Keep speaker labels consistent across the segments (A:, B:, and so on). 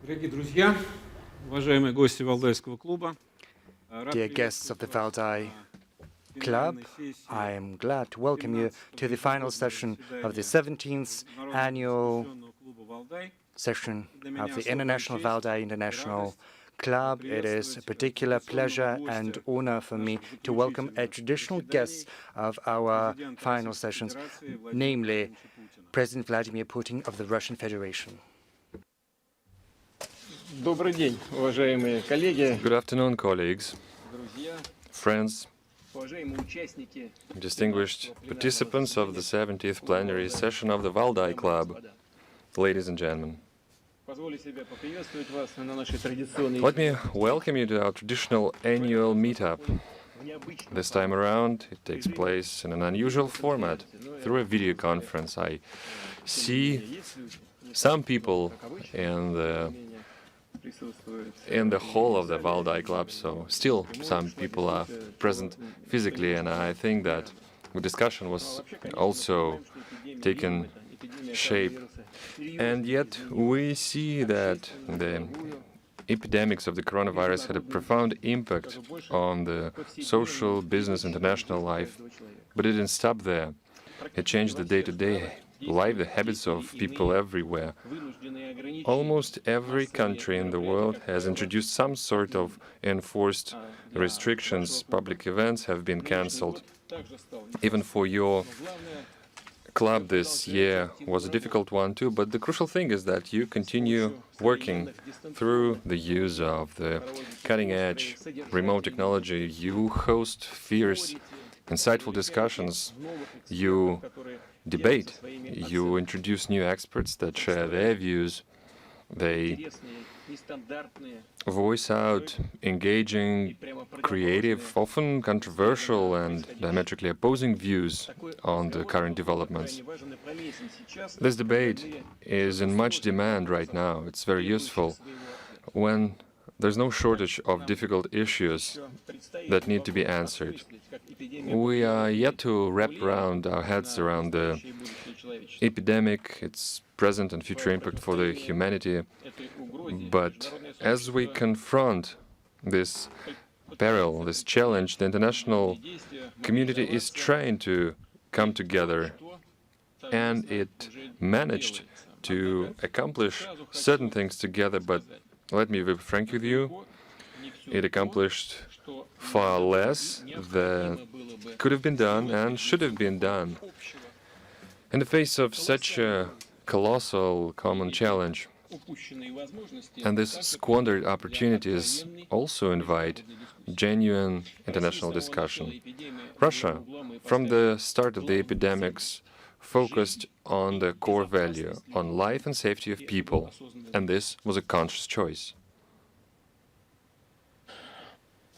A: Дорогие друзья, уважаемые гости Валдайского клуба,
B: Dear guests of the Valdai Club, I am glad to welcome you to the final session of the 17th annual session of the International Valdai International Club. It is a particular pleasure and honor for me to welcome a traditional guest of our final sessions, namely President Vladimir Putin of the Russian Federation.
C: Good afternoon, colleagues, friends, distinguished participants of the 70th plenary session of the Valdai Club, ladies and gentlemen. Let me welcome you to our traditional annual meetup. This time around, it takes place in an unusual format, through a video conference. I see some people in the hall of the Valdai Club, so still some people are present physically, and I think that the discussion was also taken shape. And yet we see that the epidemics of the coronavirus had a profound impact on the social, business, international life, but it didn't stop there. It changed the day-to-day life, the habits of people everywhere. Almost every country in the world has introduced some sort of enforced restrictions. Public events have been cancelled. Even for your club this year was a difficult one too, but the crucial thing is that you continue working through the use of the cutting-edge remote technology. You host fierce, insightful discussions. You debate. You introduce new experts that share their views. They voice out engaging, creative, often controversial and diametrically opposing views on the current developments. This debate is in much demand right now. It's very useful when there's no shortage of difficult issues that need to be answered. We are yet to wrap around our heads around the epidemic, its present and future impact for the humanity. But as we confront this peril, this challenge, the international community is trying to come together, and it managed to accomplish certain things together, but let me be frank with you, it accomplished far less than could have been done and should have been done. In the face of such a colossal common challenge, and these squandered opportunities also invite genuine international discussion. Russia, from the start of the epidemics, focused on the core value, on life and safety of people, and this was a conscious choice.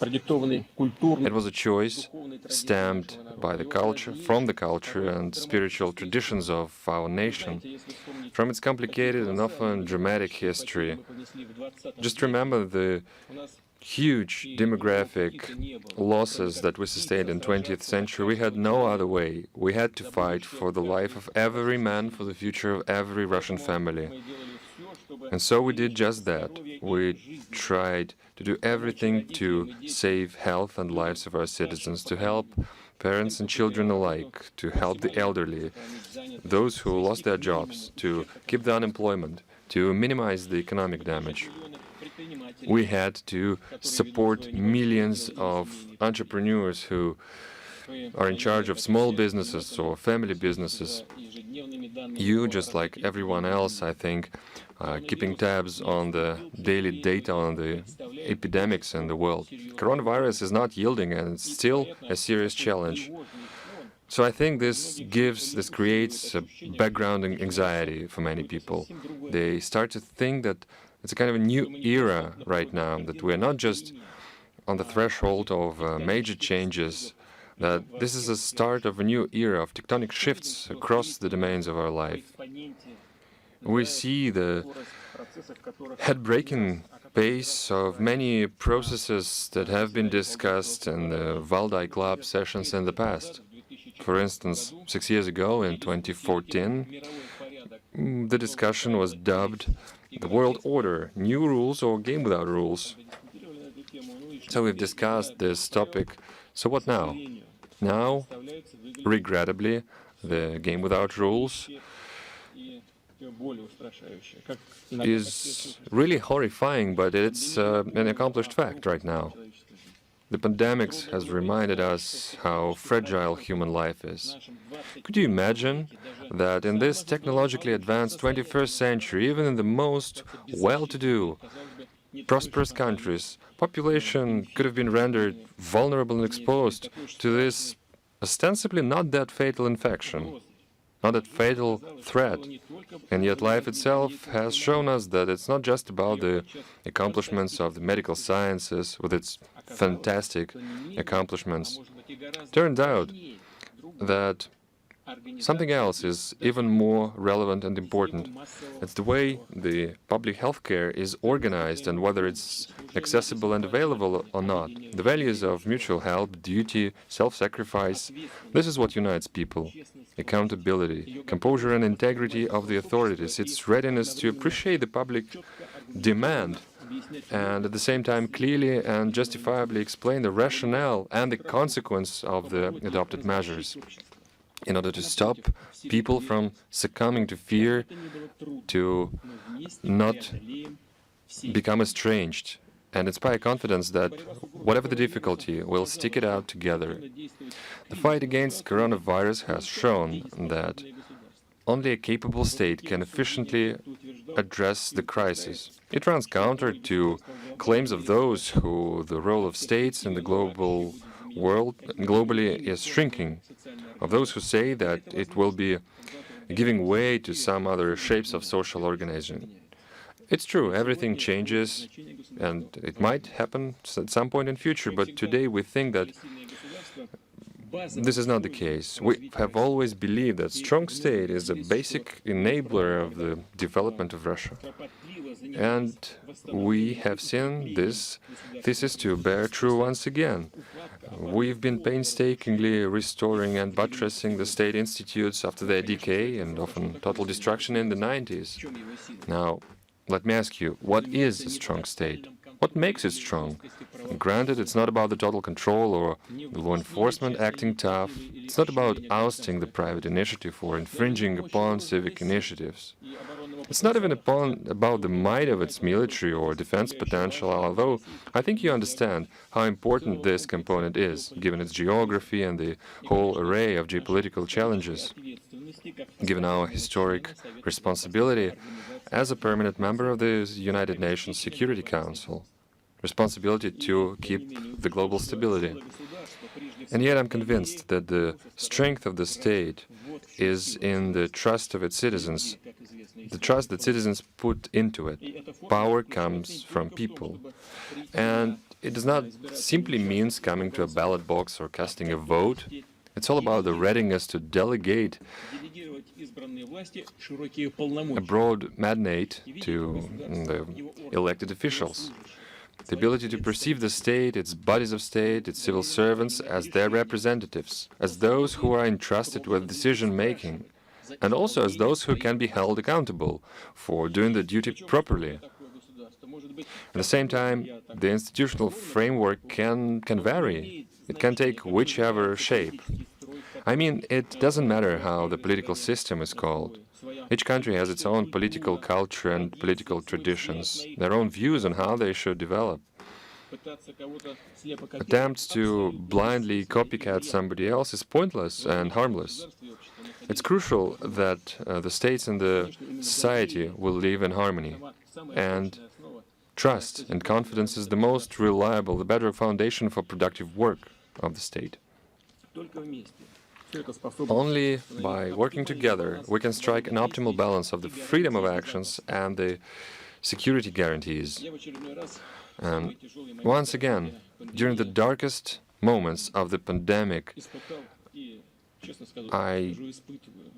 C: It was a choice stamped by the culture, from the culture and spiritual traditions of our nation, from its complicated and often dramatic history. Just remember the huge demographic losses that we sustained in the 20th century. We had no other way. We had to fight for the life of every man, for the future of every Russian family. And so we did just that. We tried to do everything to save health and lives of our citizens, to help parents and children alike, to help the elderly, those who lost their jobs, to keep the unemployment, to minimize the economic damage. We had to support millions of entrepreneurs who are in charge of small businesses or family businesses. You, just like everyone else, I think, keeping tabs on the daily data on the epidemics in the world. Coronavirus is not yielding, and it's still a serious challenge. So I think this creates a background anxiety for many people. They start to think that it's a kind of a new era right now, that we're not just on the threshold of major changes, that this is the start of a new era of tectonic shifts across the domains of our life. We see the head-breaking pace of many processes that have been discussed in the Valdai Club sessions in the past. For instance, 6 years ago, in 2014, the discussion was dubbed the world order, new rules or game without rules. So we've discussed this topic. So what now? Now, regrettably, the game without rules is really horrifying, but it's an accomplished fact right now. The pandemic has reminded us how fragile human life is. Could you imagine that in this technologically advanced 21st century, even in the most well-to-do, prosperous countries, population could have been rendered vulnerable and exposed to this ostensibly not that fatal infection, not that fatal threat. And yet life itself has shown us that it's not just about the accomplishments of the medical sciences with its fantastic accomplishments. Turned out that something else is even more relevant and important. It's the way the public health care is organized and whether it's accessible and available or not. The values of mutual help, duty, self-sacrifice, this is what unites people. Accountability, composure and integrity of the authorities, its readiness to appreciate the public demand and at the same time clearly and justifiably explain the rationale and the consequence of the adopted measures in order to stop people from succumbing to fear, to not become estranged, and inspire confidence that, whatever the difficulty, we'll stick it out together. The fight against coronavirus has shown that only a capable state can efficiently address the crisis. It runs counter to claims of those who the role of states in the global world globally is shrinking, of those who say that it will be giving way to some other shapes of social organization. It's true, everything changes, and it might happen at some point in future, but today we think that this is not the case. We have always believed that strong state is a basic enabler of the development of Russia. And we have seen this thesis to bear true once again. We've been painstakingly restoring and buttressing the state institutes after their decay and often total destruction in the 90s. Now, let me ask you, what is a strong state? What makes it strong? Granted, it's not about the total control or the law enforcement acting tough. It's not about ousting the private initiative or infringing upon civic initiatives. It's not even about the might of its military or defense potential, although I think you understand how important this component is, given its geography and the whole array of geopolitical challenges. Given our historic responsibility as a permanent member of the United Nations Security Council, responsibility to keep the global stability. And yet I'm convinced that the strength of the state is in the trust of its citizens, the trust that citizens put into it. Power comes from people. And it does not simply mean coming to a ballot box or casting a vote. It's all about the readiness to delegate a broad mandate to the elected officials. The ability to perceive the state, its bodies of state, its civil servants as their representatives, as those who are entrusted with decision-making, and also as those who can be held accountable for doing the duty properly. At the same time, the institutional framework can vary. It can take whichever shape. I mean, it doesn't matter how the political system is called. Each country has its own political culture and political traditions, their own views on how they should develop. Attempts to blindly copycat somebody else is pointless and harmless. It's crucial that the states and the society will live in harmony. And trust and confidence is the most reliable, the better foundation for productive work of the state. Only by working together we can strike an optimal balance of the freedom of actions and the security guarantees. And once again, during the darkest moments of the pandemic, I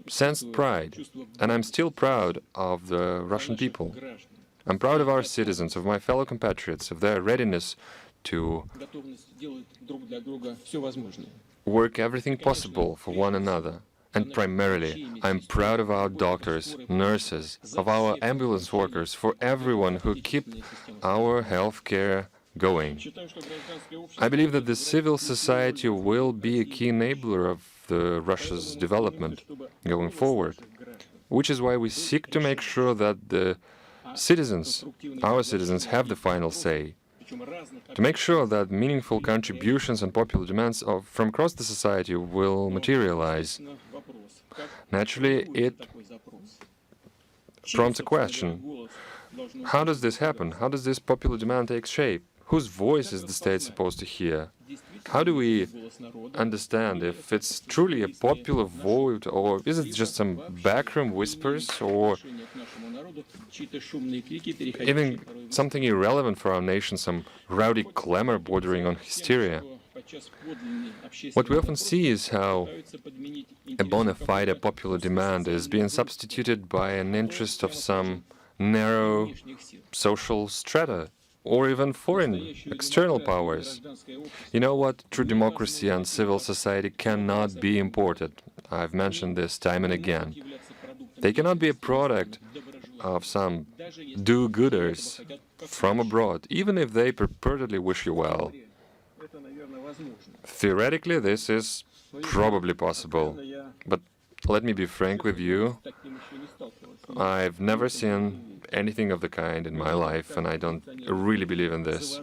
C: sensed pride, and I'm still proud of the Russian people. I'm proud of our citizens, of my fellow compatriots, of their readiness to work everything possible for one another. And primarily, I'm proud of our doctors, nurses, of our ambulance workers, for everyone who keep our healthcare going. I believe that the civil society will be a key enabler of Russia's development going forward, which is why we seek to make sure that the citizens, our citizens, have the final say, to make sure that meaningful contributions and popular demands from across the society will materialize. Naturally, it prompts a question. How does this happen? How does this popular demand take shape? Whose voice is the state supposed to hear? How do we understand if it's truly a popular vote, or is it just some backroom whispers, or even something irrelevant for our nation, some rowdy clamor bordering on hysteria? What we often see is how a bona fide popular demand is being substituted by an interest of some narrow social strata, or even foreign external powers. You know what? True democracy and civil society cannot be imported. I've mentioned this time and again. They cannot be a product of some do-gooders from abroad, even if they purportedly wish you well. Theoretically, this is probably possible, but let me be frank with you, I've never seen anything of the kind in my life, and I don't really believe in this.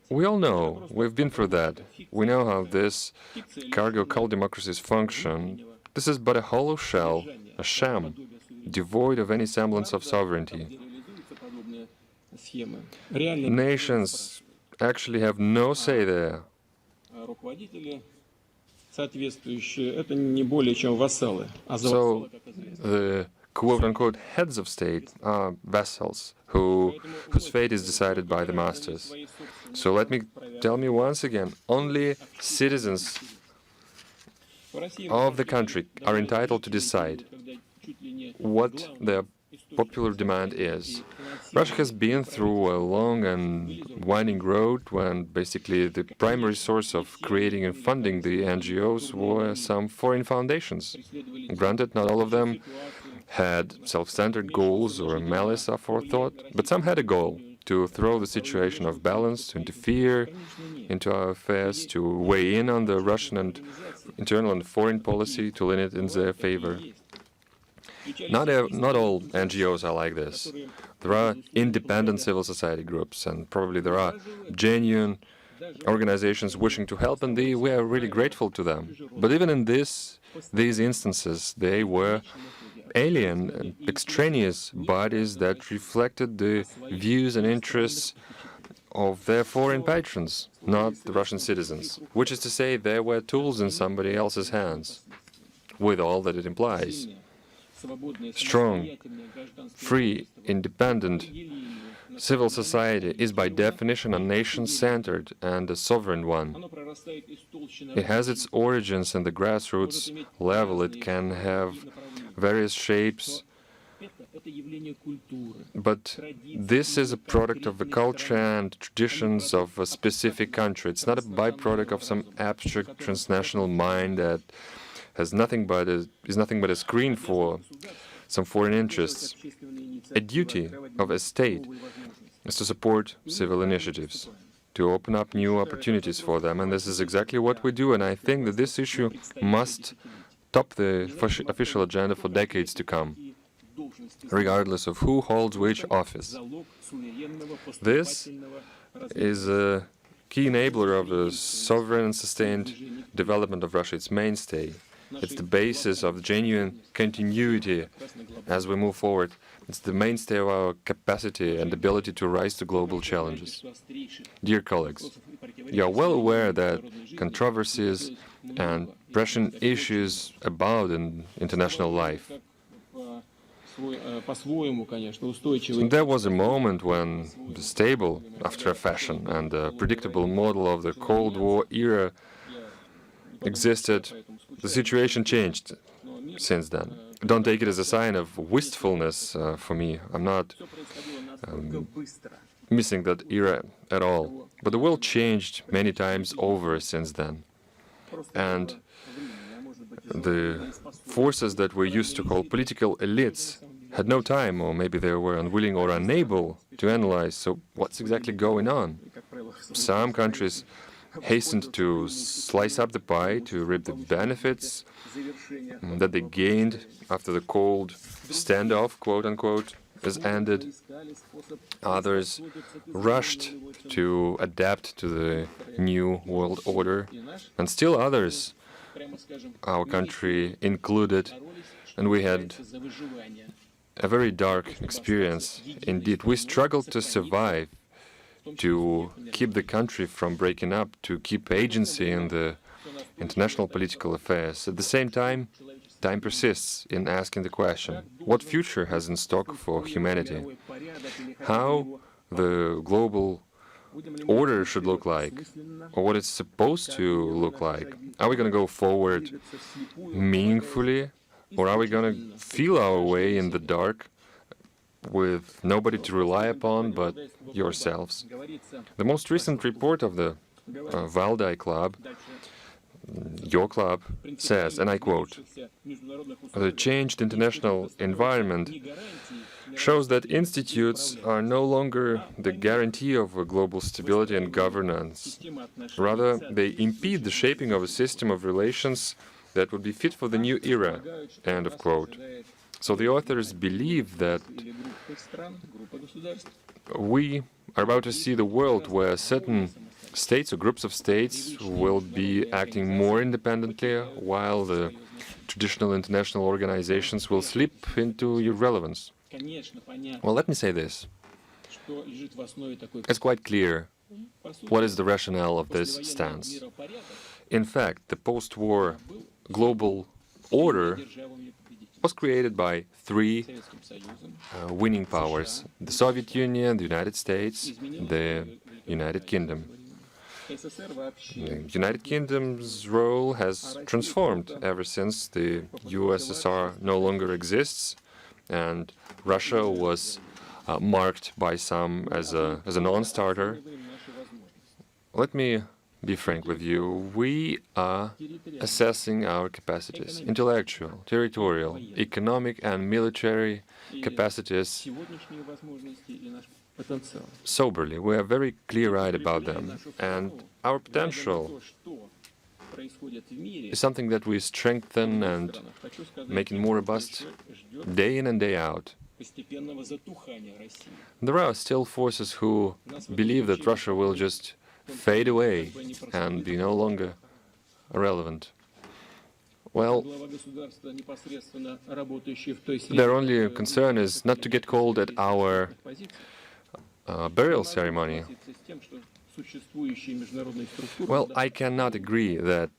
C: We all know, we've been through that. We know how this cargo cult democracies function. This is but a hollow shell, a sham, devoid of any semblance of sovereignty. Nations actually have no say there. So the quote-unquote heads of state are vassals whose fate is decided by the masters. So tell me once again, only citizens of the country are entitled to decide what their popular demand is. Russia has been through a long and winding road when basically the primary source of creating and funding the NGOs were some foreign foundations. Granted, not all of them had self-centered goals or malice aforethought, but some had a goal to throw the situation off balance, to interfere into our affairs, to weigh in on the Russian and internal and foreign policy, to lean it in their favor. Not all NGOs are like this. There are independent civil society groups, and probably there are genuine organizations wishing to help, and we are really grateful to them. But even in these instances, they were alien and extraneous bodies that reflected the views and interests of their foreign patrons, not the Russian citizens, which is to say they were tools in somebody else's hands, with all that it implies. Strong, free, independent civil society is by definition a nation-centered and a sovereign one. It has its origins in the grassroots level. It can have various shapes, but this is a product of the culture and traditions of a specific country. It's not a byproduct of some abstract transnational mind that is nothing but a screen for some foreign interests. A duty of a state is to support civil initiatives, to open up new opportunities for them, and this is exactly what we do, and I think that this issue must top the official agenda for decades to come, regardless of who holds which office. This is a key enabler of the sovereign and sustained development of Russia, its mainstay. It's the basis of genuine continuity as we move forward. It's the mainstay of our capacity and ability to rise to global challenges. Dear colleagues, you are well aware that controversies and pressing issues abound in international life. There was a moment when the stable, after a fashion, and the predictable model of the Cold War era existed. The situation changed since then. Don't take it as a sign of wistfulness for me. I'm not missing that era at all. But the world changed many times over since then. And the forces that we used to call political elites had no time, or maybe they were unwilling or unable to analyze, so what's exactly going on? Some countries hastened to slice up the pie to reap the benefits that they gained after the cold standoff, quote-unquote, has ended. Others rushed to adapt to the new world order, and still others, our country included, and we had a very dark experience indeed. We struggled to survive, to keep the country from breaking up, to keep agency in the international political affairs. At the same time, time persists in asking the question, what future has in stock for humanity? How the global order should look like, or what it's supposed to look like? Are we going to go forward meaningfully, or are we going to feel our way in the dark with nobody to rely upon but yourselves? The most recent report of the Valdai Club, your club, says, and I quote, "The changed international environment shows that institutes are no longer the guarantee of global stability and governance. Rather, they impede the shaping of a system of relations that would be fit for the new era." End of quote. So the authors believe that we are about to see the world where certain states or groups of states will be acting more independently, while the traditional international organizations will slip into irrelevance. Well, let me say this. It's quite clear what is the rationale of this stance. In fact, the post-war global order was created by three winning powers: the Soviet Union, the United States, the United Kingdom. The United Kingdom's role has transformed ever since the USSR no longer exists, and Russia was marked by some as a non-starter. Let me be frank with you. We are assessing our capacities, intellectual, territorial, economic and military capacities soberly. We are very clear-eyed about them, and our potential is something that we strengthen and make it more robust day in and day out. There are still forces who believe that Russia will just fade away and be no longer relevant. Well, their only concern is not to get called at our burial ceremony. Well, I cannot agree that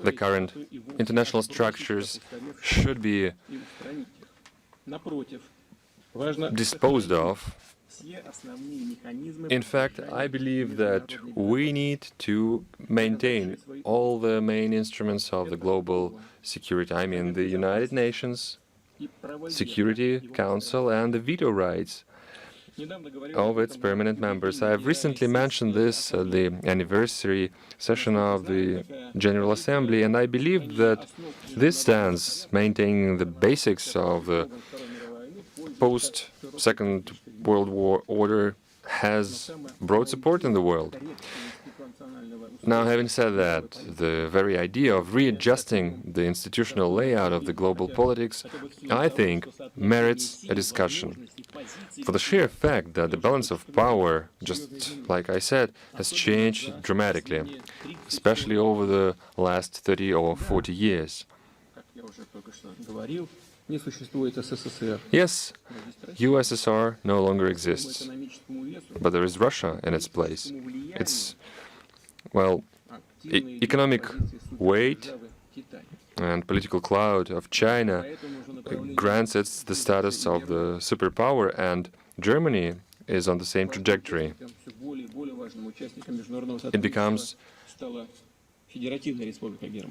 C: the current international structures should be disposed of. In fact, I believe that we need to maintain all the main instruments of the global security. I mean, the United Nations Security Council and the veto rights of its permanent members. I have recently mentioned this at the anniversary session of the General Assembly, and I believe that this stance, maintaining the basics of the post-Second World War order, has broad support in the world. Now, having said that, the very idea of readjusting the institutional layout of the global politics, I think, merits a discussion. For the sheer fact that the balance of power, just like I said, has changed dramatically, especially over the last 30 or 40 years. Yes, USSR no longer exists, but there is Russia in its place. Its, well, economic weight and political clout of China grants it the status of the superpower, and Germany is on the same trajectory. It becomes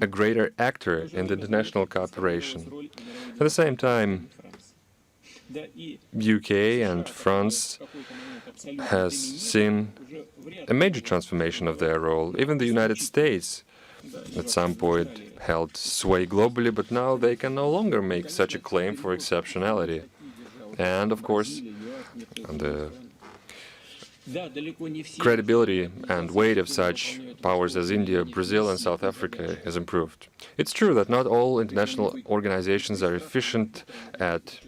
C: a greater actor in the international cooperation. At the same time, UK and France has seen a major transformation of their role. Even the United States at some point held sway globally, but now they can no longer make such a claim for exceptionality. And, of course, the credibility and weight of such powers as India, Brazil, and South Africa has improved. It's true that not all international organizations are efficient at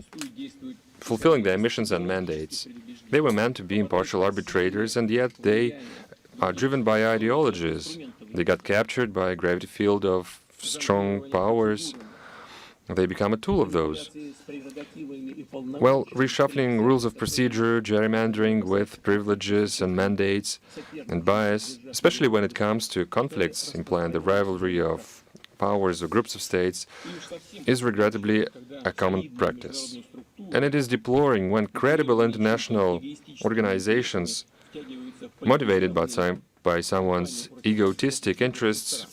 C: fulfilling their missions and mandates. They were meant to be impartial arbitrators, and yet they are driven by ideologies. They got captured by a gravity field of strong powers. They become a tool of those. Well, reshuffling rules of procedure, gerrymandering with privileges and mandates and bias, especially when it comes to conflicts implying the rivalry of powers or groups of states, is regrettably a common practice. And it is deploring when credible international organizations, motivated by someone's egotistic interests,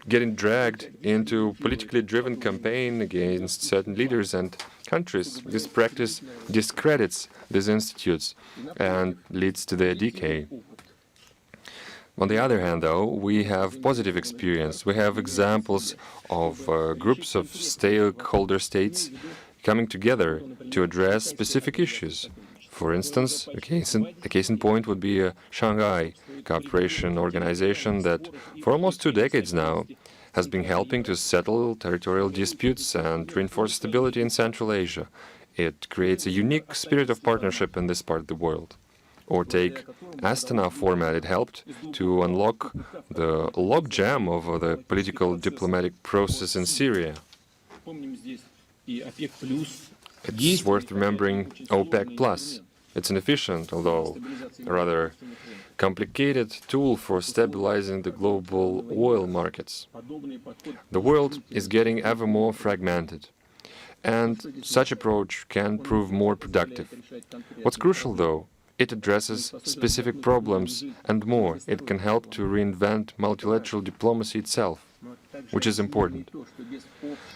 C: getting dragged into politically driven campaign against certain leaders and countries. This practice discredits these institutes and leads to their decay. On the other hand, though, we have positive experience. We have examples of groups of stakeholder states coming together to address specific issues. For instance, a case in point would be a Shanghai Cooperation Organization that, for almost 2 decades now, has been helping to settle territorial disputes and reinforce stability in Central Asia. It creates a unique spirit of partnership in this part of the world. Or take Astana format. It helped to unlock the logjam of the political diplomatic process in Syria. It's worth remembering OPEC+. It's an efficient, although rather complicated tool for stabilizing the global oil markets. The world is getting ever more fragmented, and such approach can prove more productive. What's crucial, though, it addresses specific problems and more. It can help to reinvent multilateral diplomacy itself, which is important.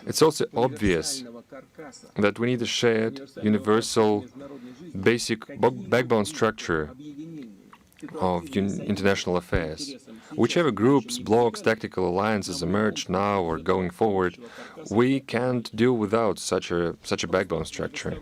C: It's also obvious that we need a shared, universal, basic backbone structure of international affairs. Whichever groups, blocs, tactical alliances emerge now or going forward, we can't do without such a backbone structure.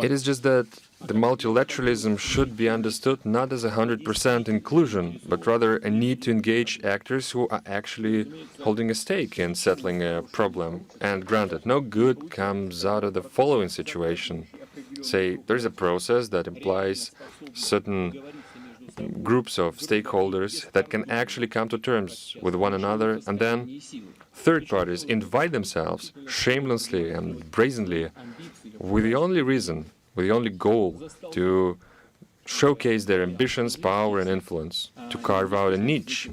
C: It is just that the multilateralism should be understood not as 100% inclusion, but rather a need to engage actors who are actually holding a stake in settling a problem. And granted, no good comes out of the following situation. Say, there's a process that implies certain groups of stakeholders that can actually come to terms with one another, and then third parties invite themselves shamelessly and brazenly with the only goal to showcase their ambitions, power, and influence, to carve out a niche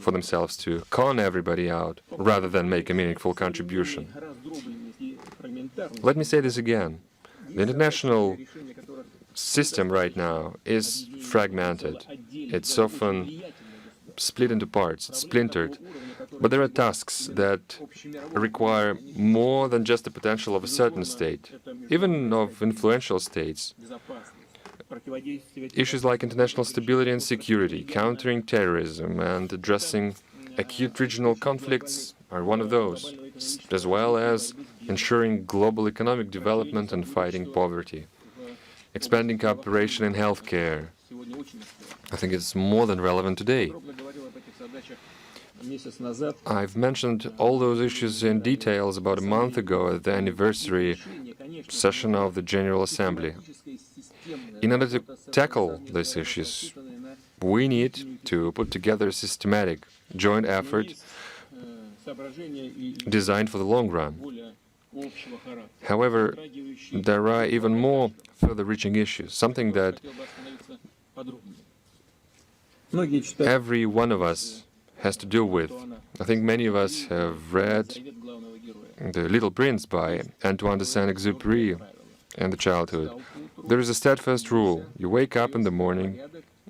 C: for themselves to con everybody out, rather than make a meaningful contribution. Let me say this again. The international system right now is fragmented. It's often split into parts, it's splintered. But there are tasks that require more than just the potential of a certain state, even of influential states. Issues like international stability and security, countering terrorism, and addressing acute regional conflicts are one of those, as well as ensuring global economic development and fighting poverty. Expanding cooperation in healthcare. I think it's more than relevant today. I've mentioned all those issues in details about a month ago at the anniversary session of the General Assembly. In order to tackle these issues, we need to put together a systematic, joint effort designed for the long run. However, there are even more further-reaching issues, something that every one of us has to deal with. I think many of us have read The Little Prince by Antoine de Saint-Exupéry in the childhood. There is a steadfast rule. You wake up in the morning,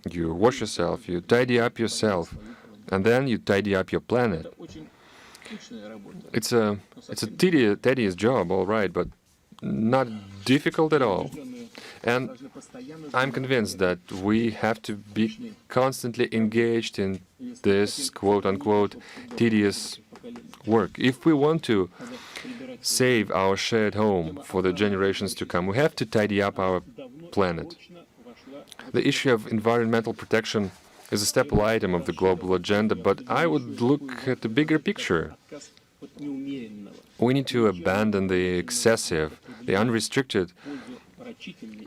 C: you wash yourself, you tidy up yourself, and then you tidy up your planet. It's a tedious job, all right, but not difficult at all. And I'm convinced that we have to be constantly engaged in this quote-unquote tedious work. If we want to save our shared home for the generations to come, we have to tidy up our planet. The issue of environmental protection is a staple item of the global agenda, but I would look at the bigger picture. We need to abandon the excessive, the unrestricted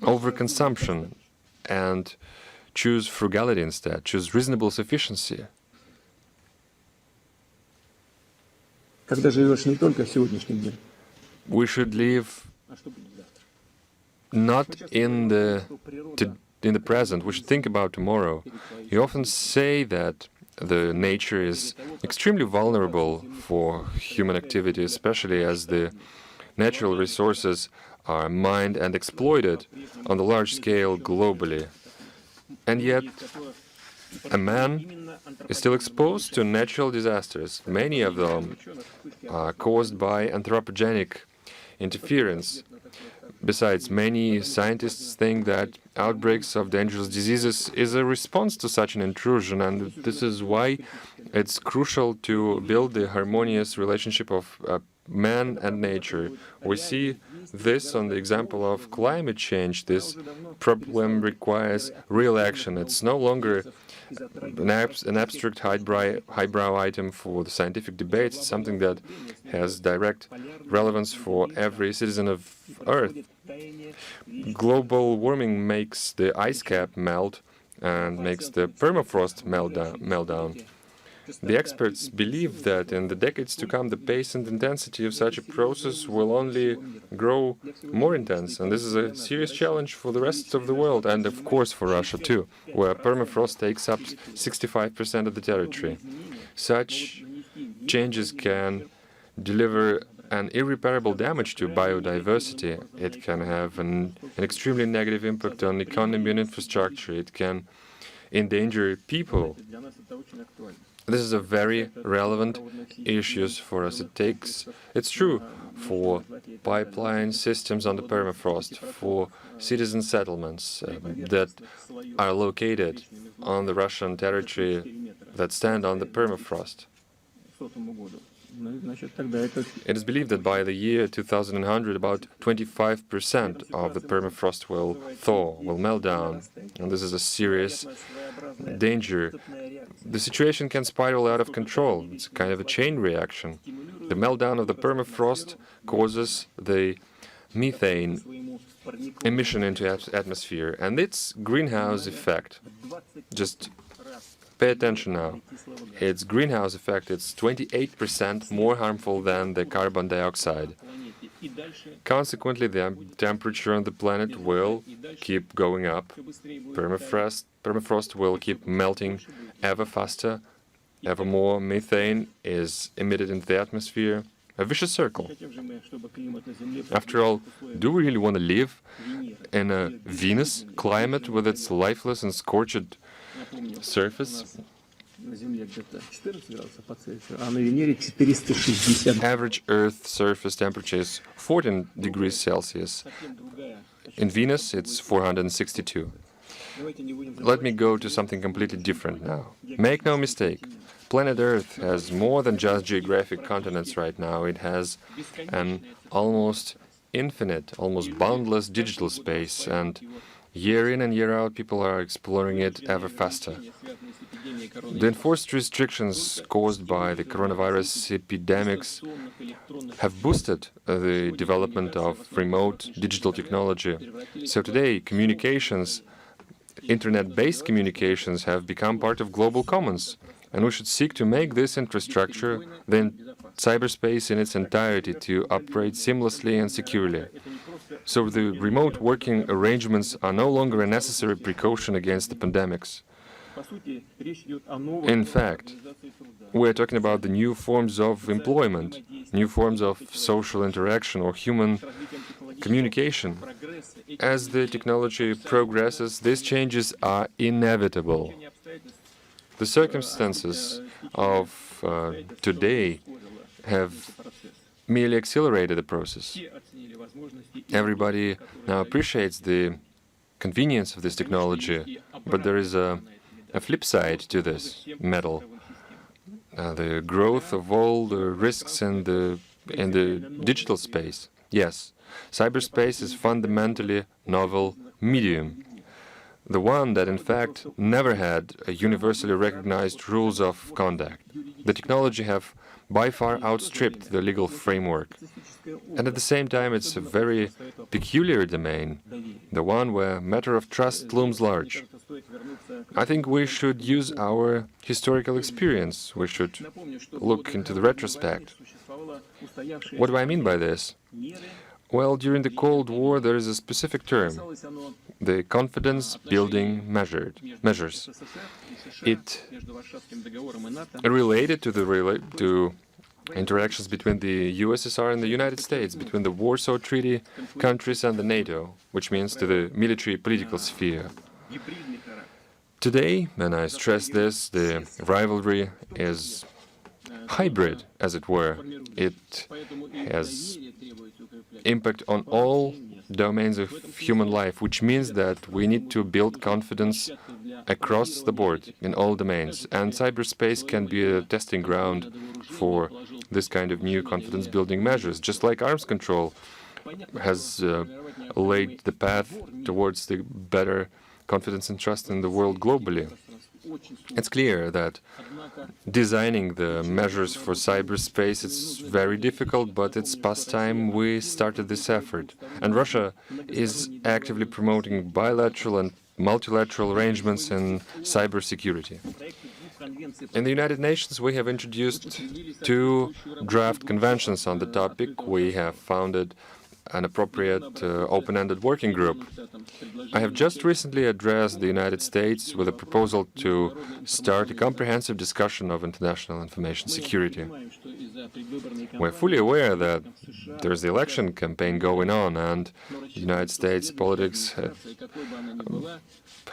C: overconsumption and choose frugality instead, choose reasonable sufficiency. We should live not in the present. We should think about tomorrow. You often say that the nature is extremely vulnerable for human activity, especially as the natural resources are mined and exploited on the large scale globally. And yet, a man is still exposed to natural disasters. Many of them are caused by anthropogenic interference. Besides, many scientists think that outbreaks of dangerous diseases is a response to such an intrusion, and this is why it's crucial to build the harmonious relationship of man and nature. We see this on the example of climate change. This problem requires real action. It's no longer an abstract highbrow item for the scientific debates. It's something that has direct relevance for every citizen of Earth. Global warming makes the ice cap melt and makes the permafrost melt down. The experts believe that in the decades to come, the pace and intensity of such a process will only grow more intense, and this is a serious challenge for the rest of the world, and of course for Russia too, where permafrost takes up 65% of the territory. Such changes can deliver an irreparable damage to biodiversity. It can have an extremely negative impact on economy and infrastructure. It can endanger people. This is a very relevant issue for us. It's true for pipeline systems on the permafrost, for citizen settlements that are located on the Russian territory that stand on the permafrost. It is believed that by the year 2100, about 25% of the permafrost will thaw, will melt down, and this is a serious danger. The situation can spiral out of control. It's kind of a chain reaction. The meltdown of the permafrost causes the methane emission into the atmosphere, and its greenhouse effect, just pay attention now, its greenhouse effect is 28% more harmful than the carbon dioxide. Consequently, the temperature on the planet will keep going up. Permafrost will keep melting ever faster. Ever more methane is emitted into the atmosphere. A vicious circle. After all, do we really want to live in a Venus climate with its lifeless and scorched surface? Average Earth surface temperature is 14 degrees Celsius. In Venus, it's 462. Let me go to something completely different now. Make no mistake, planet Earth has more than just geographic continents right now. It has an almost infinite, almost boundless digital space, and year in and year out, people are exploring it ever faster. The enforced restrictions caused by the coronavirus epidemics have boosted the development of remote digital technology. So today, communications, internet-based communications, have become part of global commons, and we should seek to make this infrastructure, the cyberspace in its entirety, to operate seamlessly and securely. So the remote working arrangements are no longer a necessary precaution against the pandemics. In fact, we're talking about the new forms of employment, new forms of social interaction or human communication. As the technology progresses, these changes are inevitable. The circumstances of today have merely accelerated the process. Everybody now appreciates the convenience of this technology, but there is a flip side to this medal. The growth of all the risks in the digital space. Yes, cyberspace is fundamentally novel medium. The one that in fact never had a universally recognized rules of conduct. The technology have by far outstripped the legal framework. And at the same time it's a very peculiar domain, the one where matter of trust looms large. I think we should use our historical experience, we should look into the retrospect. What do I mean by this? Well, during the Cold War there is a specific term, the confidence-building measures. It related to interactions between the USSR and the United States, between the Warsaw Treaty countries and the NATO, which means to the military-political sphere. Today, and I stress this, the rivalry is hybrid, as it were. It has impact on all domains of human life, which means that we need to build confidence across the board in all domains. And cyberspace can be a testing ground for this kind of new confidence-building measures, just like arms control has laid the path towards the better confidence and trust in the world globally. It's clear that designing the measures for cyberspace is very difficult, but it's past time we started this effort. And Russia is actively promoting bilateral and multilateral arrangements in cybersecurity. In the United Nations, we have introduced 2 draft conventions on the topic. We have founded an appropriate open-ended working group. I have just recently addressed the United States with a proposal to start a comprehensive discussion of international information security. We're fully aware that there's the election campaign going on, and the United States politics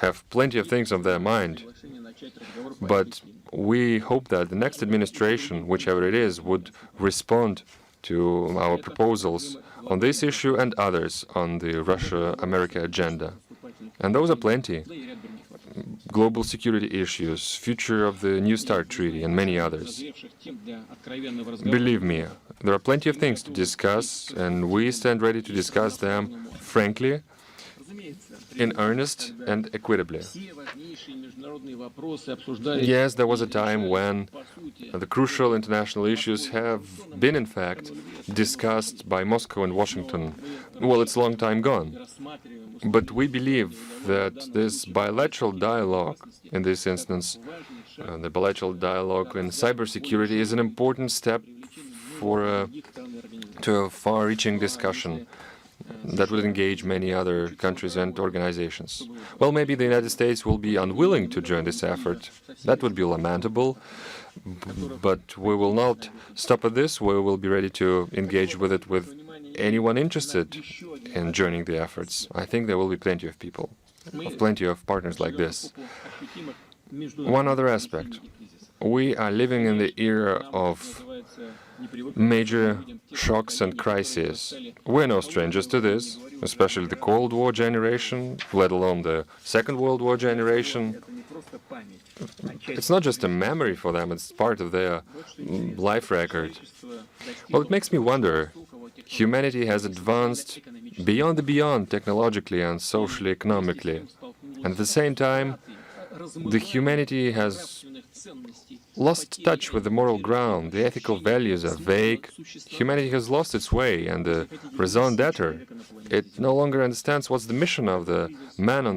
C: have plenty of things on their mind. But we hope that the next administration, whichever it is, would respond to our proposals on this issue and others on the Russia-America agenda. And those are plenty. Global security issues, future of the New START Treaty, and many others. Believe me, there are plenty of things to discuss, and we stand ready to discuss them frankly, in earnest and equitably. Yes, there was a time when the crucial international issues have been, in fact, discussed by Moscow and Washington. Well, it's a long time gone. But we believe that this bilateral dialogue, in this instance, the bilateral dialogue in cybersecurity, is an important step to a far-reaching discussion that would engage many other countries and organizations. Well, maybe the United States will be unwilling to join this effort. That would be lamentable, but we will not stop at this. We will be ready to engage with it with anyone interested in joining the efforts. I think there will be plenty of people, plenty of partners like this. One other aspect. We are living in the era of major shocks and crises. We're no strangers to this, especially the Cold War generation, let alone the Second World War generation. It's not just a memory for them, it's part of their life record. Well, it makes me wonder, humanity has advanced beyond the beyond technologically and socially, economically. And at the same time, the humanity has lost touch with the moral ground. The ethical values are vague. Humanity has lost its way, and the raison d'être, it no longer understands what's the mission of the man on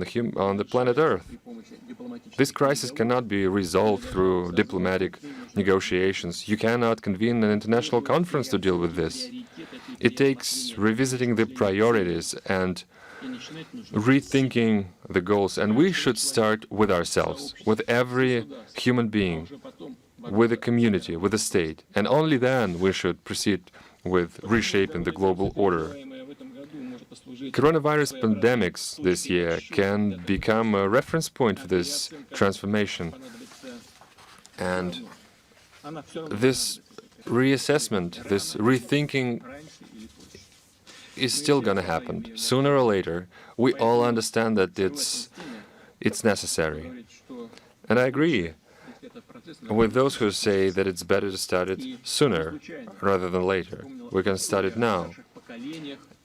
C: the planet Earth. This crisis cannot be resolved through diplomatic negotiations. You cannot convene an international conference to deal with this. It takes revisiting the priorities and rethinking the goals, and we should start with ourselves, with every human being, with the community, with the state, and only then we should proceed with reshaping the global order. Coronavirus pandemics this year can become a reference point for this transformation, and this reassessment, this rethinking is still going to happen. Sooner or later, we all understand that it's necessary. And I agree with those who say that it's better to start it sooner rather than later. We can start it now.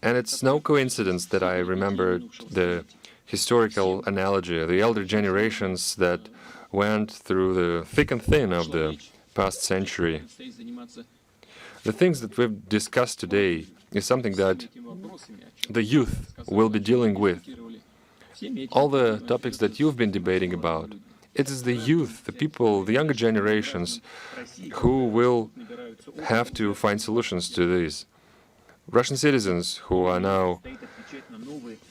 C: And it's no coincidence that I remembered the historical analogy, the elder generations that went through the thick and thin of the past century. The things that we've discussed today is something that the youth will be dealing with. All the topics that you've been debating about, it is the youth, the people, the younger generations who will have to find solutions to this. Russian citizens who are now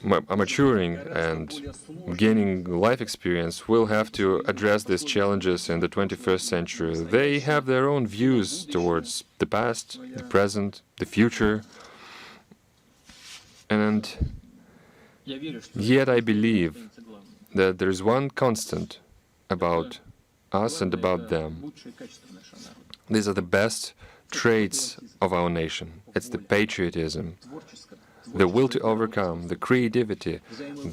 C: maturing and gaining life experience will have to address these challenges in the 21st century. They have their own views towards the past, the present, the future. And yet I believe that there is one constant about us and about them. These are the best traits of our nation. It's the patriotism, the will to overcome, the creativity,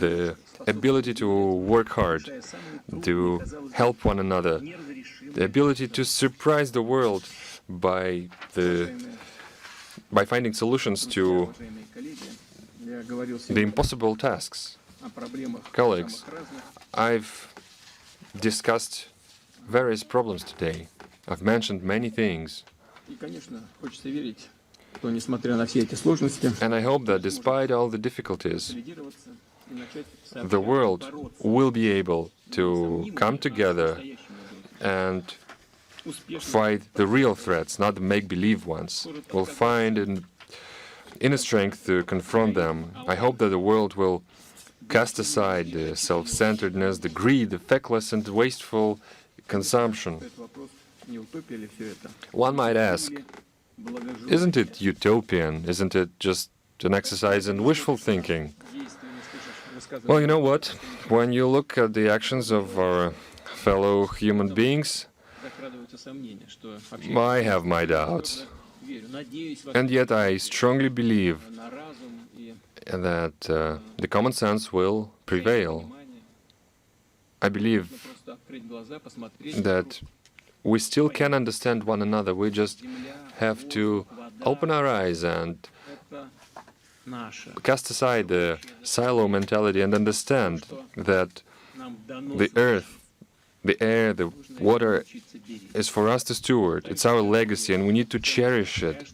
C: the ability to work hard, to help one another, the ability to surprise the world by finding solutions to the impossible tasks. Colleagues, I've discussed various problems today. I've mentioned many things. And I hope that despite all the difficulties, the world will be able to come together and fight the real threats, not the make-believe ones. We'll find inner strength to confront them. I hope that the world will cast aside the self-centeredness, the greed, the feckless and wasteful consumption. One might ask, isn't it utopian? Isn't it just an exercise in wishful thinking? Well, you know what? When you look at the actions of our fellow human beings, I have my doubts. And yet I strongly believe that the common sense will prevail. I believe that we still can understand one another. We just have to open our eyes and cast aside the silo mentality and understand that the earth, the air, the water is for us to steward. It's our legacy and we need to cherish it,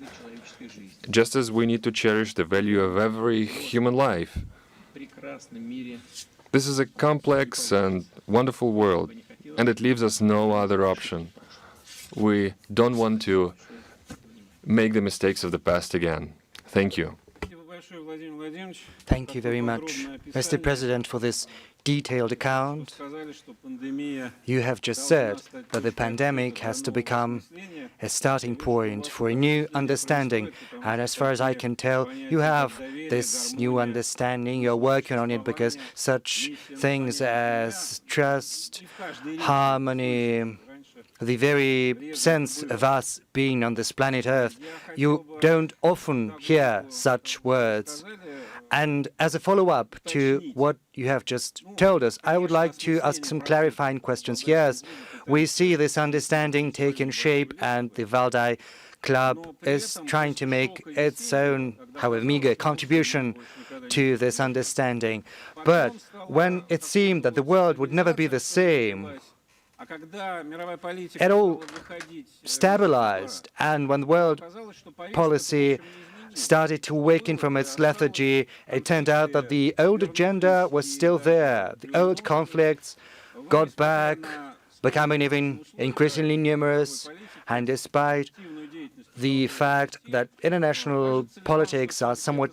C: just as we need to cherish the value of every human life. This is a complex and wonderful world, and it leaves us no other option. We don't want to make the mistakes of the past again. Thank you.
B: Thank you very much, Mr. President, for this detailed account. You have just said that the pandemic has to become a starting point for a new understanding. And as far as I can tell, you have this new understanding. You're working on it because such things as trust, harmony, the very sense of us being on this planet Earth, you don't often hear such words. And as a follow-up to what you have just told us, I would like to ask some clarifying questions. Yes, we see this understanding taking shape, and the Valdai Club is trying to make its own, however meager, contribution to this understanding. But when it seemed that the world would never be the same, it all stabilized, and when world policy started to awaken from its lethargy, it turned out that the old agenda was still there. The old conflicts got back, becoming even increasingly numerous, and despite the fact that international politics are somewhat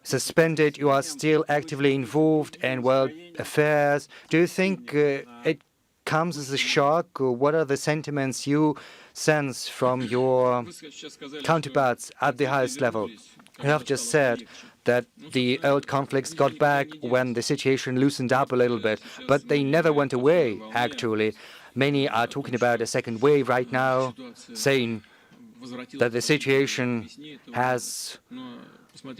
B: suspended, you are still actively involved in world affairs. Do you think it comes as a shock, or what are the sentiments you sense from your counterparts at the highest level? You have just said that the old conflicts got back when the situation loosened up a little bit, but they never went away, actually. Many are talking about a second wave right now, saying that the situation has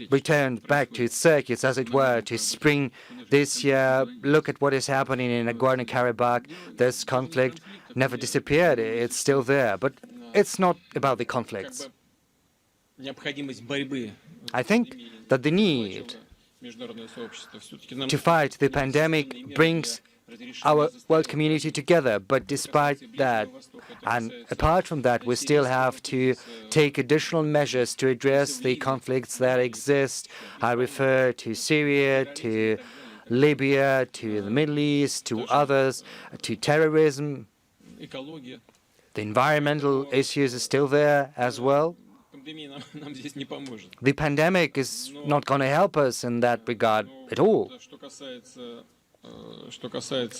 B: returned back to its circuits, as it were, to spring this year. Look at what is happening in Nagorno-Karabakh. This conflict never disappeared. It's still there. But it's not about the conflicts. I think that the need to fight the pandemic brings our world community together. But despite that, and apart from that, we still have to take additional measures to address the conflicts that exist. I refer to Syria, to Libya, to the Middle East, to others, to terrorism. The environmental issues are still there as well. The pandemic is not going to help us in that regard at all.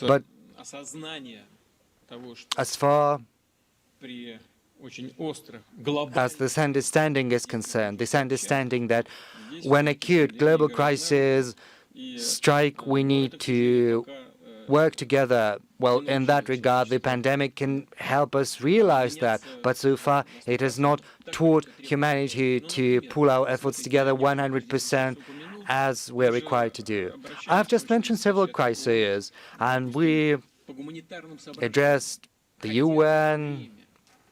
B: But as far as this understanding is concerned, this understanding that when acute global crises strike, we need to work together. Well, in that regard, the pandemic can help us realize that. But so far, it has not taught humanity to pull our efforts together 100% as we're required to do. I've just mentioned several crises, and we addressed the UN,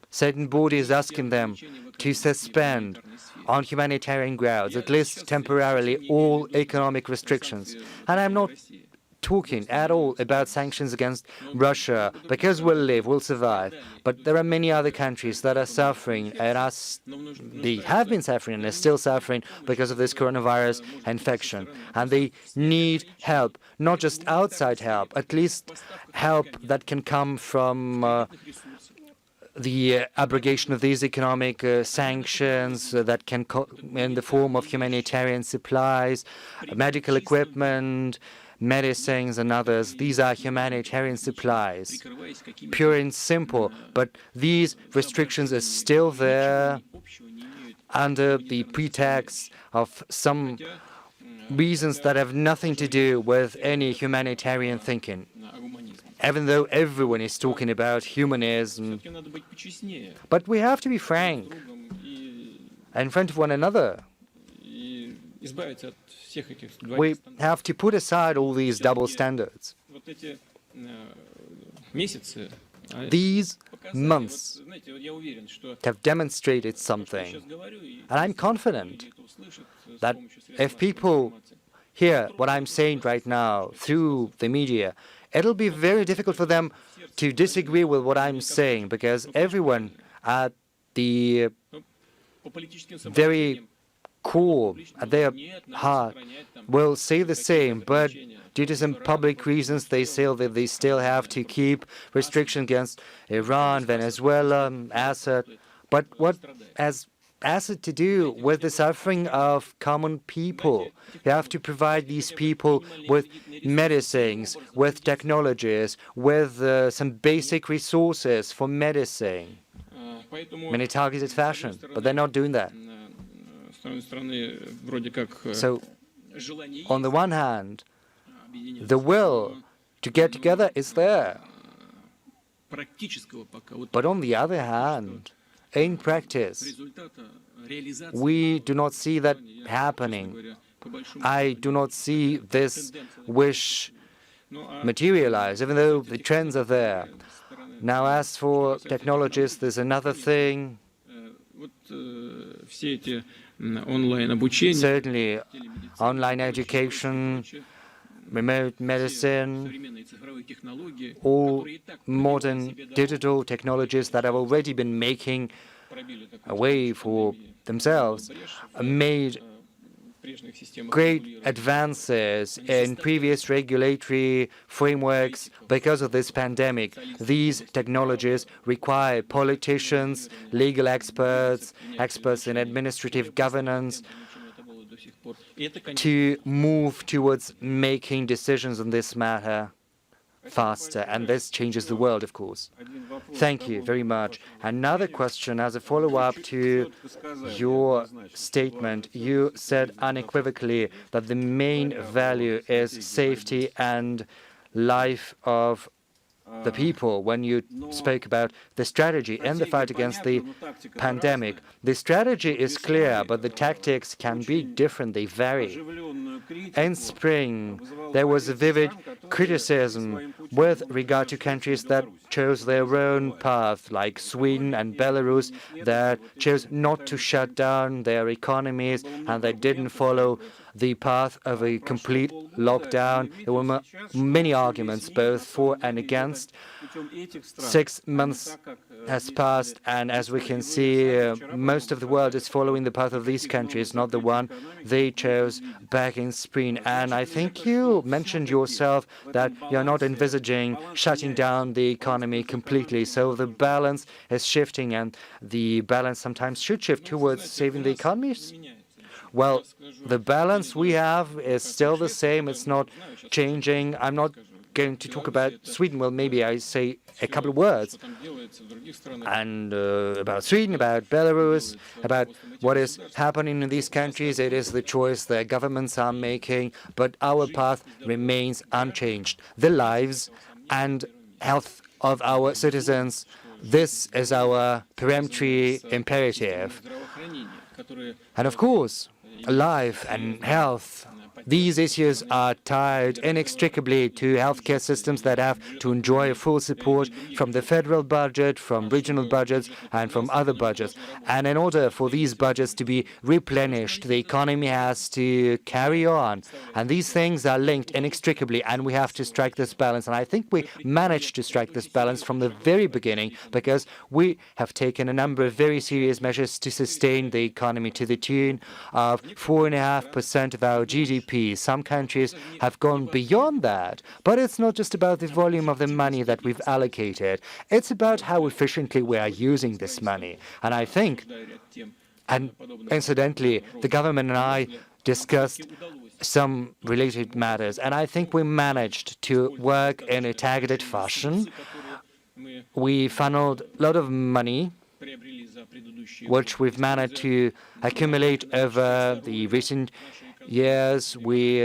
B: certain bodies asking them to suspend on humanitarian grounds, at least temporarily, all economic restrictions. And I'm not talking at all about sanctions against Russia, because we'll live, we'll survive. But there are many other countries that are suffering, and they have been suffering and are still suffering because of this coronavirus infection. And they need help, not just outside help, at least help that can come from the abrogation of these economic sanctions that can in the form of humanitarian supplies, medical equipment, medicines and others. These are humanitarian supplies, pure and simple. But these restrictions are still there under the pretext of some reasons that have nothing to do with any humanitarian thinking. Even though everyone is talking about humanism. But we have to be frank in front of one another. We have to put aside all these double standards. These months have demonstrated something. And I'm confident that if people hear what I'm saying right now through the media, it'll be very difficult for them to disagree with what I'm saying, because everyone at the very core, at their heart, will say the same, but due to some public reasons, they say that they still have to keep restrictions against Iran, Venezuela, Assad. But what has Assad to do with the suffering of common people? You have to provide these people with medicines, with technologies, with some basic resources for medicine in a targeted fashion, but they're not doing that. So, on the one hand, the will to get together is there. But on the other hand, in practice, we do not see that happening. I do not see this wish materialize, even though the trends are there. Now, as for technologies, there's another thing. Certainly, online education, remote medicine, all modern digital technologies that have already been making a way for themselves, made great advances in previous regulatory frameworks because of this pandemic. These technologies require politicians, legal experts, experts in administrative governance to move towards making decisions on this matter faster, and this changes the world, of course. Thank you very much. Another question as a follow-up to your statement. You said unequivocally that the main value is safety and life of the people when you spoke about the strategy in the fight against the pandemic. The strategy is clear, but the tactics can be different. They vary. In spring, there was a vivid criticism with regard to countries that chose their own path, like Sweden and Belarus, that chose not to shut down their economies and that didn't follow the path of a complete lockdown. There were many arguments, both for and against. 6 months has passed, and as we can see, most of the world is following the path of these countries, not the one they chose back in spring. And I think you mentioned yourself that you're not envisaging shutting down the economy completely. So the balance is shifting, and the balance sometimes should shift towards saving the economies. Well, the balance we have is still the same. It's not changing. I'm not going to talk about Sweden. Well, maybe I say a couple of words and about Sweden, about Belarus, about what is happening in these countries. It is the choice their governments are making, but our path remains unchanged. The lives and health of our citizens, this is our peremptory imperative. And of course, life and health, these issues are tied inextricably to healthcare systems that have to enjoy full support from the federal budget, from regional budgets, and from other budgets. And in order for these budgets to be replenished, the economy has to carry on. And these things are linked inextricably, and we have to strike this balance. And I think we managed to strike this balance from the very beginning, because we have taken a number of very serious measures to sustain the economy to the tune of 4.5% of our GDP. Some countries have gone beyond that, but it's not just about the volume of the money that we've allocated. It's about how efficiently we are using this money. And I think, and incidentally, the government and I discussed some related matters, and I think we managed to work in a targeted fashion. We funneled a lot of money, which we've managed to accumulate over the recent years. We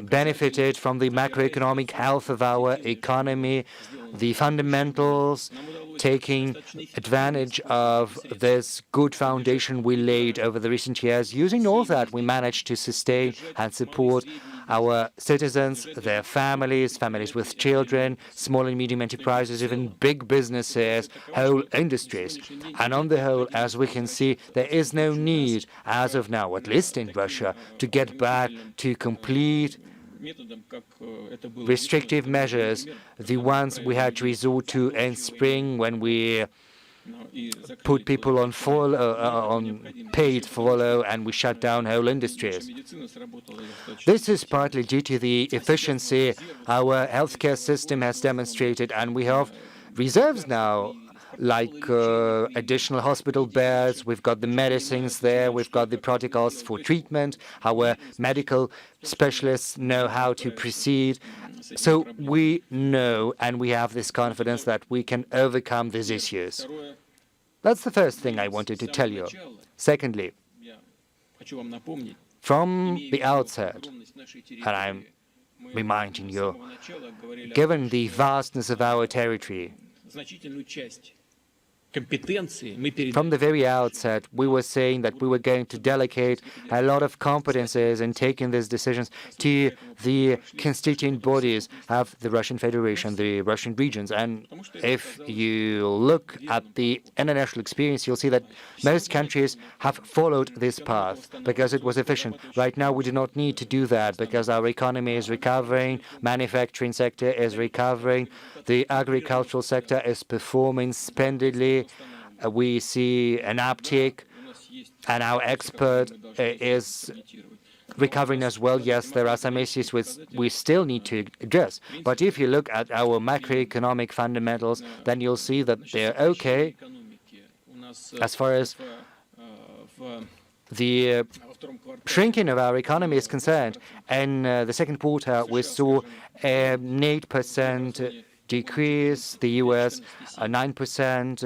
B: benefited from the macroeconomic health of our economy, the fundamentals, taking advantage of this good foundation we laid over the recent years. Using all that, we managed to sustain and support our citizens, their families, families with children, small and medium enterprises, even big businesses, whole industries. And on the whole, as we can see, there is no need, as of now, at least in Russia, to get back to complete restrictive measures, the ones we had to resort to in spring when we put people on paid furlough and we shut down whole industries. This is partly due to the efficiency our healthcare system has demonstrated, and we have reserves now, like additional hospital beds. We've got the medicines there, we've got the protocols for treatment, our medical specialists know how to proceed. So we know and we have this confidence that we can overcome these issues. That's the first thing I wanted to tell you. Secondly, from the outset, and I'm reminding you, given the vastness of our territory, from the very outset, we were saying that we were going to delegate a lot of competences in taking these decisions to the constituent bodies of the Russian Federation, the Russian regions. And if you look at the international experience, you'll see that most countries have followed this path because it was efficient. Right now, we do not need to do that because our economy is recovering, manufacturing sector is recovering, the agricultural sector is performing splendidly. We see an uptick, and our export is recovering as well. Yes, there are some issues which we still need to address. But if you look at our macroeconomic fundamentals, then you'll see that they're okay. As far as the shrinking of our economy is concerned, in the second quarter, we saw an 8% decrease, the US 9%,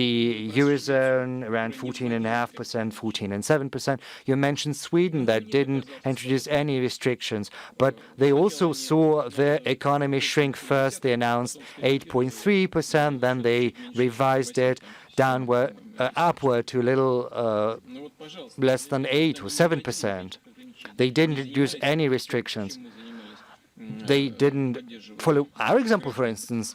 B: the Eurozone around 14.5%, 14 and 7%. You mentioned Sweden that didn't introduce any restrictions, but they also saw their economy shrink first. They announced 8.3%, then they revised it downward, upward to a little less than 8 or 7%. They didn't introduce any restrictions. They didn't follow our example, for instance,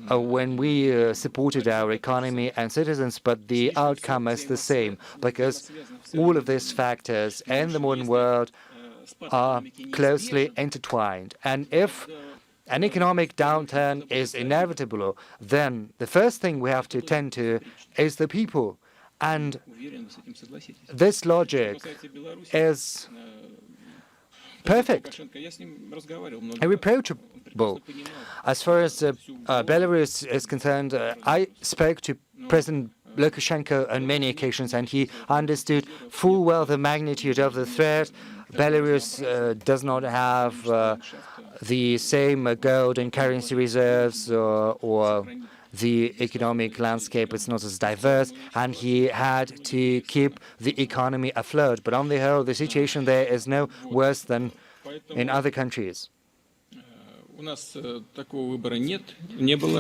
B: when we supported our economy and citizens, but the outcome is the same, because all of these factors in the modern world are closely intertwined. And if an economic downturn is inevitable, then the first thing we have to attend to is the people. And this logic is perfect, irreproachable. As far as Belarus is concerned, I spoke to President Lukashenko on many occasions, and he understood full well the magnitude of the threat. Belarus does not have the same gold and currency reserves or the economic landscape is not as diverse, and he had to keep the economy afloat. But on the whole, the situation there is no worse than in other countries.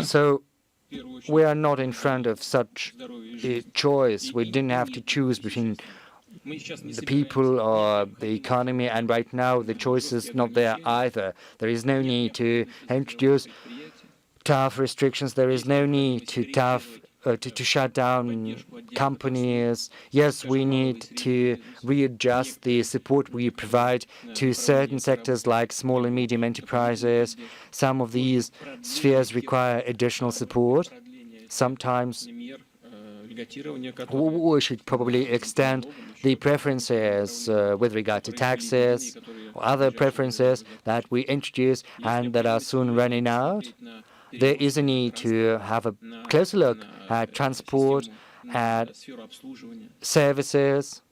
B: So we are not in front of such a choice. We didn't have to choose between the people or the economy, and right now the choice is not there either. There is no need to introduce tough restrictions. There is no need to shut down companies. Yes, we need to readjust the support we provide to certain sectors like small and medium enterprises. Some of these spheres require additional support. Sometimes we should probably extend the preferences with regard to taxes or other preferences that we introduce and that are soon running out. There is a need to have a closer look at transport, at services.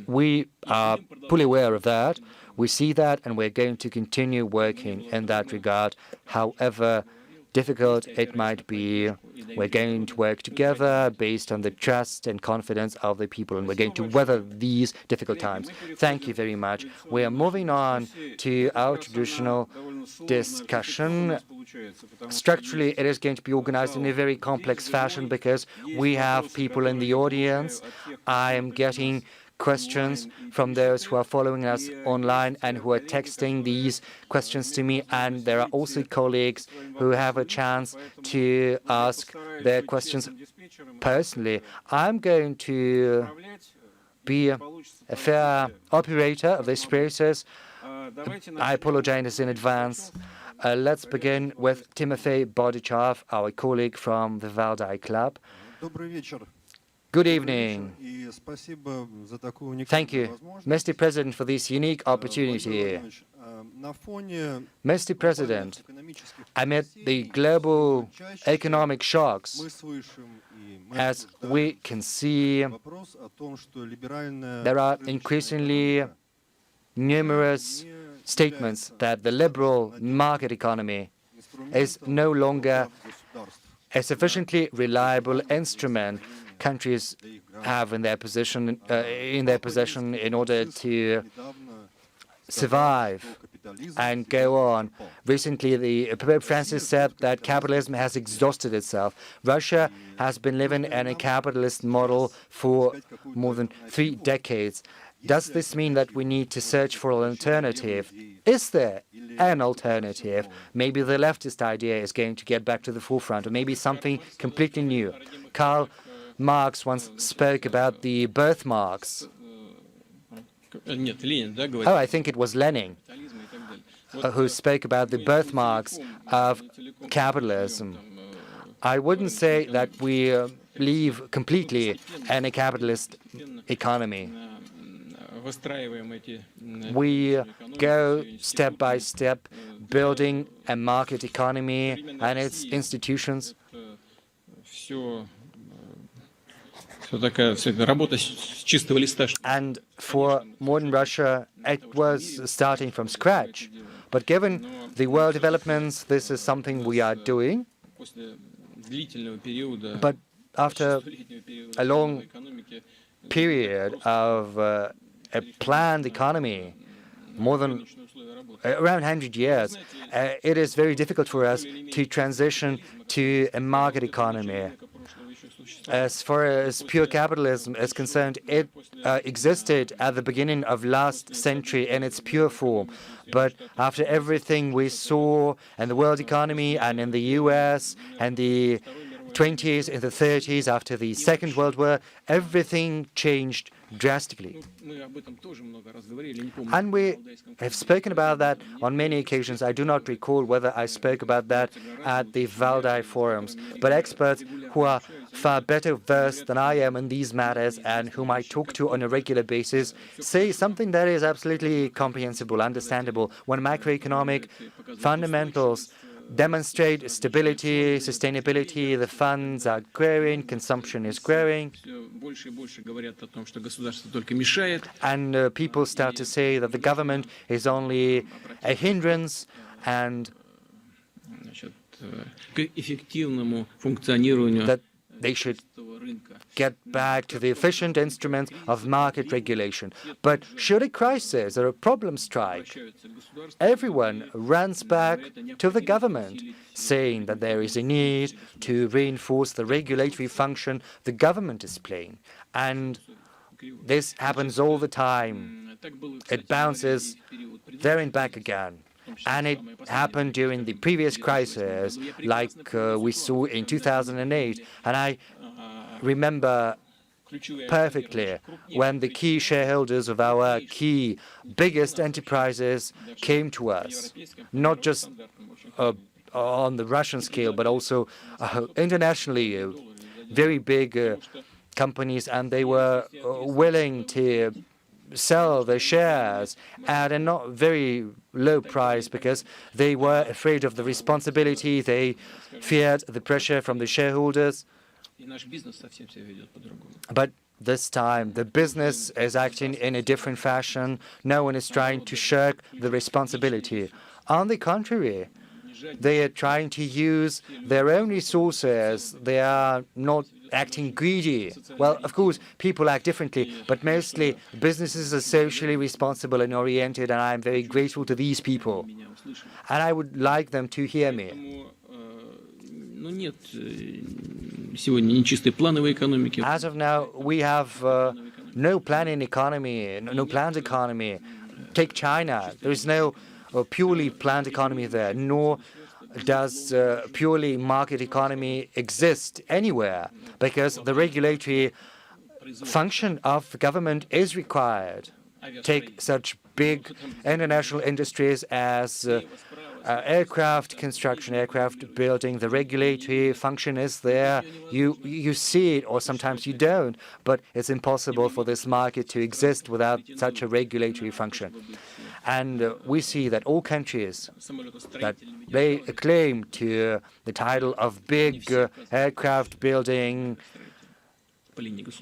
B: We are fully aware of that. We see that, and we're going to continue working in that regard, however difficult it might be. We're going to work together based on the trust and confidence of the people, and we're going to weather these difficult times. Thank you very much. We are moving on to our traditional discussion. Structurally, it is going to be organized in a very complex fashion because we have people in the audience. I am getting questions from those who are following us online and who are texting these questions to me, and there are also colleagues who have a chance to ask their questions personally. I'm going to be a fair operator of this process. I apologize in advance. Let's begin with Timofey Bodichov, our colleague from the Valdai Club. Good evening. Thank you, Mr. President, for this unique opportunity. Mr. President, amid the global economic shocks, as we can see, there are increasingly numerous statements that the liberal market economy is no longer a sufficiently reliable instrument countries have in their possession in order to survive and go on. Recently, the Pope Francis said that capitalism has exhausted itself. Russia has been living in a capitalist model for more than 3 decades. Does this mean that we need to search for an alternative? Is there an alternative? Maybe the leftist idea is going to get back to the forefront, or maybe something completely new. Karl Marx once spoke about the birthmarks. Oh, I think it was Lenin who spoke about the birthmarks of capitalism. I wouldn't say that we live completely in a capitalist economy. We go step by step, building a market economy and its institutions. And for modern Russia, it was starting from scratch. But given the world developments, this is something we are doing. But after a long period of a planned economy, more than around 100 years, it is very difficult for us to transition to a market economy. As far as pure capitalism is concerned, it existed at the beginning of last century in its pure form. But after everything we saw in the world economy and in the US and the 20s, in the 30s, after the Second World War, everything changed drastically. And we have spoken about that on many occasions. I do not recall whether I spoke about that at the Valdai forums, but experts who are far better versed than I am in these matters and whom I talk to on a regular basis say something that is absolutely comprehensible, understandable. When macroeconomic fundamentals demonstrate stability, sustainability, the funds are growing, consumption is growing, and people start to say that the government is only a hindrance and that they should get back to the efficient instruments of market regulation. But should a crisis or a problem strike, everyone runs back to the government, saying that there is a need to reinforce the regulatory function the government is playing. And this happens all the time. It bounces there and back again. And it happened during the previous crisis, like we saw in 2008. And I remember perfectly when the key shareholders of our key biggest enterprises came to us, not just on the Russian scale, but also internationally, very big companies, and they were willing to sell their shares at a not very low price because they were afraid of the responsibility, they feared the pressure from the shareholders. But this time, the business is acting in a different fashion. No one is trying to shirk the responsibility. On the contrary, they are trying to use their own resources. They are not acting greedy. Well, of course, people act differently, but mostly businesses are socially responsible and oriented, and I'm very grateful to these people. And I would like them to hear me. As of now, we have no planning economy, no planned economy. Take China. There is no purely planned economy there, nor does purely market economy exist anywhere, because the regulatory function of the government is required. Take such big international industries as aircraft construction, aircraft building. The regulatory function is there. You see it, or sometimes you don't, but it's impossible for this market to exist without such a regulatory function. And we see that all countries that they claim to the title of big aircraft building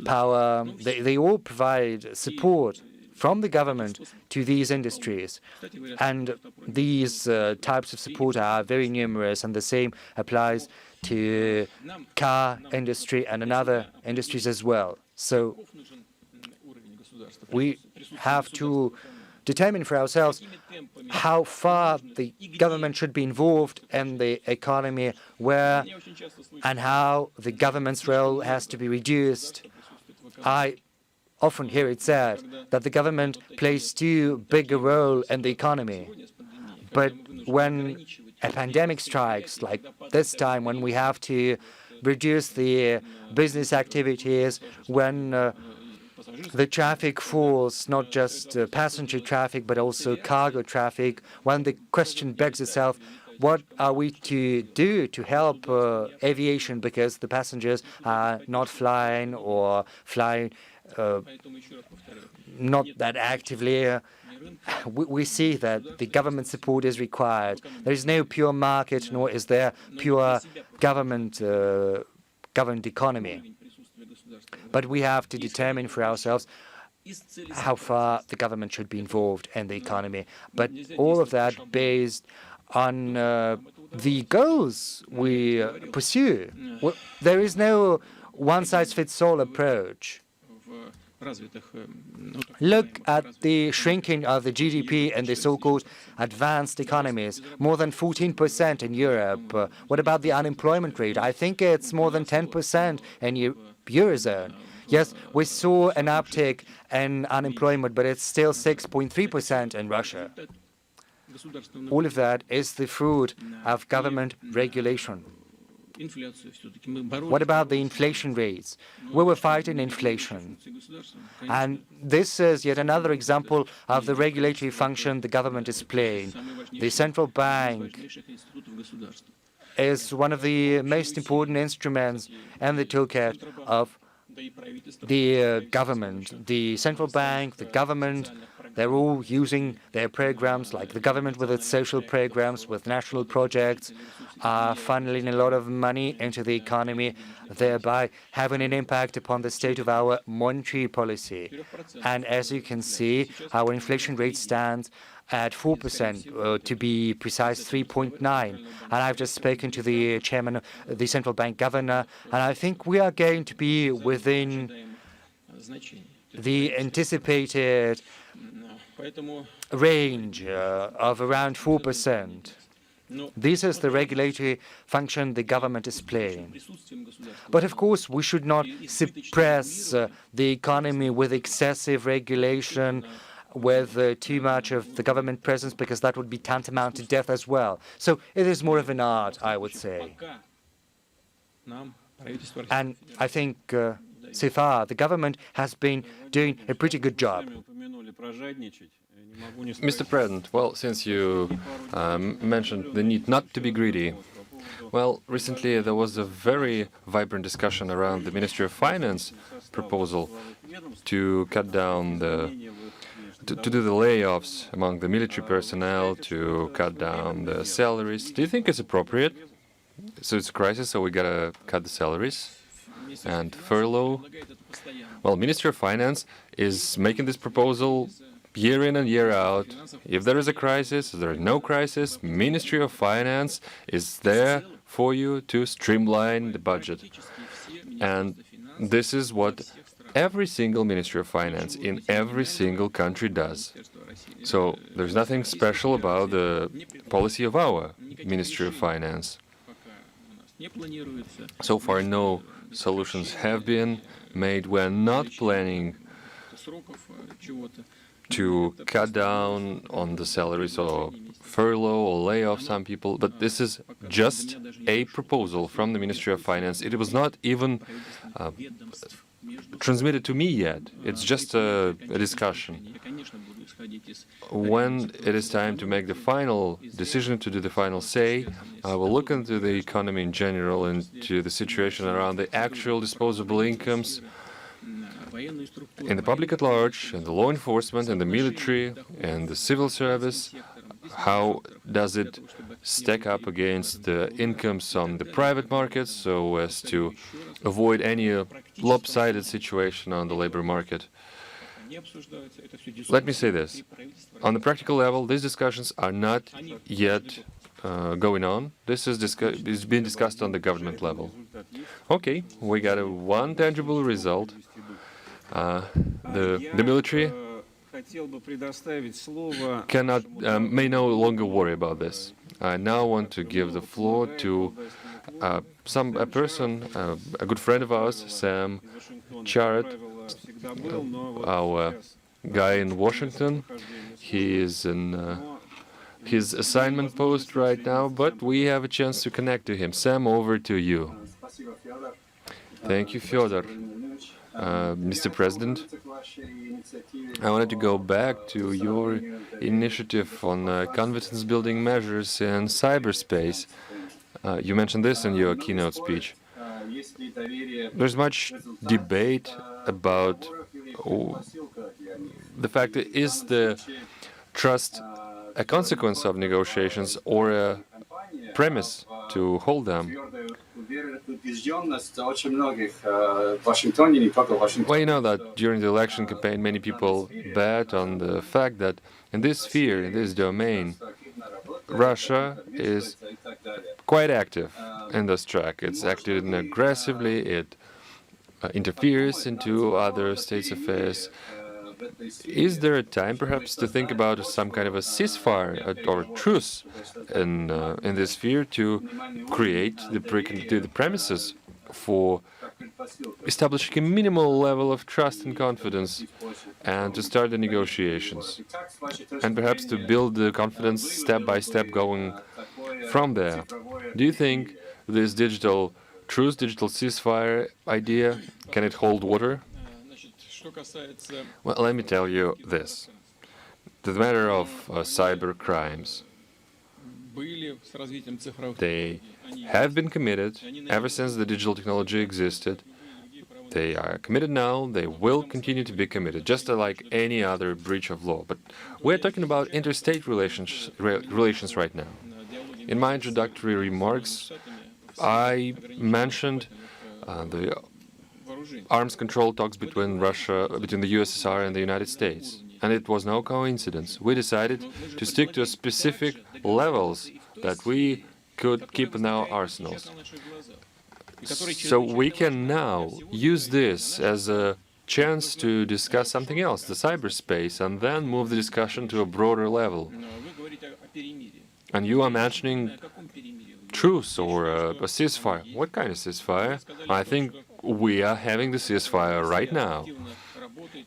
B: power, they all provide support from the government to these industries. And these types of support are very numerous, and the same applies to car industry and other industries as well. So we have to determine for ourselves how far the government should be involved in the economy, where and how the government's role has to be reduced. I often hear it said that the government plays too big a role in the economy. But when a pandemic strikes, like this time, when we have to reduce the business activities, when the traffic falls, not just passenger traffic, but also cargo traffic, when the question begs itself, what are we to do to help aviation, because the passengers are not flying or flying not that actively? We see that the government support is required. There is no pure market, nor is there pure government governed economy. But we have to determine for ourselves how far the government should be involved in the economy. But all of that based on the goals we pursue. Well, there is no one-size-fits-all approach. Look at the shrinking of the GDP in the so-called advanced economies, more than 14% in Europe. What about the unemployment rate? I think it's more than 10% in Eurozone. Yes, we saw an uptick in unemployment, but it's still 6.3% in Russia. All of that is the fruit of government regulation. What about the inflation rates? We were fighting inflation. And this is yet another example of the regulatory function the government is playing. The central bank is one of the most important instruments in the toolkit of the government. The central bank, the government, they're all using their programs, like the government with its social programs, with national projects, are funneling a lot of money into the economy, thereby having an impact upon the state of our monetary policy. And as you can see, our inflation rate stands at 4%, to be precise 3.9. And I've just spoken to the chairman, the central bank governor, and I think we are going to be within the anticipated range of around 4%. This is the regulatory function the government is playing. But of course, we should not suppress the economy with excessive regulation, with too much of the government presence, because that would be tantamount to death as well. So it is more of an art, I would say. And I think so far the government has been doing a pretty good job.
C: Mr. President, well, since you mentioned the need not to be greedy, well, recently there was a very vibrant discussion around the Ministry of Finance proposal to cut down to do the layoffs among the military personnel, to cut down the salaries. Do you think it's appropriate? So it's a crisis, so we gotta cut the salaries and furlough. Well, Ministry of Finance is making this proposal year in and year out. If there is a crisis, if there is no crisis, Ministry of Finance is there for you to streamline the budget. And this is what every single Ministry of Finance in every single country does. So there's nothing special about the policy of our Ministry of Finance. So far, no solutions have been made. We're not planning to cut down on the salaries or furlough or lay off some people, but this is just a proposal from the Ministry of Finance. It was not even transmitted to me yet. It's just a discussion. When it is time to make the final decision, to do the final say, I will look into the economy in general and to the situation around the actual disposable incomes in the public at large, in the law enforcement, in the military, and the civil service. How does it stack up against the incomes on the private market so as to avoid any lopsided situation on the labor market? Let me say this. On the practical level, these discussions are not yet going on. This is being discussed on the government level. Okay, we got one tangible result. The military may no longer worry about this. I now want to give the floor to a person, a good friend of ours, Sam Charat, our guy in Washington. He is in his assignment post right now, but we have a chance to connect to him. Sam, over to you. Thank you, Fyodor. Mr. President, I wanted to go back to your initiative on confidence-building measures in cyberspace. You mentioned this in your keynote speech. There's much debate about the fact that is the trust a consequence of negotiations or a premise to hold them. Well, you know that during the election campaign, many people bet on the fact that in this sphere, in this domain, Russia is quite active in this track. It's acting aggressively, it interferes into other states' affairs. Is there a time, perhaps, to think about some kind of a ceasefire or truce in this sphere to create the premises for establishing a minimal level of trust and confidence and to start the negotiations, and perhaps to build the confidence step by step going from there? Do you think this digital truce, digital ceasefire idea, can it hold water? Well, let me tell you this. The matter of cyber crimes, they have been committed ever since the digital technology existed. They are committed now, they will continue to be committed, just like any other breach of law. But we're talking about interstate relations right now. In my introductory remarks, I mentioned the arms control talks between the USSR and the United States. And it was no coincidence. We decided to stick to specific levels that we could keep in our arsenals. So we can now use this as a chance to discuss something else, the cyberspace, and then move the discussion to a broader level. And you are mentioning truce or a ceasefire. What kind of ceasefire? I think we are having the ceasefire right now.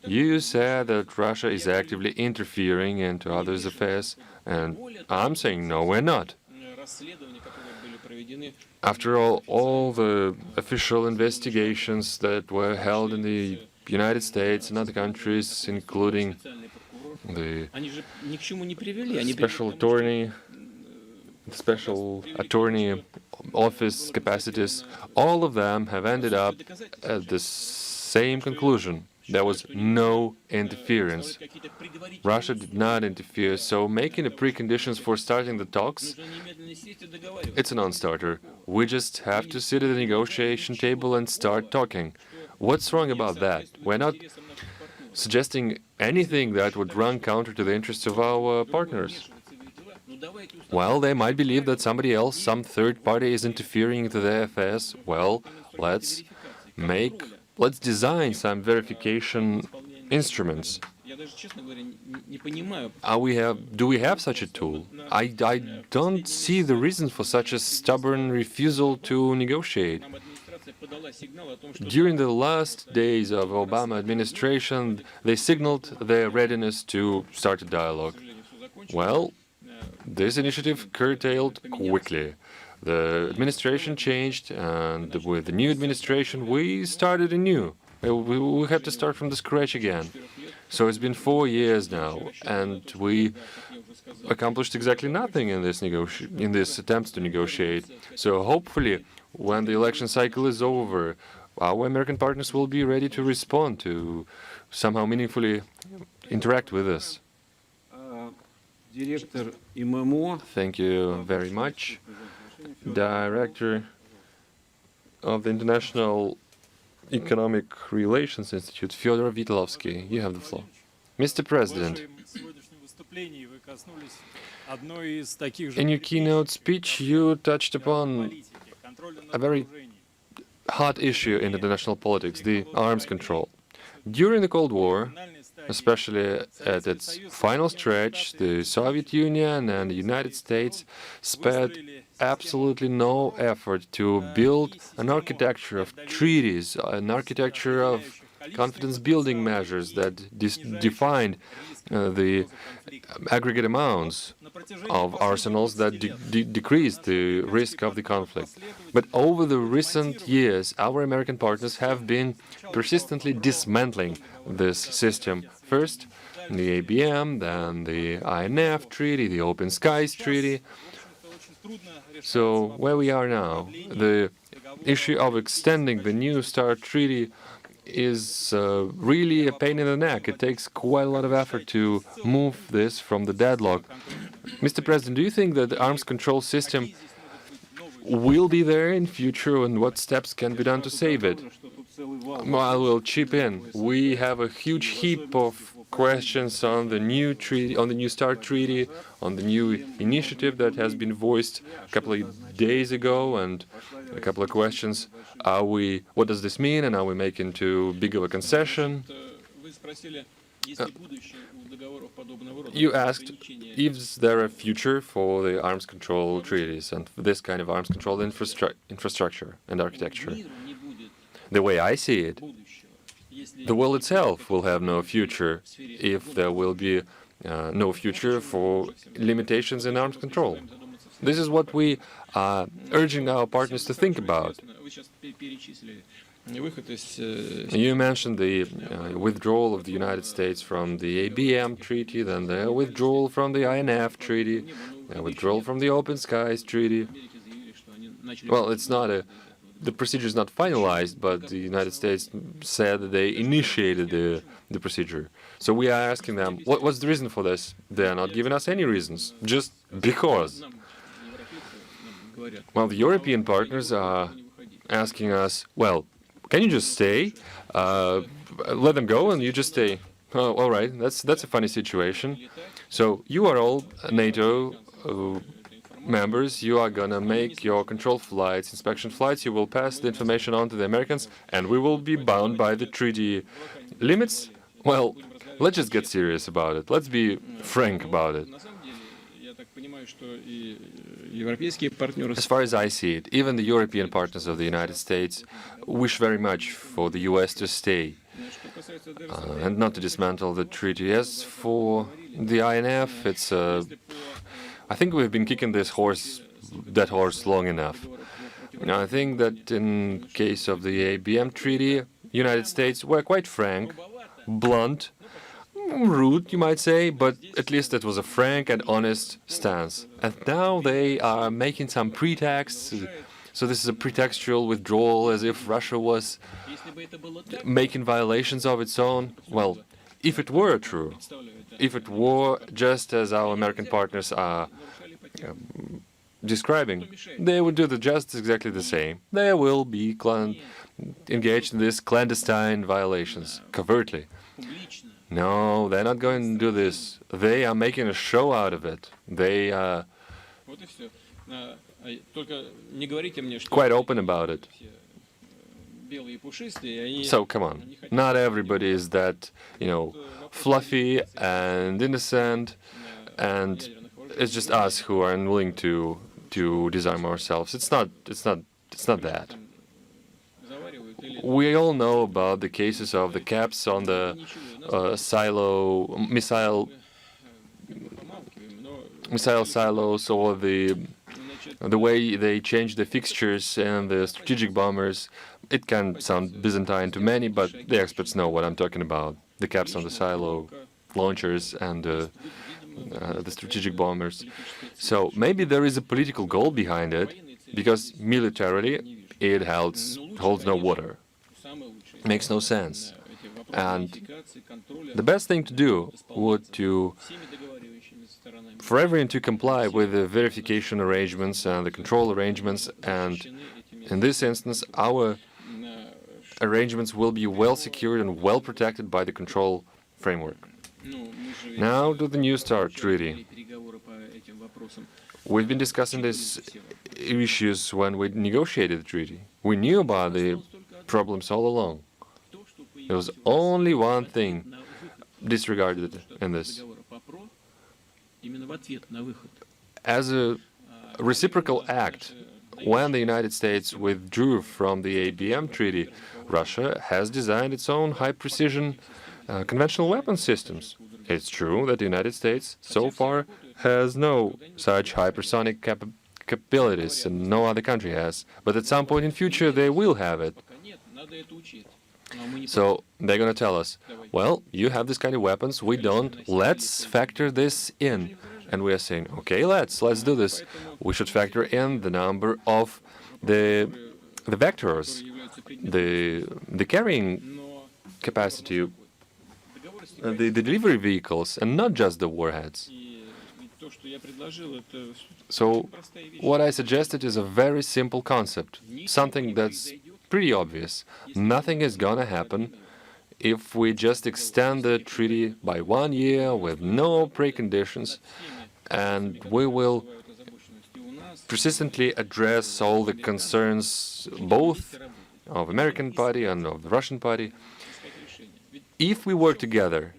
C: You said that Russia is actively interfering into others' affairs, and I'm saying no, we're not. After all the official investigations that were held in the United States and other countries, including the special attorney office capacities, all of them have ended up at the same conclusion. There was no interference. Russia did not interfere, so making the preconditions for starting the talks, it's a non-starter. We just have to sit at the negotiation table and start talking. What's wrong about that? We're not suggesting anything that would run counter to the interests of our partners. Well, they might believe that somebody else, some third party, is interfering into their affairs. Well, let's design some verification instruments. Do we have such a tool? I don't see the reason for such a stubborn refusal to negotiate. During the last days of Obama administration, they signaled their readiness to start a dialogue. Well, this initiative curtailed quickly. The administration changed, and with the new administration, we started anew. We had to start from the scratch again. So it's been 4 years now, and we accomplished exactly nothing in this attempts to negotiate. So hopefully, when the election cycle is over, our American partners will be ready to respond, to somehow meaningfully interact with us. Thank you very much. Director of the International Economic Relations Institute, Fyodor Vitlovsky, you have the floor. Mr. President, in your keynote speech, you touched upon a very hot issue in international politics, the arms control. During the Cold War, especially at its final stretch, the Soviet Union and the United States spared absolutely no effort to build an architecture of treaties, an architecture of confidence-building measures that defined the aggregate amounts of arsenals that decreased the risk of the conflict. But over the recent years, our American partners have been persistently dismantling this system. First, the ABM, then the INF Treaty, the Open Skies Treaty. So where we are now, the issue of extending the New START Treaty is really a pain in the neck. It takes quite a lot of effort to move this from the deadlock. Mr. President, do you think that the arms control system will be there in future and what steps can be done to save it. Well, I will chip in. We have a huge heap of questions on the new treaty, on the New START treaty, on the new initiative that has been voiced a couple of days ago, and a couple of questions. What does this mean, and are we making too big of a concession? You asked, is there a future for the arms control treaties and this kind of arms control infrastructure and architecture? The way I see it, the world itself will have no future if there will be no future for limitations in arms control. This is what we are urging our partners to think about. You mentioned the withdrawal of the United States from the ABM treaty, then the withdrawal from the INF treaty, the withdrawal from the Open Skies treaty. Well, it's not the procedure is not finalized, but the United States said that they initiated the procedure. So we are asking them, what's the reason for this? They are not giving us any reasons, just because. Well, the European partners are asking us, well, can you just stay? Let them go and you just stay. Oh, all right, that's a funny situation. So you are all NATO members, you are gonna make your control flights, inspection flights, you will pass the information on to the Americans, and we will be bound by the treaty limits? Well, let's just get serious about it. Let's be frank about it. As far as I see it, even the European partners of the United States wish very much for the US to stay and not to dismantle the treaty. As for the INF, it's I think we've been kicking that horse long enough. I think that in case of the ABM treaty, United States were quite frank, blunt, rude, you might say, but at least it was a frank and honest stance. And now they are making some pretexts. So this is a pretextual withdrawal, as if Russia was making violations of its own. Well, if it were true, if it were just as our American partners are describing, they would do just exactly the same. They will be engaged in these clandestine violations, covertly. No, they're not going to do this. They are making a show out of it. They are quite open about it. So come on, not everybody is that, fluffy and innocent, and it's just us who are unwilling to disarm ourselves. It's not that. We all know about the cases of the caps on the missile silos, or the way they change the fixtures and the strategic bombers. It can sound Byzantine to many, but the experts know what I'm talking about. The caps on the silo launchers and the strategic bombers. So maybe there is a political goal behind it, because militarily it holds no water. Makes no sense. And the best thing to do would for everyone to comply with the verification arrangements and the control arrangements, and in this instance our arrangements will be well secured and well protected by the control framework. Now to the New START treaty. We've been discussing these issues when we negotiated the treaty. We knew about the problems all along. There was only one thing disregarded in this. As a reciprocal act, when the United States withdrew from the ABM treaty, Russia has designed its own high-precision conventional weapon systems. It's true that the United States so far has no such hypersonic capabilities, and no other country has. But at some point in future, they will have it. So they're going to tell us, well, you have this kind of weapons, we don't. Let's factor this in. And we are saying, okay, let's do this. We should factor in the number of the vectors, the carrying capacity, the delivery vehicles, and not just the warheads. So what I suggested is a very simple concept, something that's pretty obvious. Nothing is gonna happen if we just extend the treaty by 1 year with no preconditions, and we will persistently address all the concerns both of American party and of the Russian party. If we work together,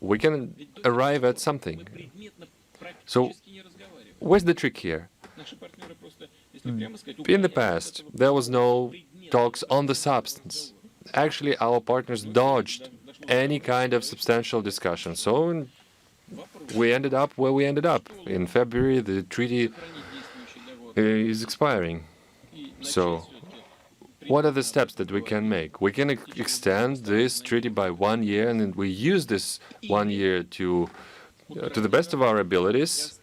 C: we can arrive at something. So where's the trick here? In the past, there was no talks on the substance. Actually, our partners dodged any kind of substantial discussion. So we ended up where we ended up. In February, the treaty is expiring. So what are the steps that we can make? We can extend this treaty by 1 year, and then we use this 1 year to the best of our abilities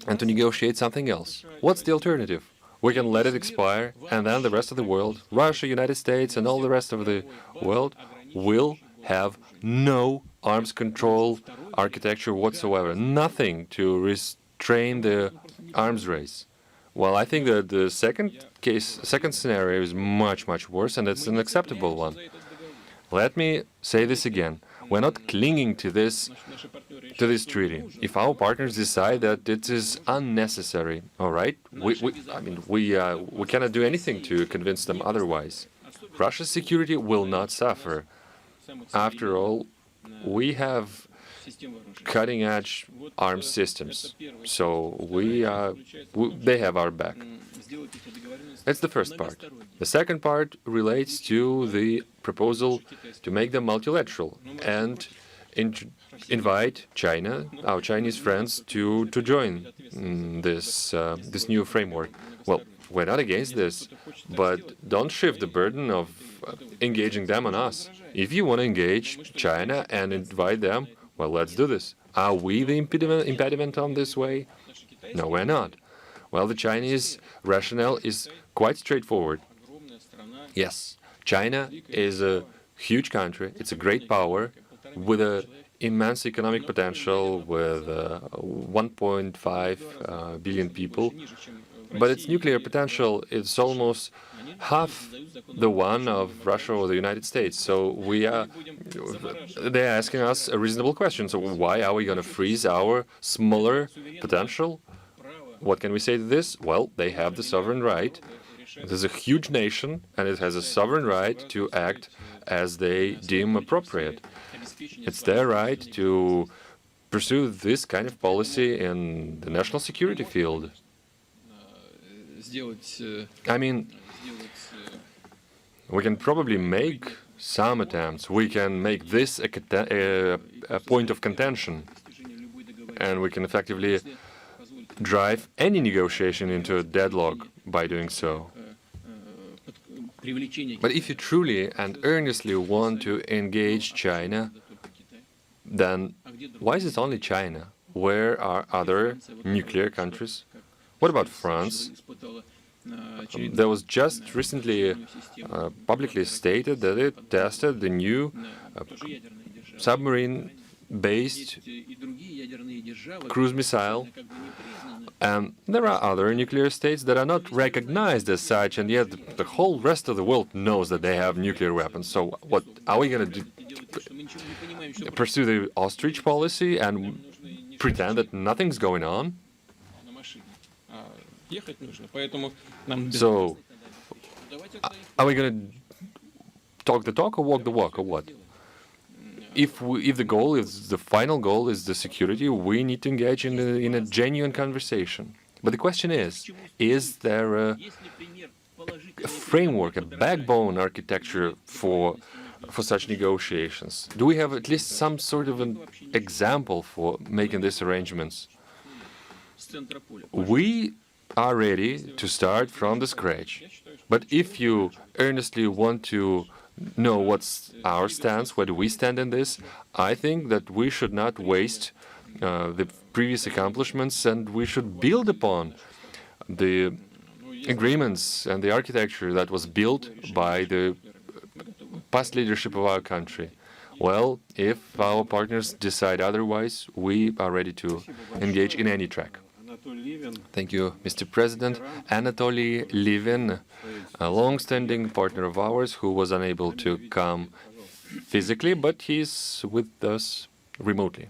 C: and to negotiate something else. What's the alternative? We can let it expire, and then the rest of the world, Russia, United States, and all the rest of the world will have no arms control architecture whatsoever, nothing to restrain the arms race. Well, I think that the second scenario is much, much worse, and it's an acceptable one. Let me say this again. We're not clinging to this treaty. If our partners decide that it is unnecessary, all right, we cannot do anything to convince them otherwise. Russia's security will not suffer. After all, we have cutting-edge arms systems, so they have our back. That's the first part. The second part relates to the proposal to make them multilateral and invite China, our Chinese friends, to join this new framework. Well, we're not against this, but don't shift the burden of engaging them on us. If you want to engage China and invite them, well, let's do this. Are we the impediment on this way? No, we're not. Well, the Chinese rationale is quite straightforward. Yes, China is a huge country. It's a great power with an immense economic potential, with 1.5 billion people. But its nuclear potential is almost half the one of Russia or the United States. So they're asking us a reasonable question. So why are we going to freeze our smaller potential? What can we say to this? Well, they have the sovereign right. It is a huge nation, and it has a sovereign right to act as they deem appropriate. It's their right to pursue this kind of policy in the national security field. I mean, we can probably make some attempts. We can make this a point of contention, and we can effectively drive any negotiation into a deadlock by doing so. But if you truly and earnestly want to engage China, then why is it only China? Where are other nuclear countries? What about France? There was just recently publicly stated that it tested the new submarine-based cruise missile. And there are other nuclear states that are not recognized as such, and yet the whole rest of the world knows that they have nuclear weapons. So what, are we going to pursue the ostrich policy and pretend that nothing's going on? So, are we going to talk the talk or walk the walk, or what? If the final goal is the security, we need to engage in a genuine conversation. But the question is there a framework, a backbone architecture for such negotiations? Do we have at least some sort of an example for making these arrangements? We are ready to start from the scratch. But if you earnestly want to know what's our stance, where do we stand in this, I think that we should not waste the previous accomplishments, and we should build upon the agreements and the architecture that was built by the past leadership of our country. Well, if our partners decide otherwise, we are ready to engage in any track. Thank you, Mr. President. Anatoly Livin, a long-standing partner of ours who was unable to come physically, but he's with us remotely.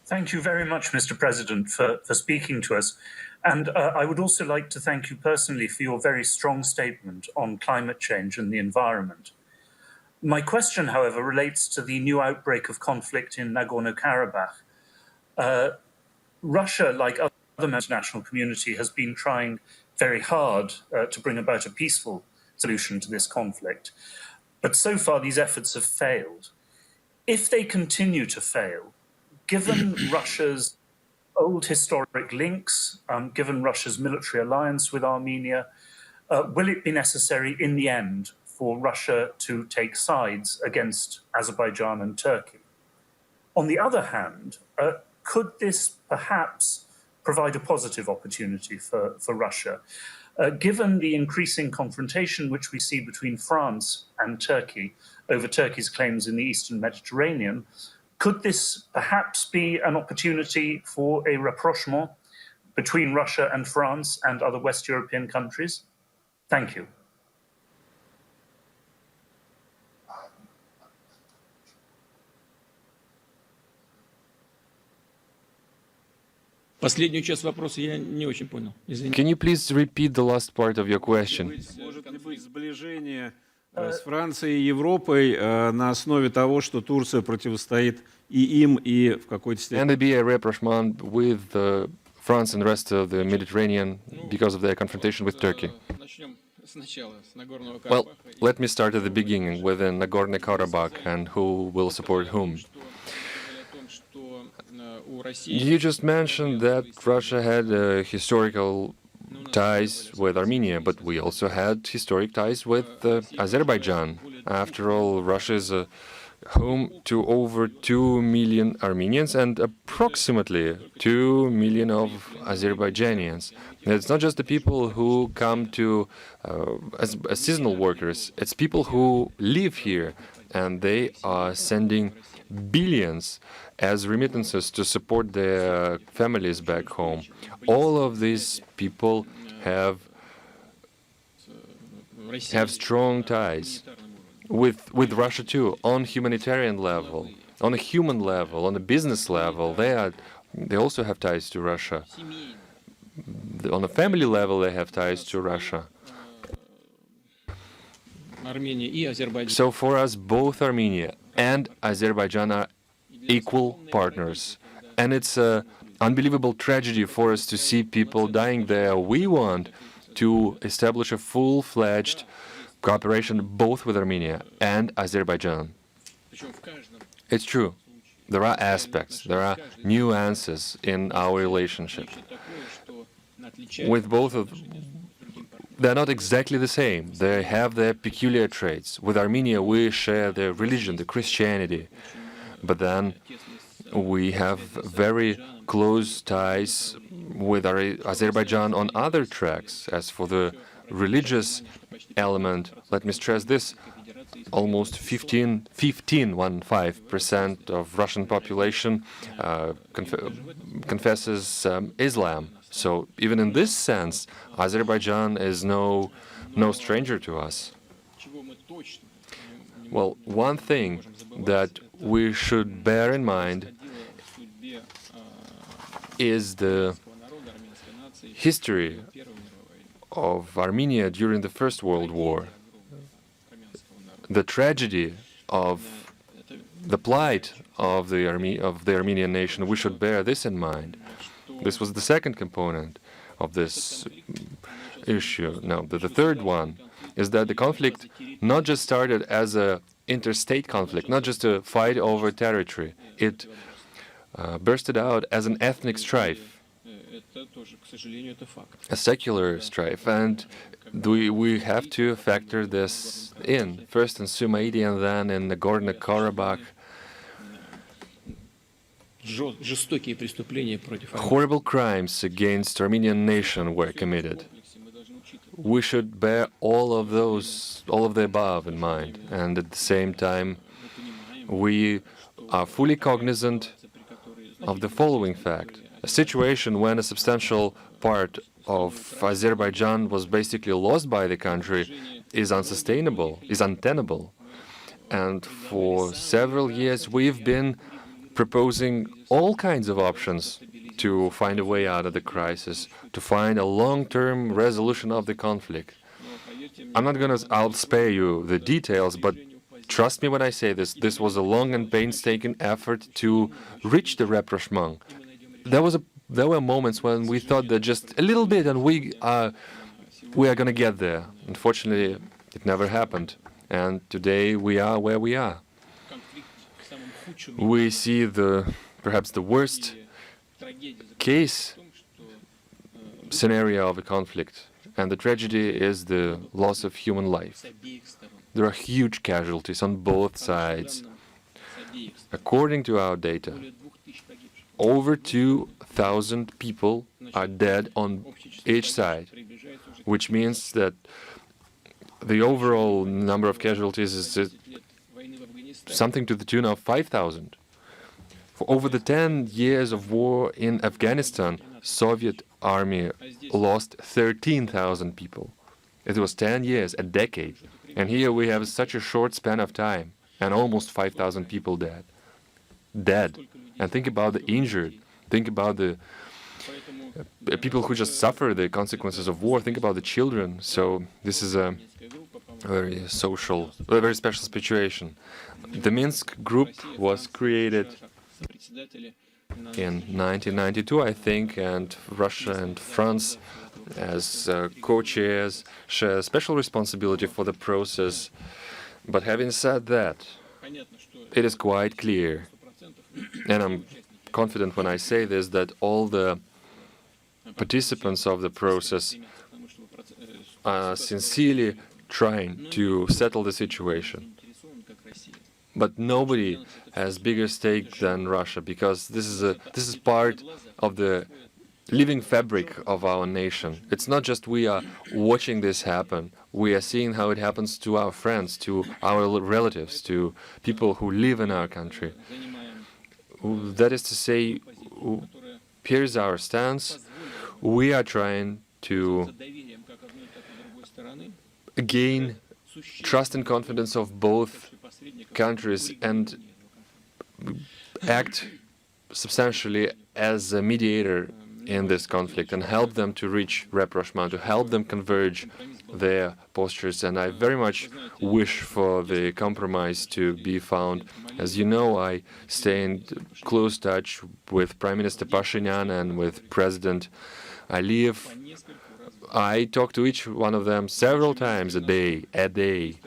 D: Thank you very much, Mr. President, for speaking to us. And I would also like to thank you personally for your very strong statement on climate change and the environment. My question, however, relates to the new outbreak of conflict in Nagorno-Karabakh. Russia, like other members of the international community, has been trying very hard to bring about a peaceful solution to this conflict. But so far, these efforts have failed. If they continue to fail, given Russia's old historic links, given Russia's military alliance with Armenia, will it be necessary in the end for Russia to take sides against Azerbaijan and Turkey? On the other hand, could this perhaps provide a positive opportunity for Russia? Given the increasing confrontation which we see between France and Turkey over Turkey's claims in the Eastern Mediterranean, could this perhaps be an opportunity for a rapprochement between Russia and France and other West European countries? Thank you.
E: Последнюю часть вопроса я не очень понял. Извините.
C: Can you please repeat the last part of your question?
A: Может ли быть сближение с Францией и Европой на основе того, что Турция противостоит и им, и в какой-то
C: Can
A: степени?
C: there be a rapprochement with France and the rest of the Mediterranean because of their confrontation with Turkey?
E: Начнем сначала с Нагорного
C: Well,
E: Карабаха.
C: let me start at the beginning with Nagorno-Karabakh and who will support whom. You just mentioned that Russia had historical ties with Armenia, but we also had historic ties with Azerbaijan. After all, Russia is home to over 2 million Armenians and approximately 2 million of Azerbaijanians. It's not just the people who come to as seasonal workers, it's people who live here, and they are sending billions as remittances to support their families back home. All of these people have strong ties with Russia too, on humanitarian level, on a human level, on a business level. They also have ties to Russia. On a family level, they have ties to Russia. So for us, both Armenia and Azerbaijan are equal partners. And it's an unbelievable tragedy for us to see people dying there. We want to establish a full-fledged cooperation both with Armenia and Azerbaijan. It's true. There are aspects, there are nuances in our relationship. With both of them, they're not exactly the same. They have their peculiar traits. With Armenia, we share the religion, the Christianity. But then we have very close ties with Azerbaijan on other tracks. As for the religious element, let me stress this, almost 15% of Russian population confesses Islam. So even in this sense, Azerbaijan is no stranger to us. Well, one thing that we should bear in mind is the history of Armenia during the First World War. The tragedy of the plight of the Armenian nation, we should bear this in mind. This was the second component of this issue. Now, the third one is that the conflict not just started as an interstate conflict, not just a fight over territory. It bursted out as an ethnic strife, a secular strife, and we have to factor this in, first in Sumaidi and then in Nagorno-Karabakh. Horrible crimes against Armenian nation were committed. we should bear all of the above in mind, and at the same time, we are fully cognizant of the following fact. A situation when a substantial part of Azerbaijan was basically lost by the country is unsustainable, is untenable. And for several years, we've been proposing all kinds of options to find a way out of the crisis, to find a long-term resolution of the conflict. I'll spare you the details, but trust me when I say this, this was a long and painstaking effort to reach the rapprochement. There were moments when we thought that just a little bit and we are going to get there. Unfortunately, it never happened. And today we are where we are. We see perhaps the worst case scenario of a conflict, and the tragedy is the loss of human life. There are huge casualties on both sides. According to our data, over 2,000 people are dead on each side, which means that the overall number of casualties is something to the tune of 5,000. For over the 10 years of war in Afghanistan, Soviet army lost 13,000 people. It was 10 years, a decade. And here we have such a short span of time and almost 5,000 people dead. And think about the injured. Think about the people who just suffer the consequences of war. Think about the children. So this is a very special situation. The Minsk group was created in 1992, I think, and Russia and France, as co-chairs, share a special responsibility for the process. But having said that, it is quite clear, and I'm confident when I say this, that all the participants of the process are sincerely trying to settle the situation. But nobody has bigger stake than Russia, because this is part of the living fabric of our nation. It's not just we are watching this happen. We are seeing how it happens to our friends, to our relatives, to people who live in our country. That is to say, here's our stance. We are trying to gain trust and confidence of both countries and act substantially as a mediator in this conflict and help them to reach rapprochement, to help them converge their postures. And I very much wish for the compromise to be found. As you know, I stay in close touch with Prime Minister Pashinyan and with President Aliyev. I talk to each one of them several times a day.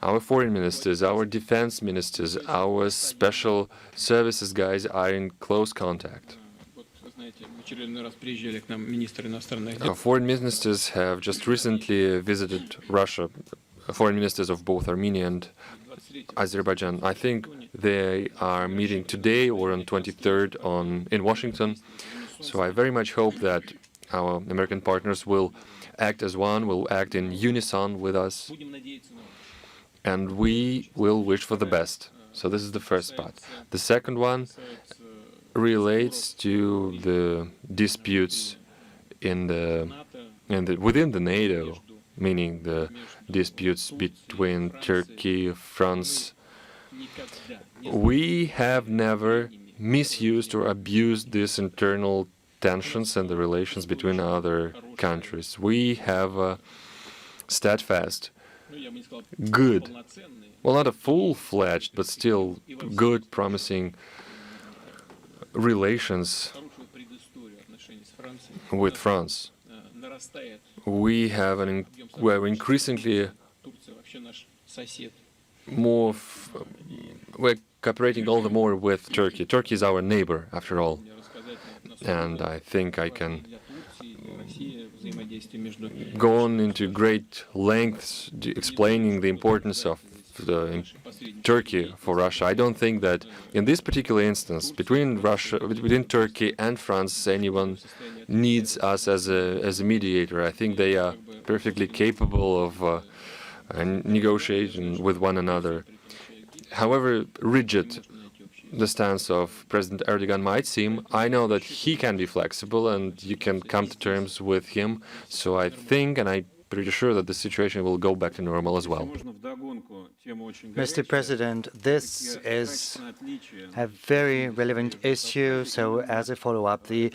C: Our foreign ministers, our defense ministers, our special services guys are in close contact. Our foreign ministers have just recently visited Russia, foreign ministers of both Armenia and Azerbaijan. I think they are meeting today or on 23rd in Washington. So I very much hope that our American partners will act as one, will act in unison with us, and we will wish for the best. So this is the first part. The second one relates to the disputes within the NATO, meaning the disputes between Turkey, France. We have never misused or abused these internal tensions and the relations between other countries. We have a steadfast, good, well, not a full-fledged, but still good, promising relations with France. We're increasingly we're cooperating all the more with Turkey. Turkey is our neighbor, after all. And I think I can go on into great lengths explaining the importance of Turkey for Russia. I don't think that in this particular instance, between Turkey and France, anyone needs us as a mediator. I think they are perfectly capable of negotiation with one another. However rigid the stance of President Erdogan might seem, I know that he can be flexible and you can come to terms with him. So I think, and I'm pretty sure that the situation will go back to normal as well.
B: Mr. President, this is a very relevant issue. So as a follow-up, the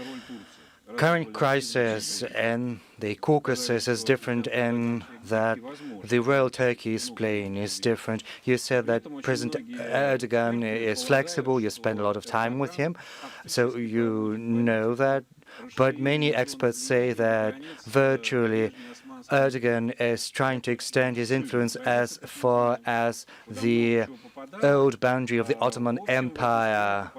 B: current crisis in the Caucasus is different in that the role Turkey is playing is different. You said that President Erdogan is flexible. You spend a lot of time with him, so you know that. But many experts say that virtually Erdogan is trying to extend his influence as far as the old boundary of the Ottoman Empire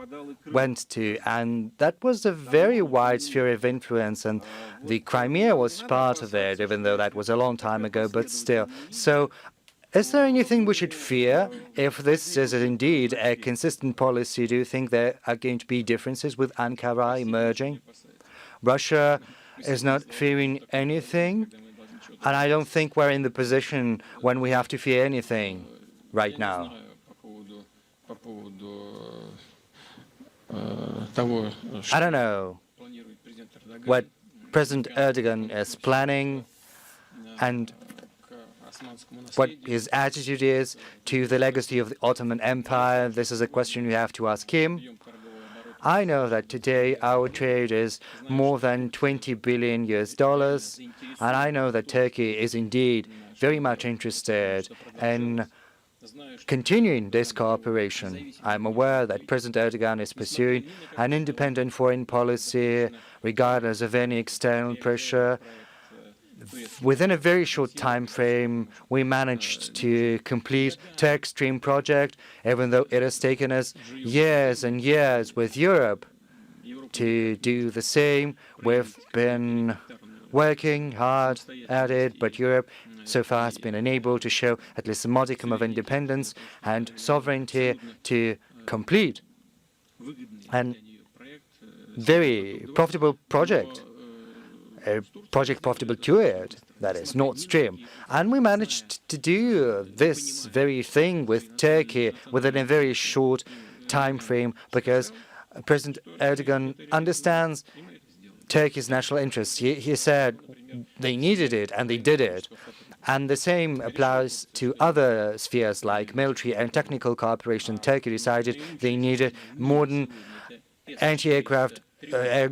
B: went to, and that was a very wide sphere of influence, and the Crimea was part of it, even though that was a long time ago, but still. So is there anything we should fear if this is indeed a consistent policy? Do you think there are going to be differences with Ankara emerging? Russia is not fearing anything, and I don't think we're in the position when we have to fear anything right now. I don't know what President Erdogan is planning and what his attitude is to the legacy of the Ottoman Empire. This is a question you have to ask him. I know that today our trade is more than $20 billion, and I know that Turkey is indeed very much interested in continuing this cooperation. I'm aware that President Erdogan is pursuing an independent foreign policy regardless of any external pressure. Within a very short time frame, we managed to complete Turk Stream project, even though it has taken us years and years with Europe to do the same. We've been working hard at it, but Europe so far has been unable to show at least a modicum of independence and sovereignty to complete a very profitable project. A project profitable to it, that is, Nord Stream. And we managed to do this very thing with Turkey within a very short time frame because President Erdogan understands Turkey's national interests. He said they needed it, and they did it. And the same applies to other spheres like military and technical cooperation. Turkey decided they needed modern anti-aircraft air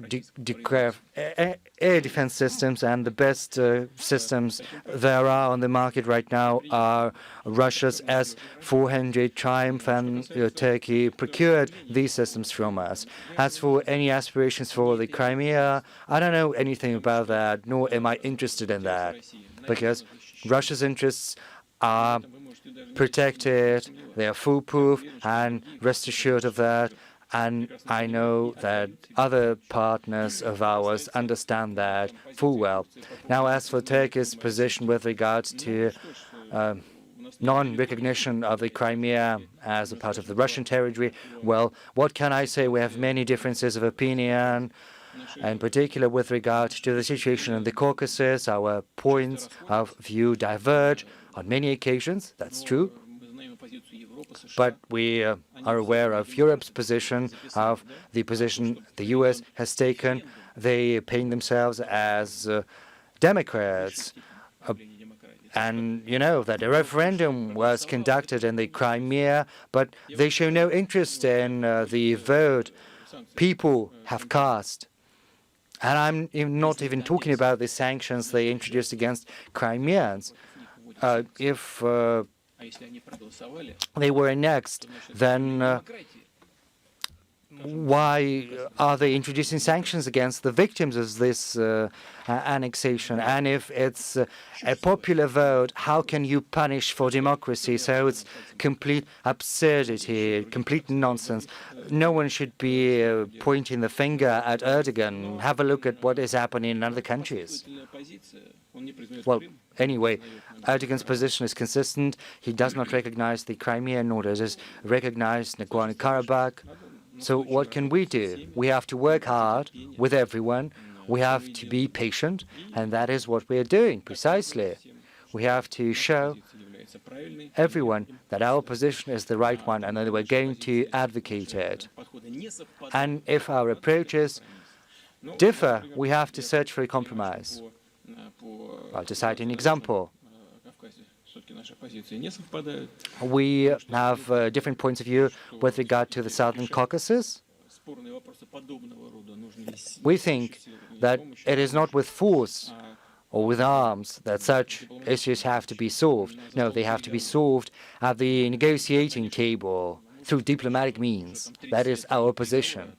B: defense systems, and the best systems there are on the market right now are Russia's S-400 Triumph, and Turkey procured these systems from us. As for any aspirations for the Crimea, I don't know anything about that, nor am I interested in that, because Russia's interests are protected, they are foolproof, and rest assured of that. And I know that other partners of ours understand that full well. Now, as for Turkey's position with regard to non-recognition of the Crimea as a part of the Russian territory, well, what can I say? We have many differences of opinion, in particular with regard to the situation in the Caucasus. Our points of view diverge on many occasions, that's true. But we are aware of Europe's position, of the position the U.S. has taken. They paint themselves as Democrats. And you know that a referendum was conducted in the Crimea, but they show no interest in the vote people have cast. And I'm not even talking about the sanctions they introduced against Crimeans. If they were annexed, then why are they introducing sanctions against the victims of this annexation? And if it's a popular vote, how can you punish for democracy? So it's complete absurdity, complete nonsense. No one should be pointing the finger at Erdogan. Have a look at what is happening in other countries. Well, anyway, Erdogan's position is consistent. He does not recognize the Crimea, nor does he recognize Nagorno-Karabakh. So what can we do? We have to work hard with everyone. We have to be patient, and that is what we are doing, precisely. We have to show everyone that our position is the right one and that we're going to advocate it. And if our approaches differ, we have to search for a compromise. I'll just cite an example. We have different points of view with regard to the Southern Caucasus. We think that it is not with force or with arms that such issues have to be solved. No, they have to be solved at the negotiating table through diplomatic means. That is our position.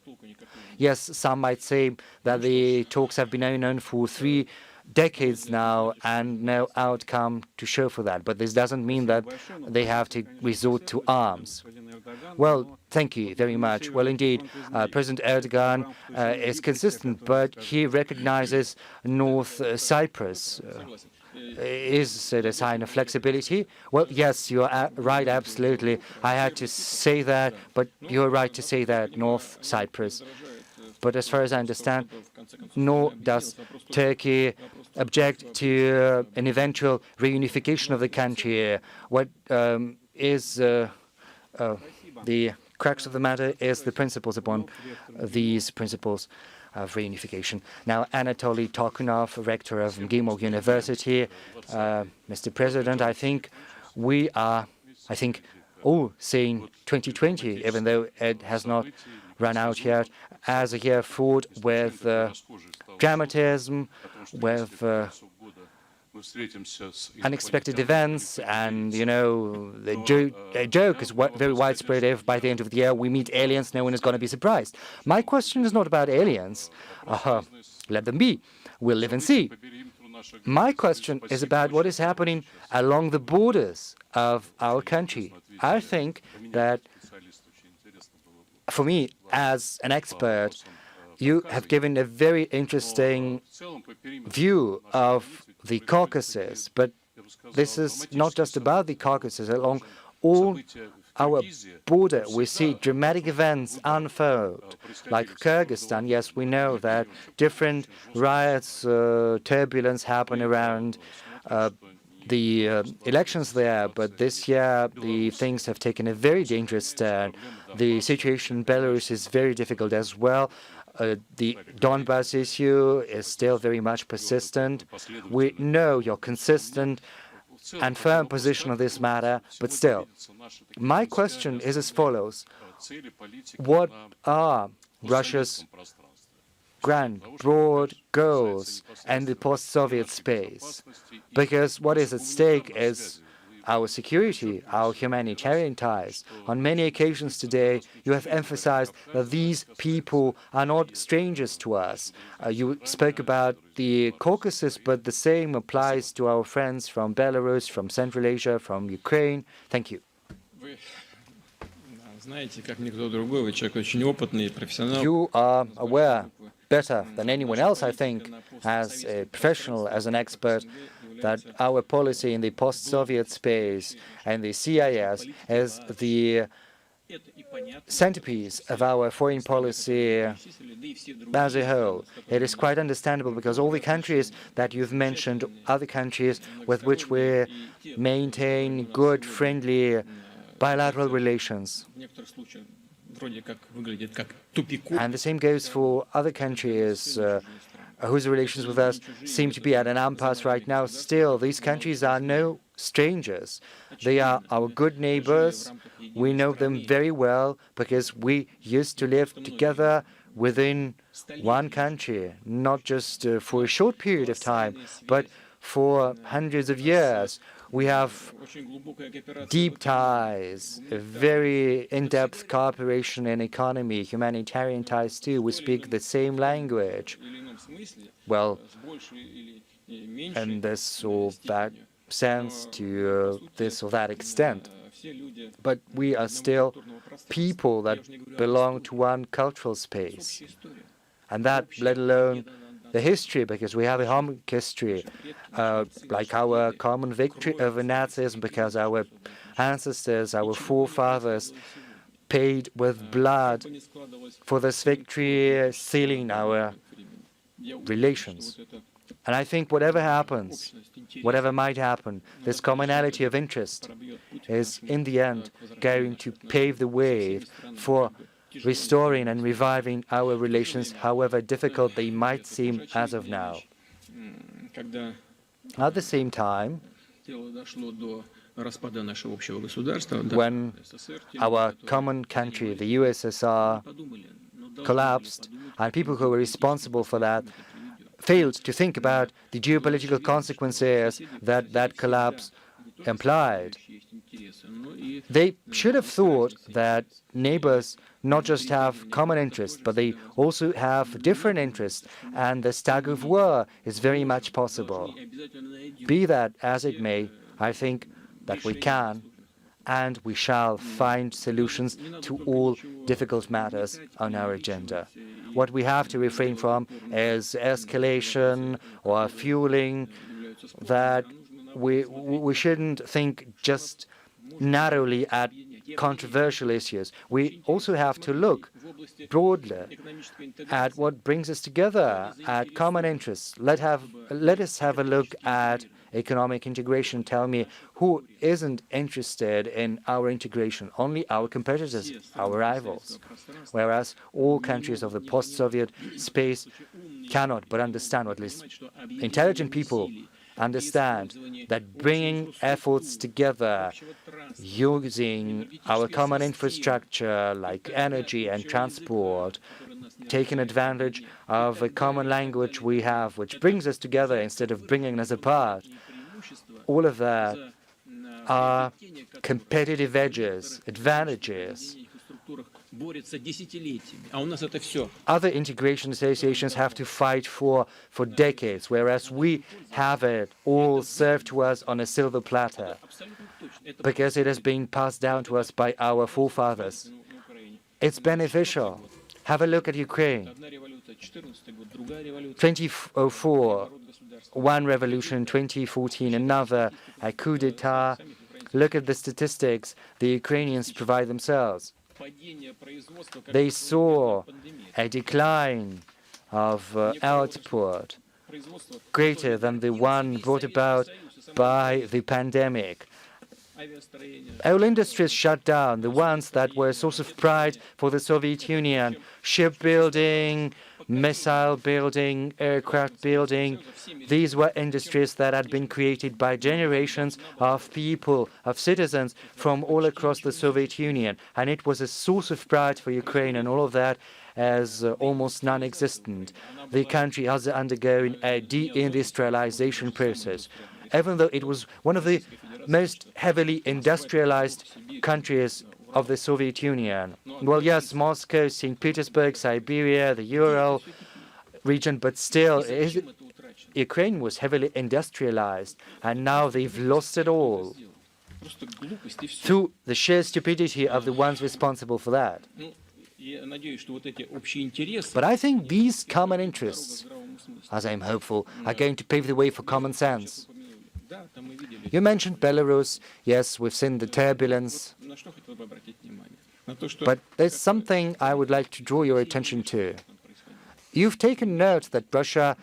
B: Yes, some might say that the talks have been going on for 3 decades now and no outcome to show for that. But this doesn't mean that they have to resort to arms. Well, thank you very much. Well, indeed, President Erdogan is consistent, but he recognizes North Cyprus. Is it a sign of flexibility? Well, yes, you are right, absolutely. I had to say that, but you're right to say that, North Cyprus. But as far as I understand, nor does Turkey object to an eventual reunification of the country. What is the crux of the matter is the principles upon these principles of reunification. Now, Anatoly Tokunov, rector of MGIMO University, Mr. President, I think we are, all seeing 2020, even though it has not run out yet, as a year fraught with dramatism, with unexpected events, and, you know, the joke is very widespread. If by the end of the year we meet aliens, no one is going to be surprised. My question is not about aliens. Let them be. We'll live and see. My question is about what is happening along the borders of our country. I think that, for me, as an expert, you have given a very interesting view of the Caucasus, but this is not just about the Caucasus. Along all our border, we see dramatic events unfold, like Kyrgyzstan. Yes, we know that different riots, turbulence happen around the elections there, but this year the things have taken a very dangerous turn. The situation in Belarus is very difficult as well. The Donbas issue is still very much persistent. We know your consistent and firm position on this matter, but still, my question is as follows. What are Russia's grand, broad goals in the post-Soviet space? Because what is at stake is our security, our humanitarian ties. On many occasions today, you have emphasized that these people are not strangers to us. You spoke about the Caucasus, but the same applies to our friends from Belarus, from Central Asia, from Ukraine. Thank you. You are aware better than anyone else, I think, as a professional, as an expert, that our policy in the post-Soviet space and the CIS is the centerpiece of our foreign policy as a whole. It is quite understandable because all the countries that you've mentioned are the countries with which we maintain good, friendly, bilateral relations. And the same goes for other countries whose relations with us seem to be at an impasse right now. Still, these countries are no strangers. They are our good neighbors. We know them very well because we used to live together within one country, not just for a short period of time, but for hundreds of years. We have deep ties, a very in-depth cooperation in economy, humanitarian ties too. We speak the same language. Well, in this or that sense, to this or that extent. But we are still people that belong to one cultural space. And that, let alone the history, because we have a common history, like our common victory over Nazism, because our ancestors, our forefathers, paid with blood for this victory, sealing our relations. And I think whatever happens, whatever might happen, this commonality of interest is, in the end, going to pave the way for restoring and reviving our relations, however difficult they might seem as of now. At the same time, when our common country, the USSR, collapsed, and people who were responsible for that failed to think about the geopolitical consequences that that collapse implied. They should have thought that neighbors not just have common interests, but they also have different interests, and the tug of war is very much possible. Be that as it may, I think that we can and we shall find solutions to all difficult matters on our agenda. What we have to refrain from is escalation or fueling. That we shouldn't think just narrowly at controversial issues. We also have to look broadly at what brings us together, at common interests. Let us have a look at economic integration. Tell me, who isn't interested in our integration? Only our competitors, our rivals. Whereas all countries of the post-Soviet space cannot but understand, or at least intelligent people understand, that bringing efforts together, using our common infrastructure like energy and transport, taking advantage of a common language we have, which brings us together instead of bringing us apart, all of that are competitive edges, advantages. Other integration associations have to fight for decades, whereas we have it all served to us on a silver platter, because it has been passed down to us by our forefathers. It's beneficial. Have a look at Ukraine. 2004, one revolution, 2014, another, a coup d'etat. Look at the statistics the Ukrainians provide themselves. They saw a decline of output greater than the one brought about by the pandemic. All industries shut down, the ones that were a source of pride for the Soviet Union: shipbuilding, missile building, aircraft building. These were industries that had been created by generations of people, of citizens from all across the Soviet Union. And it was a source of pride for Ukraine, and all of that is almost non-existent. The country has undergone a deindustrialization process. Even though it was one of the most heavily industrialized countries of the Soviet Union. Well, yes, Moscow, St. Petersburg, Siberia, the Ural region, but still, Ukraine was heavily industrialized, and now they've lost it all through the sheer stupidity of the ones responsible for that. But I think these common interests, as I'm hopeful, are going to pave the way for common sense. You mentioned Belarus. Yes, we've seen the turbulence. But there's something I would like to draw your attention to. You've taken note that Russia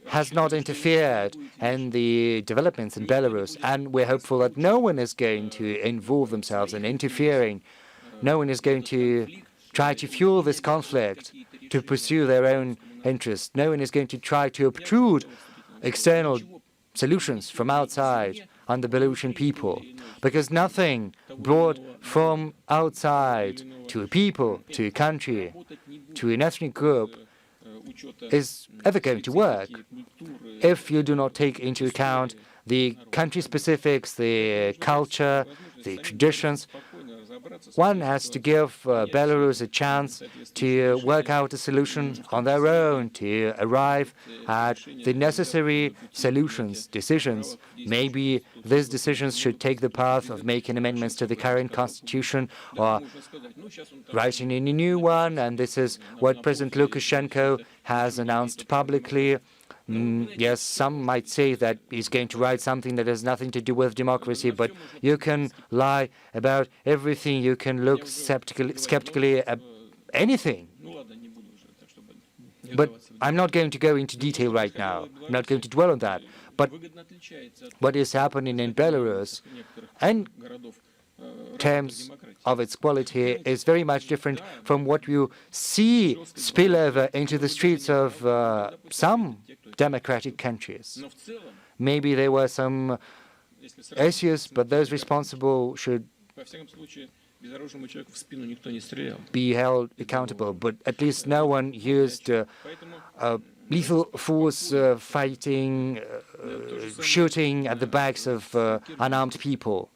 B: has not interfered in the developments in Belarus, and we're hopeful that no one is going to involve themselves in interfering. No one is going to try to fuel this conflict to pursue their own interests. No one is going to try to obtrude external solutions from outside on the Belarusian people, because nothing brought from outside to a people, to a country, to an ethnic group is ever going to work if you do not take into account the country specifics, the culture, the traditions. One has to give Belarus a chance to work out a solution on their own, to arrive at the necessary solutions, decisions. Maybe these decisions should take the path of making amendments to the current constitution or writing in a new one, and this is what President Lukashenko has announced publicly. Yes, some might say that he's going to write something that has nothing to do with democracy, but you can lie about everything, you can look skeptically at anything. But I'm not going to go into detail right now. I'm not going to dwell on that. But what is happening in Belarus, in terms of its quality, is very much different from what you see spill over into the streets of some democratic countries. Maybe there were some issues, but those responsible should be held accountable. But at least no one used lethal force, fighting, shooting at the backs of unarmed people.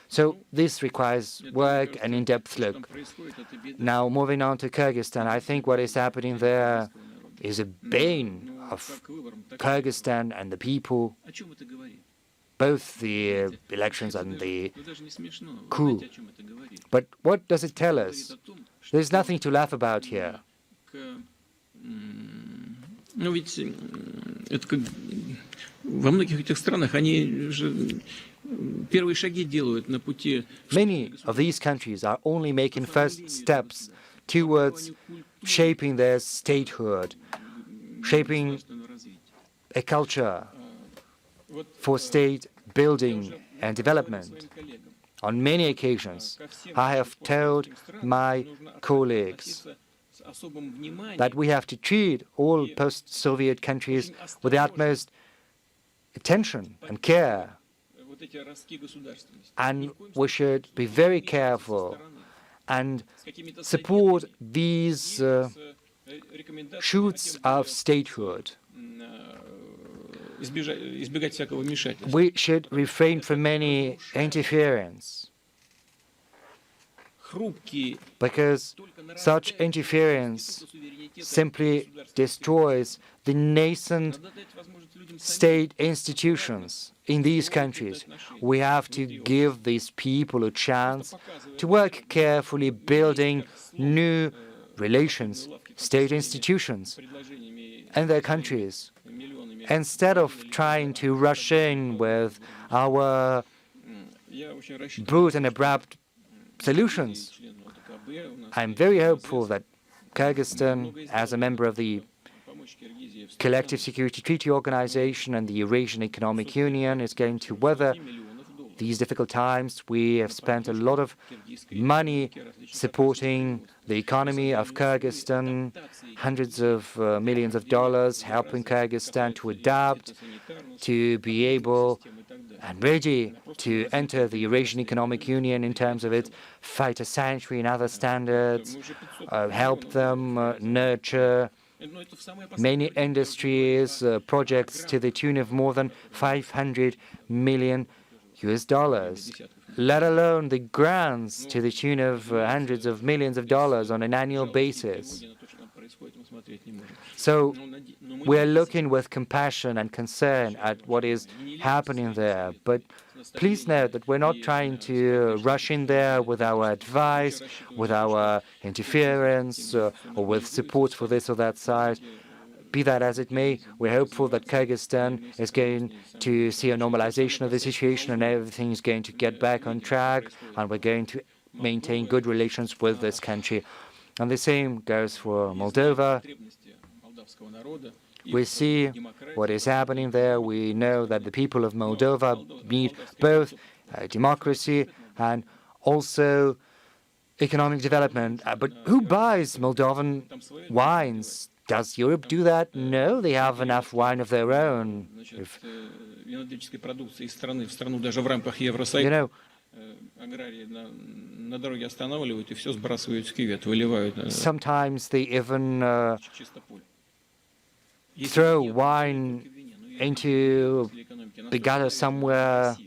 B: So this requires work and in-depth look. Now, moving on to Kyrgyzstan, I think what is happening there is a bane of Kyrgyzstan and the people, both the elections and the coup. But what does it tell us? There's nothing to laugh about here.
E: Ну ведь это как во многих этих странах они же первые шаги делают на пути.
B: Many of these countries are only making first steps towards shaping their statehood, shaping a culture for state building and development. On many occasions, I have told my colleagues that we have to treat all post-Soviet countries with the utmost attention and care. And we should be very careful and support these shoots of statehood. We should refrain from any interference, because such interference simply destroys the nascent state institutions in these countries. We have to give these people a chance to work carefully, building new relations, state institutions in their countries, instead of trying to rush in with our brute and abrupt solutions. I'm very hopeful that Kyrgyzstan, as a member of the Collective Security Treaty Organization and the Eurasian Economic Union, is going to weather these difficult times. We have spent a lot of money supporting the economy of Kyrgyzstan, hundreds of millions of dollars, helping Kyrgyzstan to adapt, to be able and ready to enter the Eurasian Economic Union in terms of its phytosanitary and other standards, help them nurture many industries, projects to the tune of more than $500 million, let alone the grants to the tune of hundreds of millions of dollars on an annual basis. So we are looking with compassion and concern at what is happening there. But please note that we're not trying to rush in there with our advice, with our interference, or with support for this or that side. Be that as it may, we're hopeful that Kyrgyzstan is going to see a normalization of the situation and everything is going to get back on track, and we're going to maintain good relations with this country. And the same goes for Moldova. We see what is happening there. We know that the people of Moldova need both democracy and also economic development. But who buys Moldovan wines? Does Europe do that? No, they have enough wine of their own. You know, sometimes they even throw wine into be gathered somewhere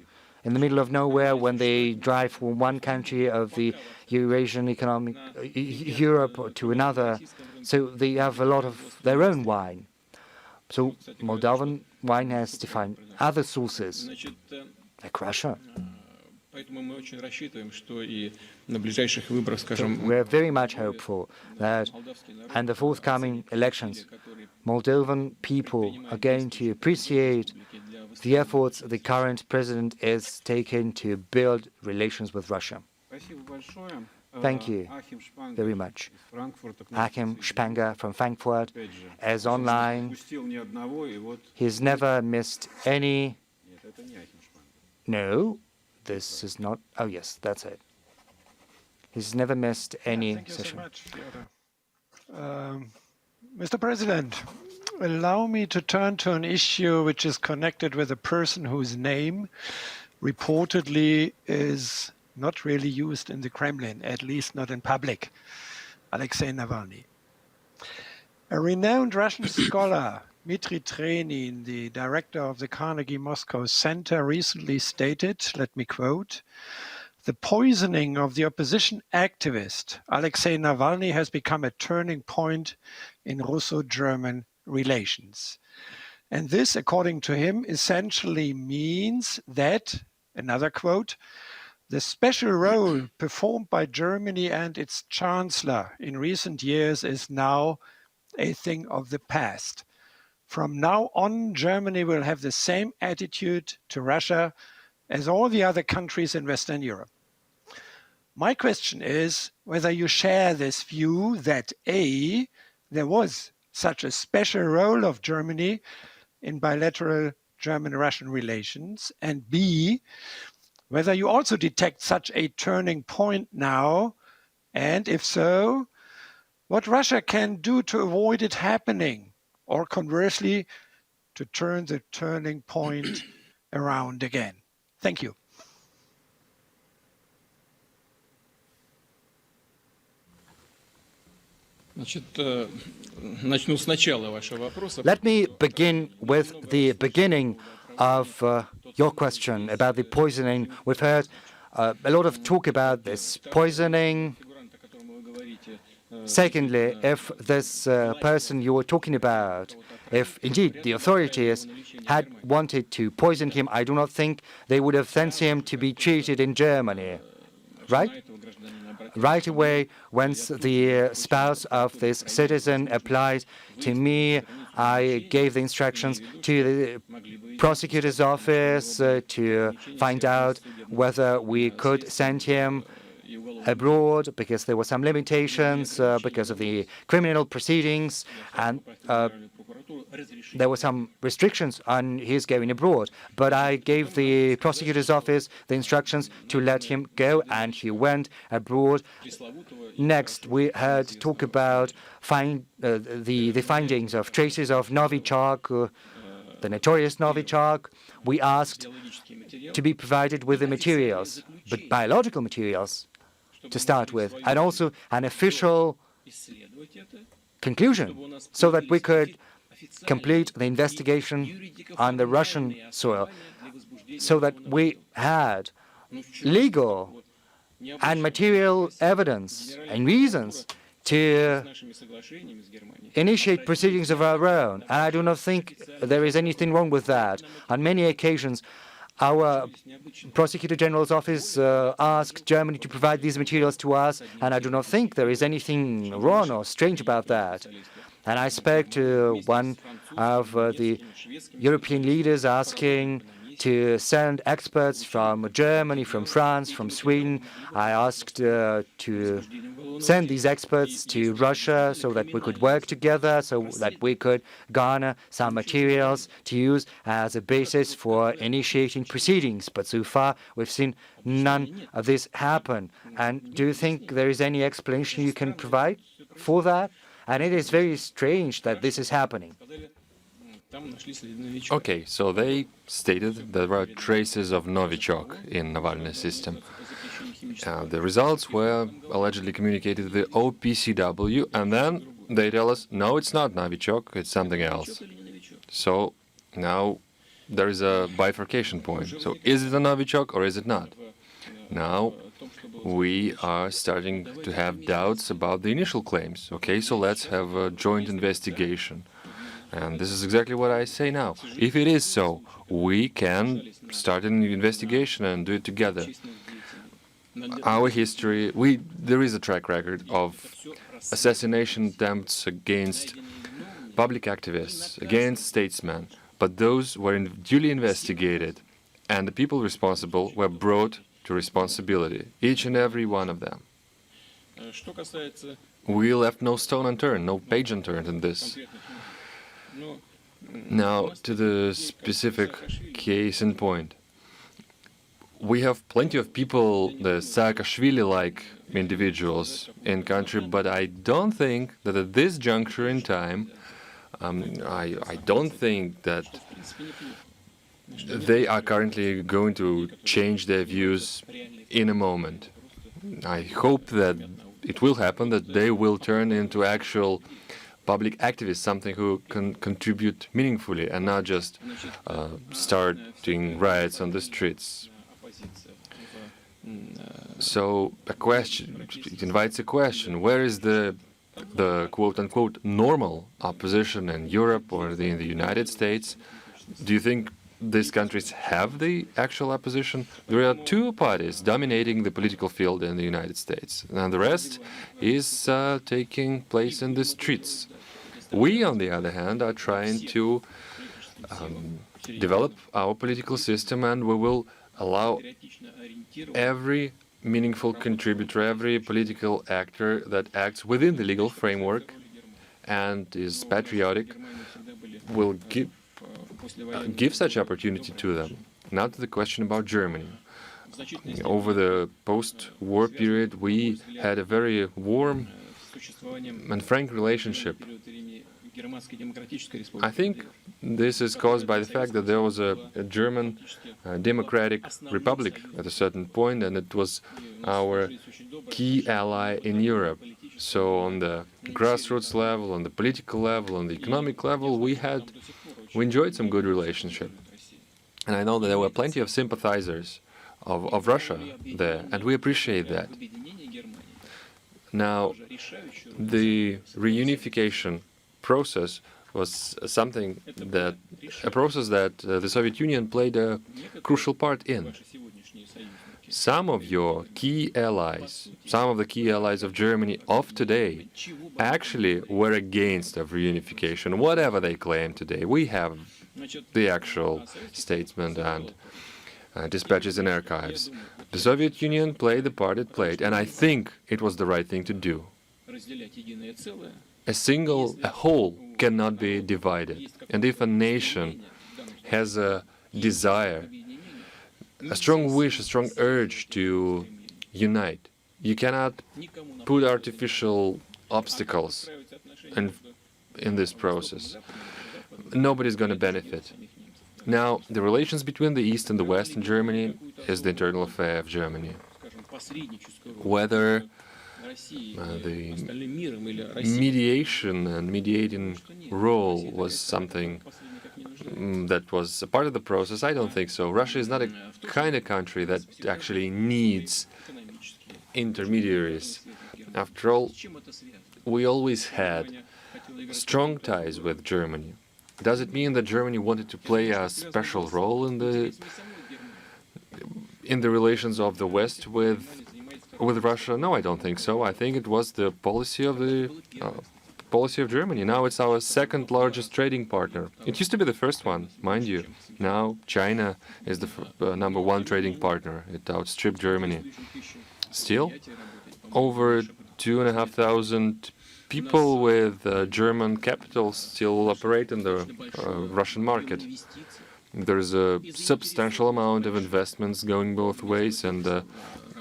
B: in the middle of nowhere when they drive from one country of the Eurasian economic Europe to another. So they have a lot of their own wine. So Moldovan wine has to find other sources, like Russia. So we're very much hopeful that in the forthcoming elections, Moldovan people are going to appreciate the efforts the current president is taking to build relations with Russia. Thank you very much. Achim Spanger from Frankfurt is online. He's never missed any. No, this is not. Oh, yes, that's it. He's never missed any session.
F: Thank you so much. Mr. President, allow me to turn to an issue which is connected with a person whose name reportedly is not really used in the Kremlin, at least not in public, Alexei Navalny. A renowned Russian scholar, Dmitry Trenin, the director of the Carnegie Moscow Center, recently stated, let me quote, "The poisoning of the opposition activist Alexei Navalny has become a turning point in Russo-German relations." And this, according to him, essentially means that, another quote, "The special role performed by Germany and its chancellor in recent years is now a thing of the past. From now on, Germany will have the same attitude to Russia as all the other countries in Western Europe." My question is whether you share this view that A, there was such a special role of Germany in bilateral German-Russian relations, and B, whether you also detect such a turning point now, and if so, what Russia can do to avoid it happening, or conversely, to turn the turning point around again. Thank you.
B: Let me begin with the beginning of your question about the poisoning. We've heard a lot of talk about this poisoning. Secondly, if this person you were talking about, if indeed the authorities had wanted to poison him, I do not think they would have sent him to be treated in Germany, right? Right away, once the spouse of this citizen applied to me, I gave the instructions to the prosecutor's office to find out whether we could send him abroad, because there were some limitations because of the criminal proceedings, and there were some restrictions on his going abroad. But I gave the prosecutor's office the instructions to let him go, and he went abroad. Next, we heard talk about the findings of traces of Novichok, the notorious Novichok. We asked to be provided with the materials, but biological materials to start with, and also an official conclusion, so that we could complete the investigation on the Russian soil, so that we had legal and material evidence and reasons to initiate proceedings of our own. And I do not think there is anything wrong with that. On many occasions, our Prosecutor General's office asked Germany to provide these materials to us, and I do not think there is anything wrong or strange about that. And I spoke to one of the European leaders asking to send experts from Germany, from France, from Sweden. I asked to send these experts to Russia so that we could work together, so that we could garner some materials to use as a basis for initiating proceedings. But so far, we've seen none of this happen. And do you think there is any explanation you can provide for that? And it is very strange that this is happening.
C: Okay, so they stated there were traces of Novichok in Navalny's system. The results were allegedly communicated to the OPCW, and then they tell us, no, it's not Novichok, it's something else. So now there is a bifurcation point. So is it a Novichok or is it not? Now we are starting to have doubts about the initial claims. Okay, so let's have a joint investigation. And this is exactly what I say now. If it is so, we can start an investigation and do it together. Our history, there is a track record of assassination attempts against public activists, against statesmen, but those were duly investigated, and the people responsible were brought to responsibility, each and every one of them. We left no stone unturned, no page unturned in this. Now, to the specific case in point. We have plenty of people, the Saakashvili-like individuals in country, but I don't think that at this juncture in time, I don't think that they are currently going to change their views in a moment. I hope that it will happen, that they will turn into actual public activists, something who can contribute meaningfully and not just starting riots on the streets. So a question, it invites a question: where is the quote-unquote normal opposition in Europe or in the United States? Do you think these countries have the actual opposition? There are two parties dominating the political field in the United States, and the rest is taking place in the streets. We, on the other hand, are trying to develop our political system, and we will allow every meaningful contributor, every political actor that acts within the legal framework and is patriotic, will give such opportunity to them. Now to the question about Germany. Over the post-war period, we had a very warm and frank relationship. I think this is caused by the fact that there was a German democratic republic at a certain point, and it was our key ally in Europe. So on the grassroots level, on the political level, on the economic level, we enjoyed some good relationship. And I know that there were plenty of sympathizers of Russia there, and we appreciate that. Now, the reunification process was a process that the Soviet Union played a crucial part in. Some of your key allies, some of the key allies of Germany of today, actually were against of reunification, whatever they claim today. We have the actual statement and dispatches and archives. The Soviet Union played the part it played, and I think it was the right thing to do. A whole cannot be divided. And if a nation has a desire, a strong wish, a strong urge to unite, you cannot put artificial obstacles in this process. Nobody's going to benefit. Now, the relations between the East and the West in Germany is the internal affair of Germany. Whether the mediation and mediating role was something that was a part of the process, I don't think so. Russia is not a kind of country that actually needs intermediaries. After all, we always had strong ties with Germany. Does it mean that Germany wanted to play a special role in the relations of the West with Russia? No, I don't think so. I think it was the policy of Germany. Now it's our second largest trading partner. It used to be the first one, mind you. Now China is the #1 trading partner. It outstripped Germany. Still, over 2,500 people with German capital still operate in the Russian market. There's a substantial amount of investments going both ways, and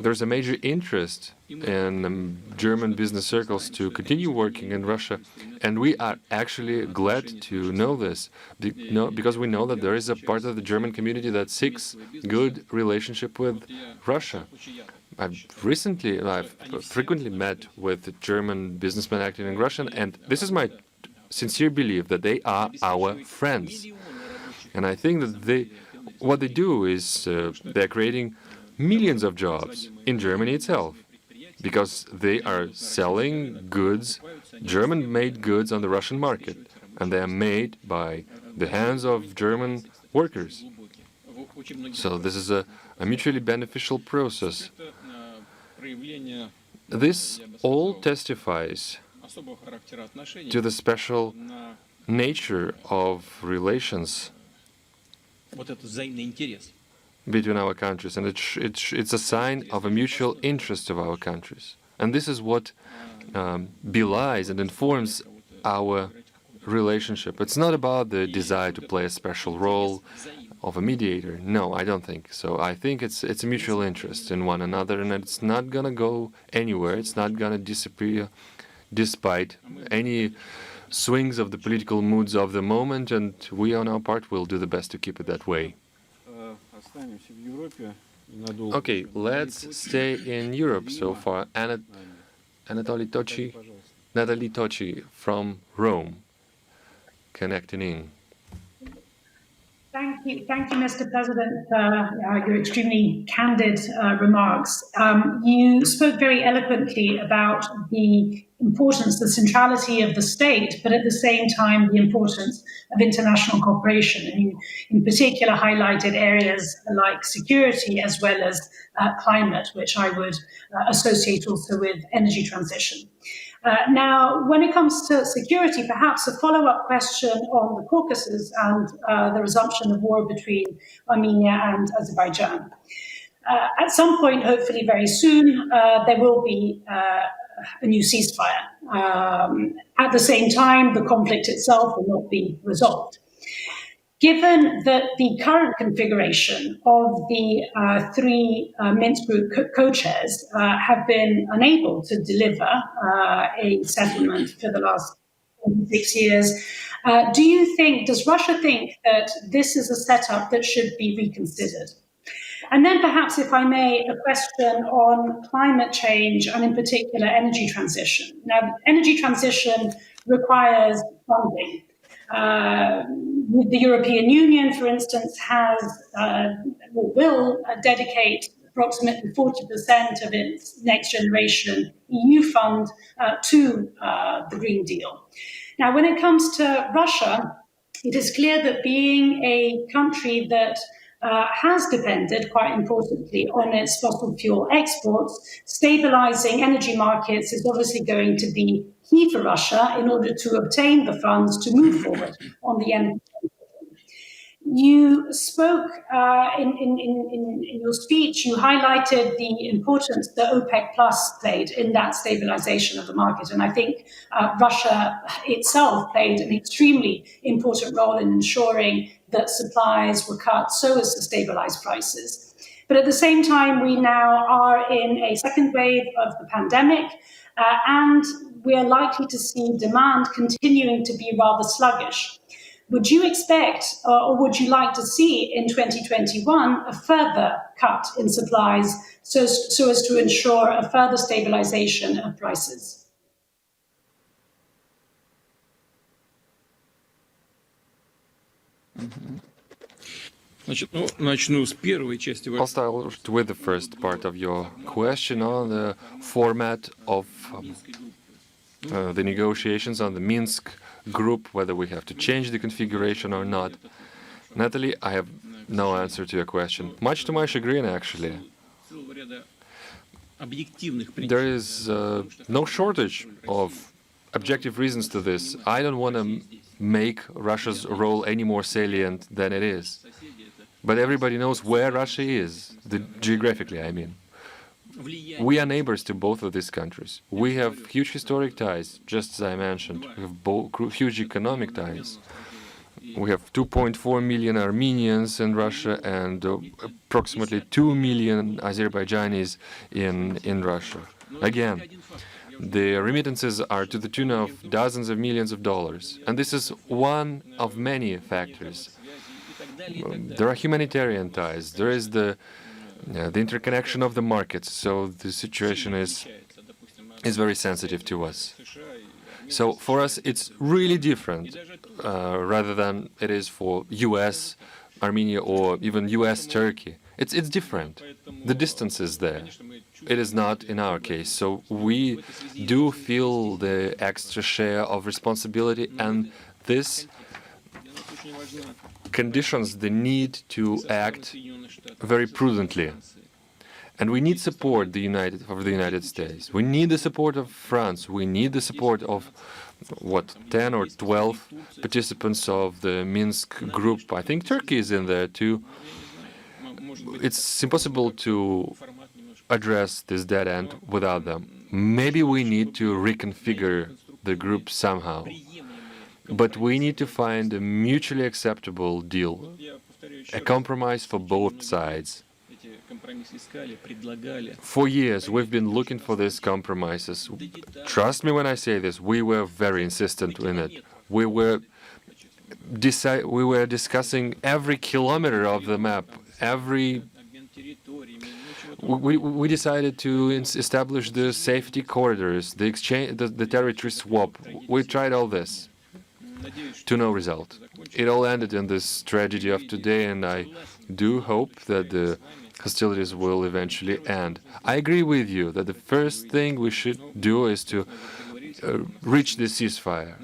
C: there's a major interest in German business circles to continue working in Russia. And we are actually glad to know this, because we know that there is a part of the German community that seeks good relationship with Russia. I've frequently met with German businessmen acting in Russia, and this is my sincere belief that they are our friends. And I think that what they do is they're creating millions of jobs in Germany itself, because they are selling goods, German-made goods on the Russian market, and they are made by the hands of German workers. So this is a mutually beneficial process. This all testifies to the special nature of relations between our countries, and it's a sign of a mutual interest of our countries. And this is what belies and informs our relationship. It's not about the desire to play a special role of a mediator. No, I don't think so. I think it's a mutual interest in one another, and it's not gonna go anywhere. It's not gonna disappear despite any swings of the political moods of the moment, and we on our part will do the best to keep it that way. Okay, let's stay in Europe so far. Natalie Toci from Rome, connecting in.
G: Thank you, Mr. President, for your extremely candid remarks. You spoke very eloquently about the importance, the centrality of the state, but at the same time, the importance of international cooperation. And you, in particular, highlighted areas like security as well as climate, which I would associate also with energy transition. Now, when it comes to security, perhaps a follow-up question on the Caucasus and the resumption of war between Armenia and Azerbaijan. At some point, hopefully very soon, there will be a new ceasefire. At the same time, the conflict itself will not be resolved. Given that the current configuration of the three Minsk Group co-chairs have been unable to deliver a settlement for the last 6 years, does Russia think that this is a setup that should be reconsidered? And then perhaps, if I may, a question on climate change and in particular energy transition. Now, energy transition requires funding. The European Union, for instance, will dedicate approximately 40% of its next generation EU fund to the Green Deal. Now, when it comes to Russia, it is clear that being a country that has depended, quite importantly, on its fossil fuel exports, stabilizing energy markets is obviously going to be key for Russia in order to obtain the funds to move forward on the energy. You spoke in your speech, you highlighted the importance that OPEC Plus played in that stabilization of the market. And I think Russia itself played an extremely important role in ensuring that supplies were cut so as to stabilize prices. But at the same time, we now are in a second wave of the pandemic, and we are likely to see demand continuing to be rather sluggish. Would you expect, or would you like to see in 2021 a further cut in supplies so as to ensure a further stabilization of prices?
C: I'll start with the first part of your question on the format of the negotiations on the Minsk group, whether we have to change the configuration or not. Natalie, I have no answer to your question, much to my chagrin, actually. There is no shortage of objective reasons to this. I don't want to make Russia's role any more salient than it is. But everybody knows where Russia is, geographically, I mean. We are neighbors to both of these countries. We have huge historic ties, just as I mentioned. We have huge economic ties. We have 2.4 million Armenians in Russia and approximately 2 million Azerbaijanis in Russia. Again, the remittances are to the tune of dozens of millions of dollars. And this is one of many factors. There are humanitarian ties. There is the interconnection of the markets. So the situation is very sensitive to us. So for us, it's really different, rather than it is for US, Armenia, or even US, Turkey. It's different. The distance is there. It is not in our case. So we do feel the extra share of responsibility, and this conditions the need to act very prudently. And we need support of the United States. We need the support of France. We need the support of, 10 or 12 participants of the Minsk group. I think Turkey is in there too. It's impossible to address this dead end without them. Maybe we need to reconfigure the group somehow. But we need to find a mutually acceptable deal, a compromise for both sides. For years, we've been looking for these compromises. Trust me when I say this, we were very insistent in it. We were discussing every kilometer of the map, We decided to establish the safety corridors, the exchange, the territory swap. We tried all this, to no result. It all ended in this tragedy of today, and I do hope that the hostilities will eventually end. I agree with you that the first thing we should do is to reach the ceasefire.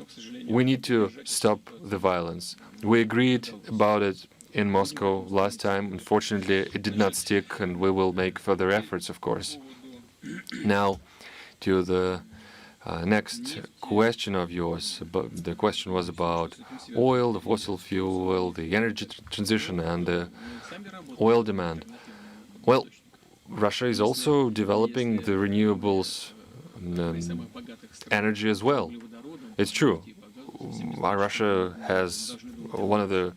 C: We need to stop the violence. We agreed about it in Moscow last time. Unfortunately, it did not stick, and we will make further efforts, of course. Now, to the next question of yours. The question was about oil, the fossil fuel, the energy transition, and the oil demand. Well, Russia is also developing the renewables energy as well. It's true. Russia has one of the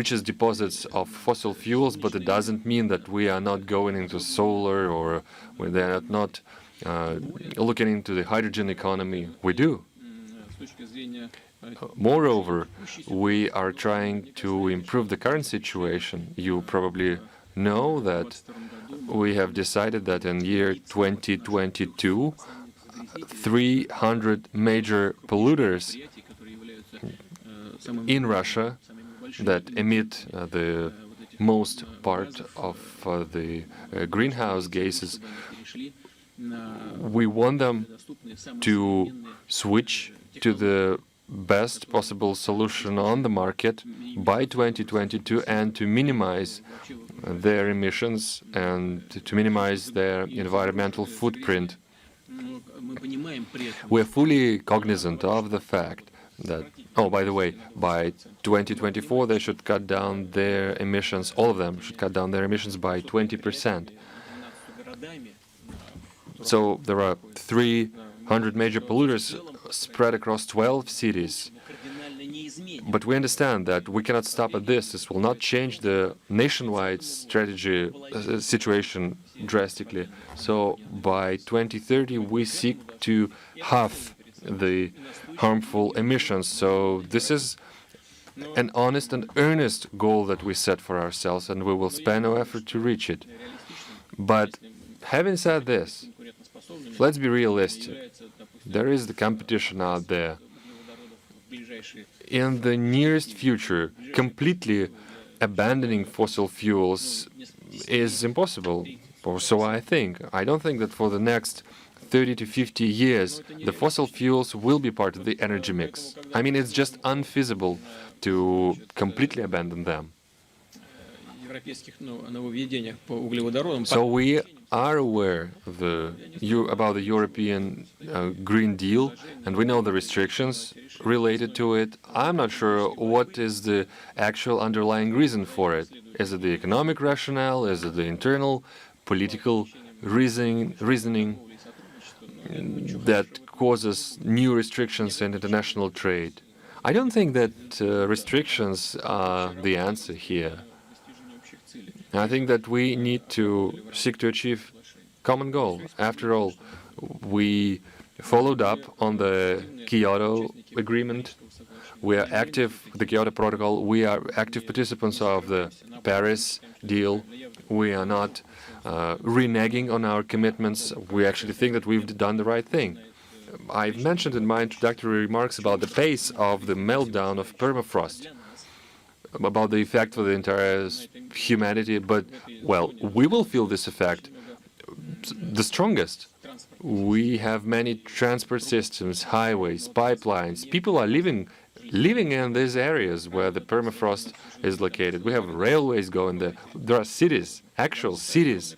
C: richest deposits of fossil fuels, but it doesn't mean that we are not going into solar, or they are not looking into the hydrogen economy. We do. Moreover, we are trying to improve the current situation. You probably know that we have decided that in year 2022, 300 major polluters in Russia that emit the most part of the greenhouse gases, we want them to switch to the best possible solution on the market by 2022 and to minimize their emissions and to minimize their environmental footprint. We're fully cognizant of the fact that, oh, by the way, by 2024 they should cut down their emissions, all of them should cut down their emissions by 20%. So there are 300 major polluters spread across 12 cities. But we understand that we cannot stop at this. This will not change the nationwide strategy situation drastically. So by 2030, we seek to halve the harmful emissions. So this is an honest and earnest goal that we set for ourselves, and we will spare no effort to reach it. But having said this, let's be realistic. There is the competition out there. In the nearest future, completely abandoning fossil fuels is impossible, or so I think. I don't think that for the next 30 to 50 years, the fossil fuels will be part of the energy mix. I mean, it's just unfeasible to completely abandon them. So we are aware about the European Green Deal, and we know the restrictions related to it. I'm not sure what is the actual underlying reason for it. Is it the economic rationale? Is it the internal political reasoning that causes new restrictions in international trade? I don't think that restrictions are the answer here. I think that we need to seek to achieve common goal. After all, we followed up on the Kyoto Agreement. We are active, the Kyoto Protocol. We are active participants of the Paris deal. We are not reneging on our commitments. We actually think that we've done the right thing. I've mentioned in my introductory remarks about the pace of the meltdown of permafrost, about the effect for the entire humanity, but, well, we will feel this effect the strongest. We have many transport systems, highways, pipelines. People are living in these areas where the permafrost is located. We have railways going there. There are cities, actual cities,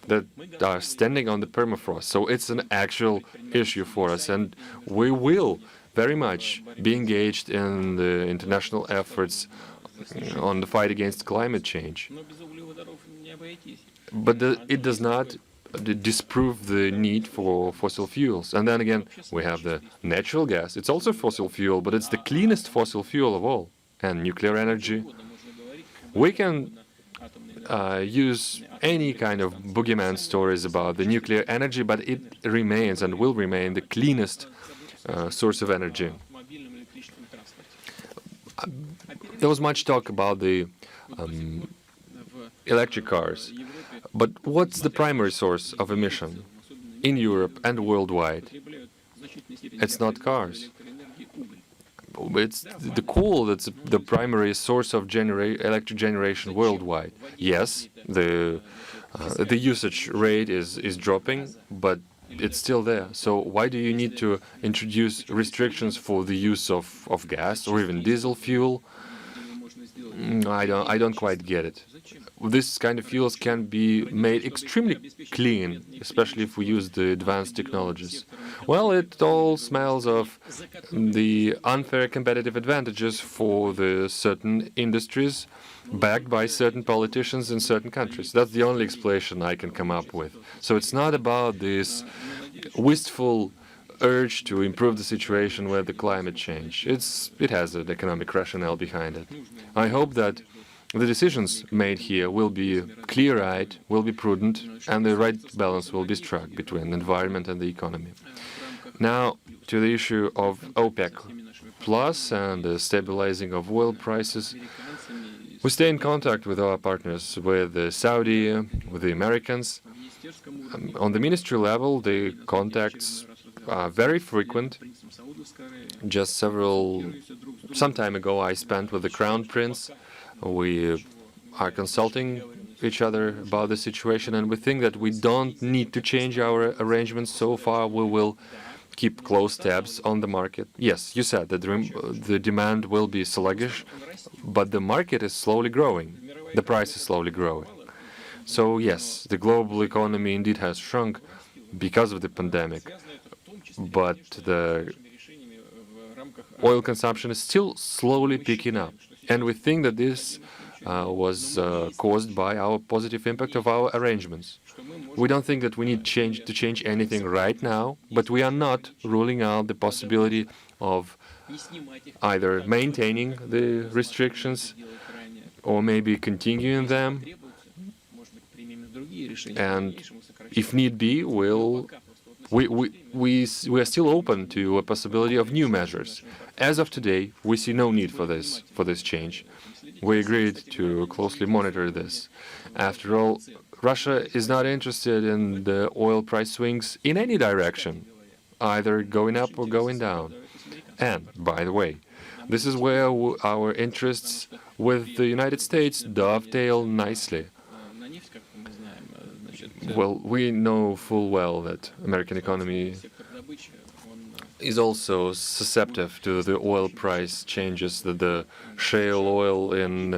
C: that are standing on the permafrost. So it's an actual issue for us, and we will very much be engaged in the international efforts on the fight against climate change. But it does not disprove the need for fossil fuels. And then again, we have the natural gas. It's also fossil fuel, but it's the cleanest fossil fuel of all. And nuclear energy. We can use any kind of boogeyman stories about the nuclear energy, but it remains and will remain the cleanest source of energy. There was much talk about the electric cars, but what's the primary source of emission in Europe and worldwide? It's not cars. It's the coal that's the primary source of electric generation worldwide. Yes, the usage rate is dropping, but it's still there. So why do you need to introduce restrictions for the use of gas or even diesel fuel? I don't quite get it. This kind of fuels can be made extremely clean, especially if we use the advanced technologies. Well, it all smells of the unfair competitive advantages for the certain industries backed by certain politicians in certain countries. That's the only explanation I can come up with. So it's not about this wistful urge to improve the situation with the climate change. It has an economic rationale behind it. I hope that the decisions made here will be clear-eyed, will be prudent, and the right balance will be struck between the environment and the economy. Now, to the issue of OPEC Plus and the stabilizing of oil prices, we stay in contact with our partners, with Saudi, with the Americans. On the ministry level, the contacts are very frequent. Just some time ago, I spent with the Crown Prince. We are consulting each other about the situation, and we think that we don't need to change our arrangements so far. We will keep close tabs on the market. Yes, you said that the demand will be sluggish, but the market is slowly growing. The price is slowly growing. So yes, the global economy indeed has shrunk because of the pandemic, but the oil consumption is still slowly picking up. And we think that this was caused by our positive impact of our arrangements. We don't think that we need to change anything right now, but we are not ruling out the possibility of either maintaining the restrictions or maybe continuing them. And if need be, we are still open to a possibility of new measures. As of today, we see no need for this change. We agreed to closely monitor this. After all, Russia is not interested in the oil price swings in any direction, either going up or going down. And, by the way, this is where our interests with the United States dovetail nicely. Well, we know full well that American economy is also susceptible to the oil price changes, that the shale oil in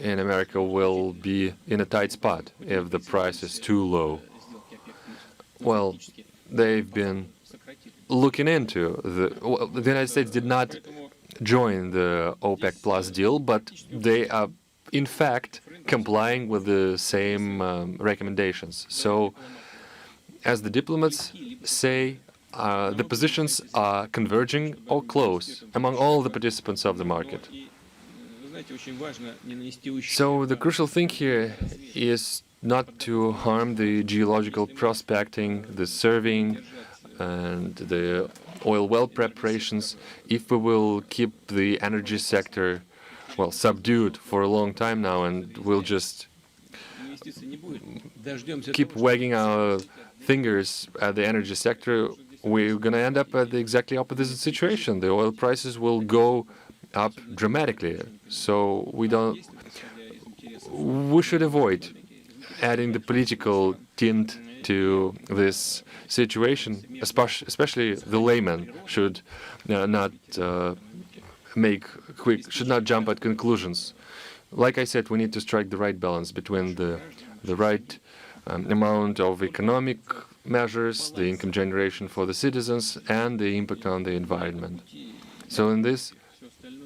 C: America will be in a tight spot if the price is too low. Well, they've been looking into the United States did not join the OPEC Plus deal, but they are in fact complying with the same recommendations. So, as the diplomats say, the positions are converging or close among all the participants of the market. So the crucial thing here is not to harm the geological prospecting, the surveying, and the oil well preparations if we will keep the energy sector, well, subdued for a long time now, and we'll just keep wagging our fingers at the energy sector. we're going to end up at the exactly opposite situation. The oil prices will go up dramatically. So we should avoid adding the political tint to this situation, especially the layman should should not jump at conclusions. Like I said, we need to strike the right balance between the right amount of economic measures, the income generation for the citizens, and the impact on the environment. So in this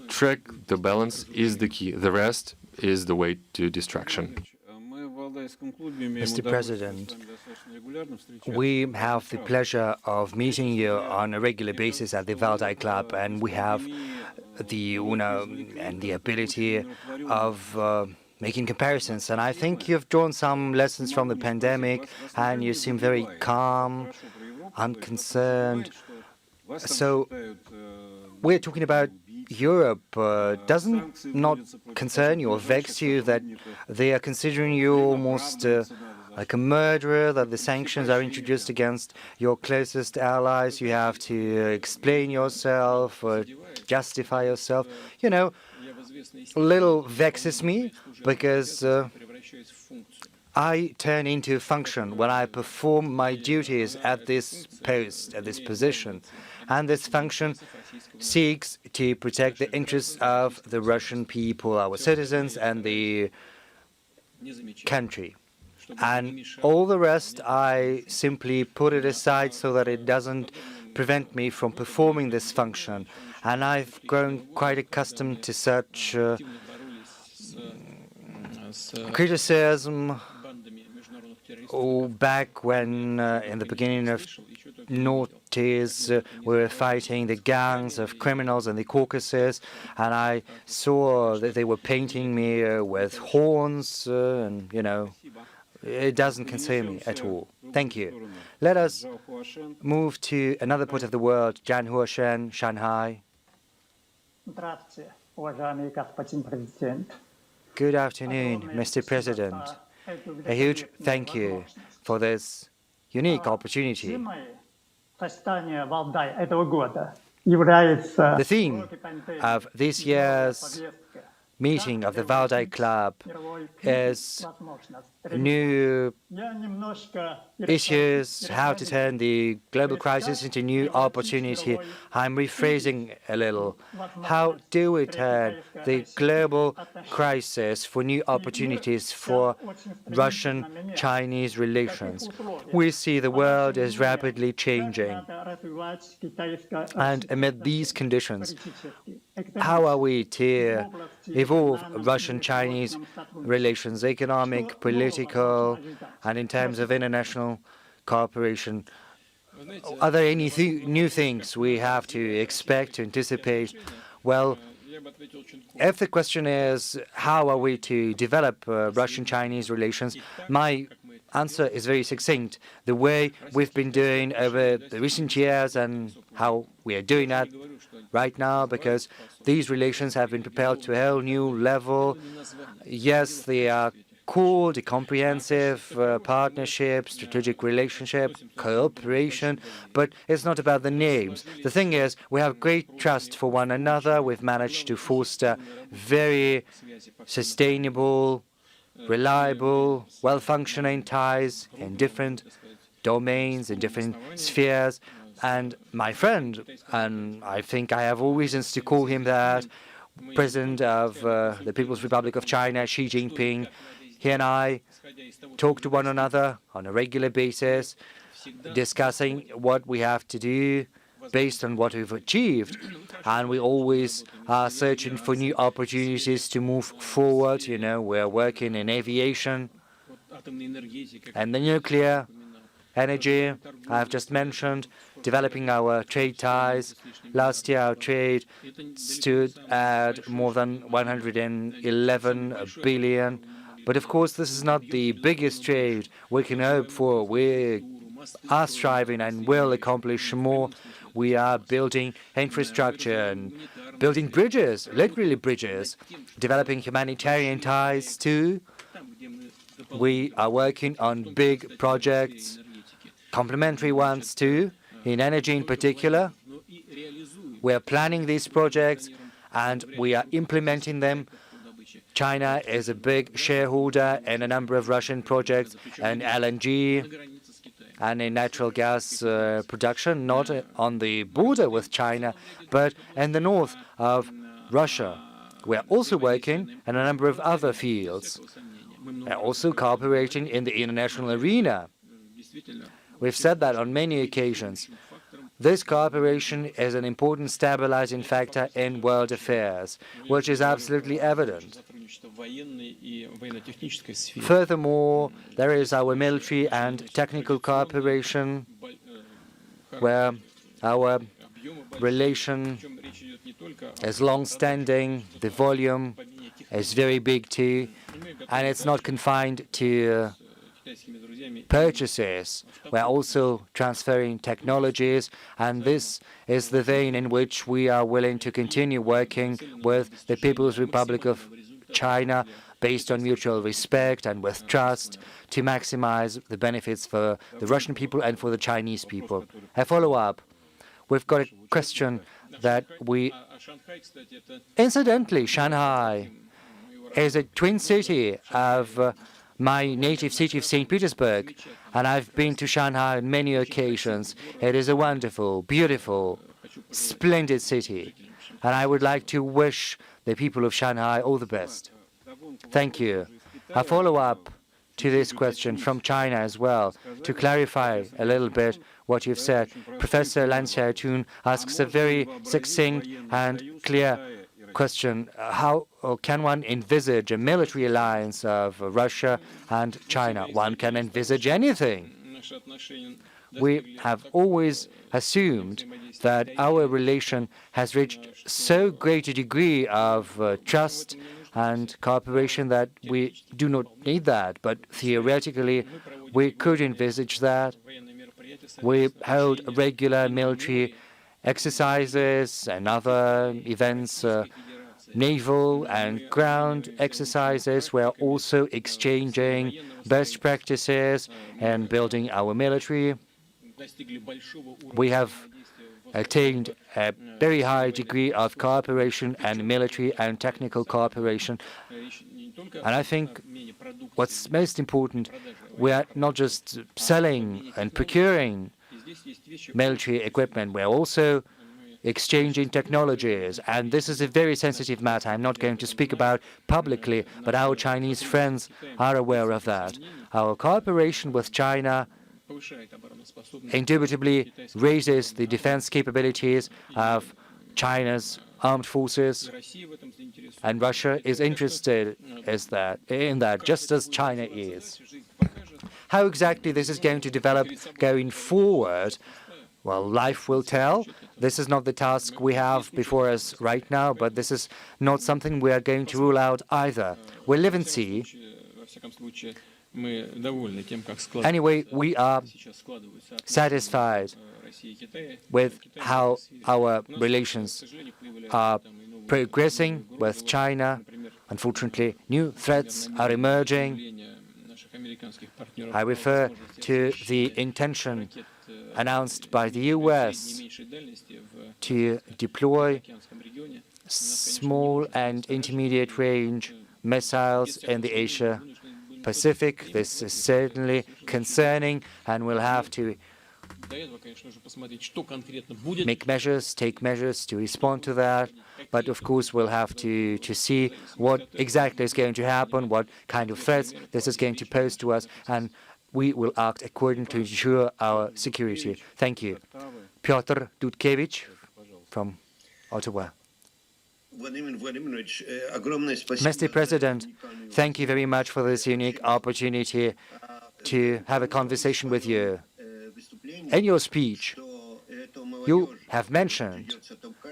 C: track, the balance is the key. The rest is the way to distraction.
B: Mr. President, we have the pleasure of meeting you on a regular basis at the Valdai Club, and we have the and the ability of making comparisons. And I think you've drawn some lessons from the pandemic, and you seem very calm, unconcerned. So we're talking about Europe. Doesn't not concern you or vex you that they are considering you almost like a murderer, that the sanctions are introduced against your closest allies? You have to explain yourself, justify yourself. You know, a little vexes me because I turn into function when I perform my duties at this post, at this position. And this function seeks to protect the interests of the Russian people, our citizens, and the country. And all the rest, I simply put it aside so that it doesn't prevent me from performing this function. And I've grown quite accustomed to such criticism. Back when, in the beginning of noughties, we were fighting the gangs of criminals in the Caucasus, and I saw that they were painting me with horns, and, you know, it doesn't concern me at all. Thank you. Let us move to another part of the world, Jan Huoshen, Shanghai. Good afternoon, Mr. President. A huge thank you for this unique opportunity. The theme of this year's meeting of the Valdai Club is new issues, how to turn the global crisis into new opportunity. I'm rephrasing a little. How do we turn the global crisis for new opportunities for Russian-Chinese relations? We see the world is rapidly changing. And amid these conditions, how are we to evolve Russian-Chinese relations, economic, political, and in terms of international cooperation? Are there any new things we have to expect, to anticipate? Well, if the question is, how are we to develop Russian-Chinese relations, my answer is very succinct. The way we've been doing over the recent years and how we are doing that right now, because these relations have been propelled to a whole new level. Yes, they are called a comprehensive partnership, strategic relationship, cooperation, but it's not about the names. The thing is, we have great trust for one another. We've managed to foster very sustainable, reliable, well-functioning ties in different domains, in different spheres. And my friend, and I think I have all reasons to call him that, President of the People's Republic of China, Xi Jinping, he and I talk to one another on a regular basis, discussing what we have to do based on what we've achieved. And we always are searching for new opportunities to move forward. You know, we're working in aviation and the nuclear energy, I've just mentioned, developing our trade ties. Last year, our trade stood at more than 111 billion. But of course, this is not the biggest trade we can hope for. We are striving and will accomplish more. We are building infrastructure and building bridges, literally bridges, developing humanitarian ties too. We are working on big projects, complementary ones too, in energy in particular. We are planning these projects and we are implementing them. China is a big shareholder in a number of Russian projects and LNG and in natural gas production, not on the border with China, but in the north of Russia. We are also working in a number of other fields. We are also cooperating in the international arena. We've said that on many occasions. This cooperation is an important stabilizing factor in world affairs, which is absolutely evident. Furthermore, there is our military and technical cooperation, where our relation is long-standing, the volume is very big too, and it's not confined to purchases. We're also transferring technologies, and this is the vein in which we are willing to continue working with the People's Republic of China based on mutual respect and with trust to maximize the benefits for the Russian people and for the Chinese people. A follow-up. We've got a question that incidentally, Shanghai is a twin city of my native city of St. Petersburg, and I've been to Shanghai on many occasions. It is a wonderful, beautiful, splendid city, and I would like to wish the people of Shanghai all the best. Thank you. A follow-up to this question from China as well, to clarify a little bit what you've said. Professor Lan Xiaotun asks a very succinct and clear question. How can one envisage a military alliance of Russia and China? One can envisage anything. We have always assumed that our relation has reached so great a degree of trust and cooperation that we do not need that. But theoretically, we could envisage that. We hold regular military exercises and other events, naval and ground exercises. We are also exchanging best practices and building our military. We have attained a very high degree of cooperation and military and technical cooperation. And I think what's most important, we are not just selling and procuring military equipment, we're also exchanging technologies. And this is a very sensitive matter. I'm not going to speak about publicly, but our Chinese friends are aware of that. Our cooperation with China indubitably raises the defense capabilities of China's armed forces, and Russia is interested in that, just as China is. How exactly this is going to develop going forward, well, life will tell. This is not the task we have before us right now, but this is not something we are going to rule out either. We'll live and see. Anyway, we are satisfied with how our relations are progressing with China. Unfortunately, new threats are emerging. I refer to the intention announced by the US to deploy small and intermediate range missiles in the Asia Pacific. This is certainly concerning, and we'll have to take measures to respond to that. But of course, we'll have to see what exactly is going to happen, what kind of threats this is going to pose to us, and we will act according to ensure our security. Thank you. Piotr Dudkevich from Ottawa. Mr. President, thank you very much for this unique opportunity to have a conversation with you. In your speech, you have mentioned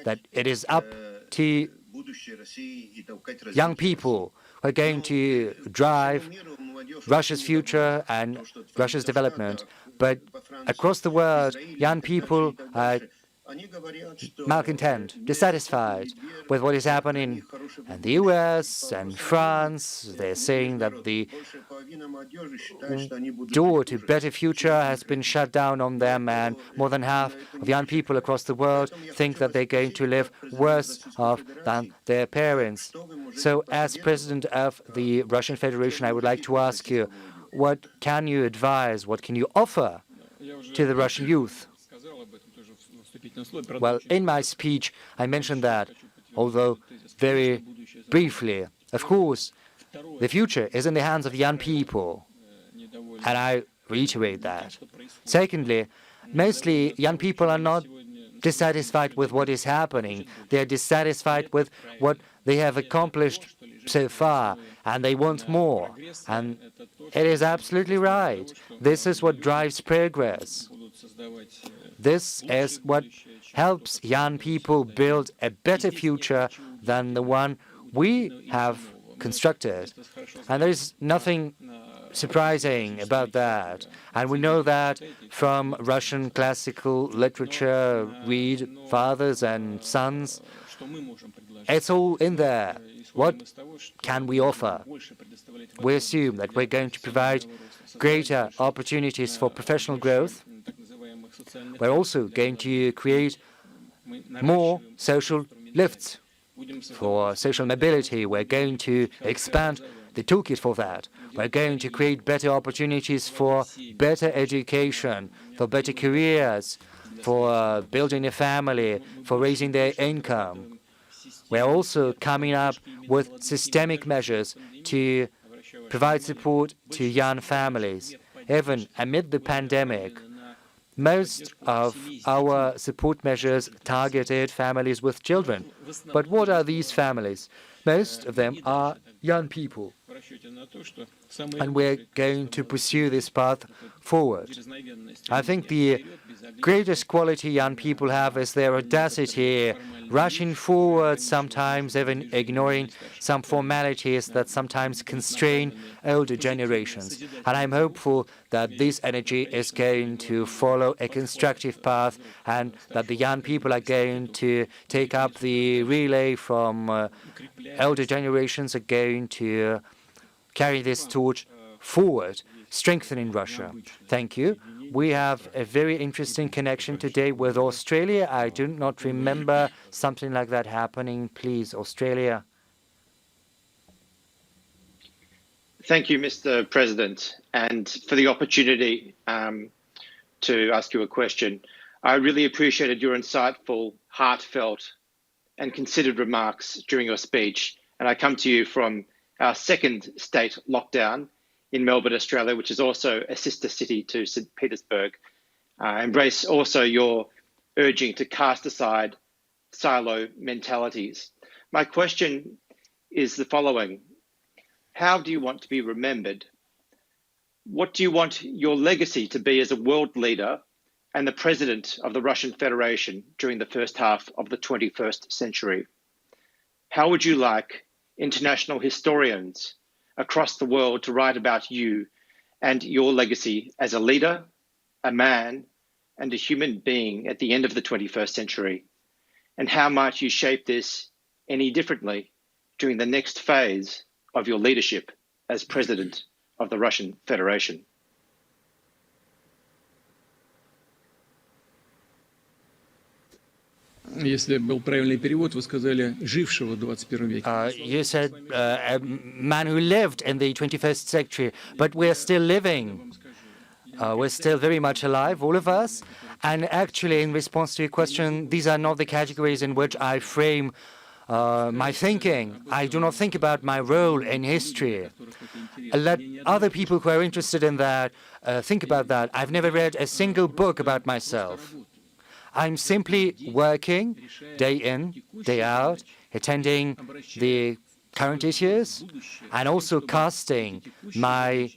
B: that it is up to young people who are going to drive Russia's future and Russia's development. But across the world, young people are malcontent, dissatisfied with what is happening in the US and France. They're saying that the door to better future has been shut down on them, and more than half of young people across the world think that they're going to live worse off than their parents. So as President of the Russian Federation, I would like to ask you, what can you advise, what can you offer to the Russian youth? Well, in my speech, I mentioned that, although very briefly. Of course, the future is in the hands of young people, and I reiterate that. Secondly, mostly young people are not dissatisfied with what is happening. They are dissatisfied with what they have accomplished so far, and they want more. And it is absolutely right. This is what drives progress. This is what helps young people build a better future than the one we have constructed. And there is nothing surprising about that. And we know that from Russian classical literature, read fathers and sons. It's all in there. What can we offer? We assume that we're going to provide greater opportunities for professional growth. We're also going to create more social lifts for social mobility. We're going to expand the toolkit for that. We're going to create better opportunities for better education, for better careers, for building a family, for raising their income. We're also coming up with systemic measures to provide support to young families. Even amid the pandemic, most of our support measures targeted families with children. But what are these families? Most of them are young people. And we're going to pursue this path forward. I think the greatest quality young people have is their audacity, rushing forward, sometimes even ignoring some formalities that sometimes constrain older generations. And I'm hopeful that this energy is going to follow a constructive path, and that the young people are going to take up the relay from elder generations, are going to carry this torch forward, strengthening Russia. Thank you. We have a very interesting connection today with Australia. I do not remember something like that happening. Please, Australia.
H: Thank you, Mr. President, and for the opportunity to ask you a question. I really appreciated your insightful, heartfelt, and considered remarks during your speech. And I come to you from our second state lockdown in Melbourne, Australia, which is also a sister city to St. Petersburg. Embrace also your urging to cast aside silo mentalities. My question is the following. How do you want to be remembered? What do you want your legacy to be as a world leader and the president of the Russian Federation during the first half of the 21st century? How would you like international historians across the world to write about you and your legacy as a leader, a man, and a human being at the end of the 21st century? And how might you shape this any differently during the next phase of your leadership as president of the Russian Federation?
E: Если был правильный перевод, вы сказали «жившего в 21 веке».
B: You said a man who lived in the 21st century, but we're still living. We're still very much alive, all of us. And actually, in response to your question, these are not the categories in which I frame my thinking. I do not think about my role in history. Let other people who are interested in that think about that. I've never read a single book about myself. I'm simply working day in, day out, attending the current issues, and also casting my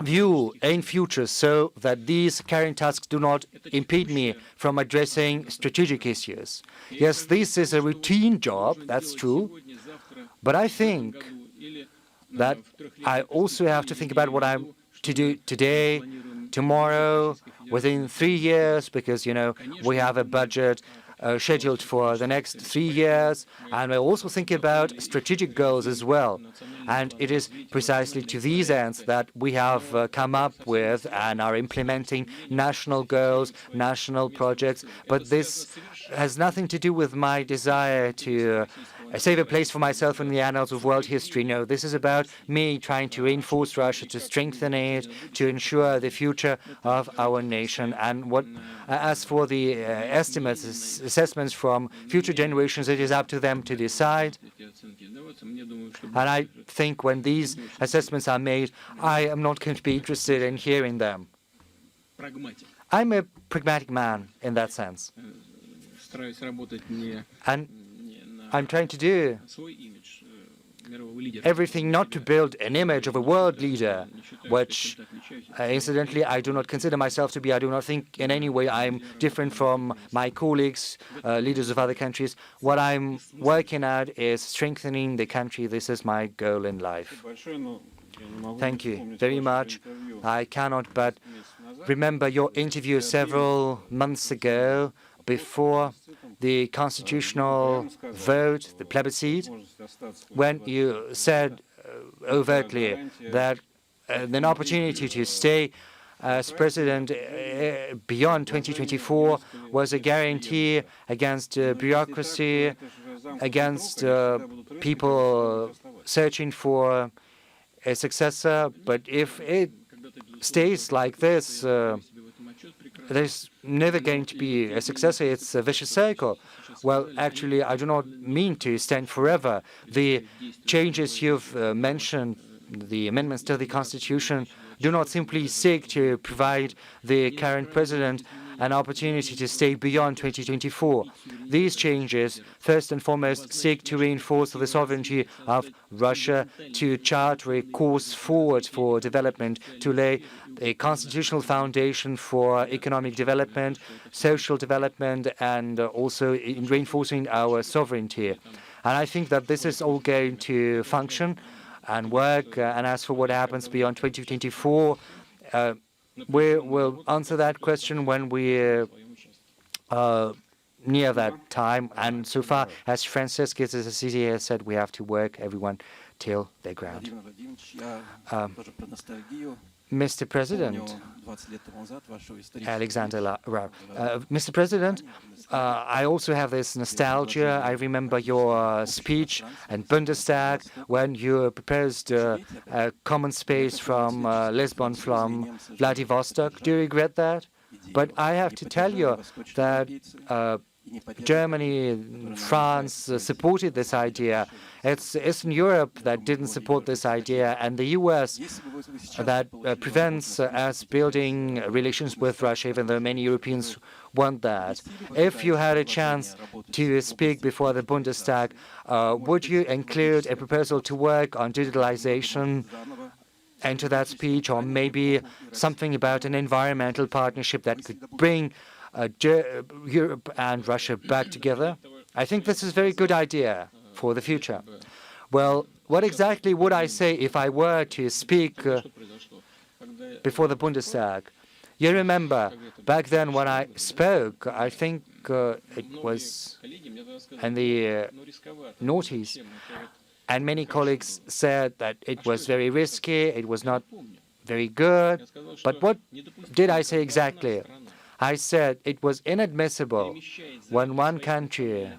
B: view in future so that these current tasks do not impede me from addressing strategic issues. Yes, this is a routine job, that's true, but I think that I also have to think about what I'm to do today, tomorrow, within 3 years, because, you know, we have a budget scheduled for the next 3 years, and we're also thinking about strategic goals as well. And it is precisely to these ends that we have come up with and are implementing national goals, national projects. But this has nothing to do with my desire to save a place for myself in the annals of world history. No, this is about me trying to reinforce Russia, to strengthen it, to ensure the future of our nation. And as for the estimates, assessments from future generations, it is up to them to decide. And I think when these assessments are made, I am not going to be interested in hearing them. I'm a pragmatic man in that sense. And I'm trying to do everything not to build an image of a world leader, which, incidentally, I do not consider myself to be. I do not think in any way I'm different from my colleagues, leaders of other countries. What I'm working at is strengthening the country. This is my goal in life. Thank you very much. I cannot but remember your interview several months ago before the constitutional vote, the plebiscite, when you said overtly that an opportunity to stay as president beyond 2024 was a guarantee against bureaucracy, against people searching for a successor. But if it stays like this, there's never going to be a successor. It's a vicious circle. Well, actually, I do not mean to stand forever. The changes you've mentioned, the amendments to the Constitution, do not simply seek to provide the current president an opportunity to stay beyond 2024. These changes, first and foremost, seek to reinforce the sovereignty of Russia, to chart a course forward for development, to lay a constitutional foundation for economic development, social development, and also in reinforcing our sovereignty. And I think that this is all going to function and work. And as for what happens beyond 2024, we will answer that question when we're near that time. And so far, as Franciscus as the city has said, we have to work everyone till the ground. Mr. President, Alexander Rao. Mr. President, I also have this nostalgia. I remember your speech in Bundestag when you proposed a common space from Lisbon, from Vladivostok. Do you regret that? But I have to tell you that Germany, France supported this idea. It's Eastern Europe that didn't support this idea, and the US that prevents us building relations with Russia, even though many Europeans want that. If you had a chance to speak before the Bundestag, would you include a proposal to work on digitalization into that speech, or maybe something about an environmental partnership that could bring Europe and Russia back together? I think this is a very good idea for the future. Well, what exactly would I say if I were to speak before the Bundestag? You remember, back then when I spoke, I think it was in the noughties, and many colleagues said that it was very risky, it was not very good. But what did I say exactly? I said it was inadmissible when one country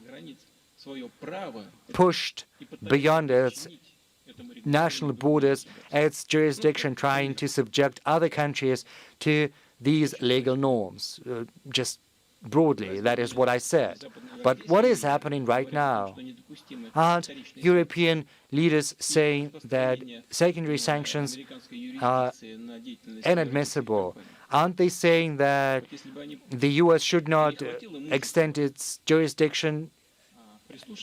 B: pushed beyond its national borders, its jurisdiction, trying to subject other countries to these legal norms. Just broadly, that is what I said. But what is happening right now? Aren't European leaders saying that secondary sanctions are inadmissible? Aren't they saying that the US should not extend its jurisdiction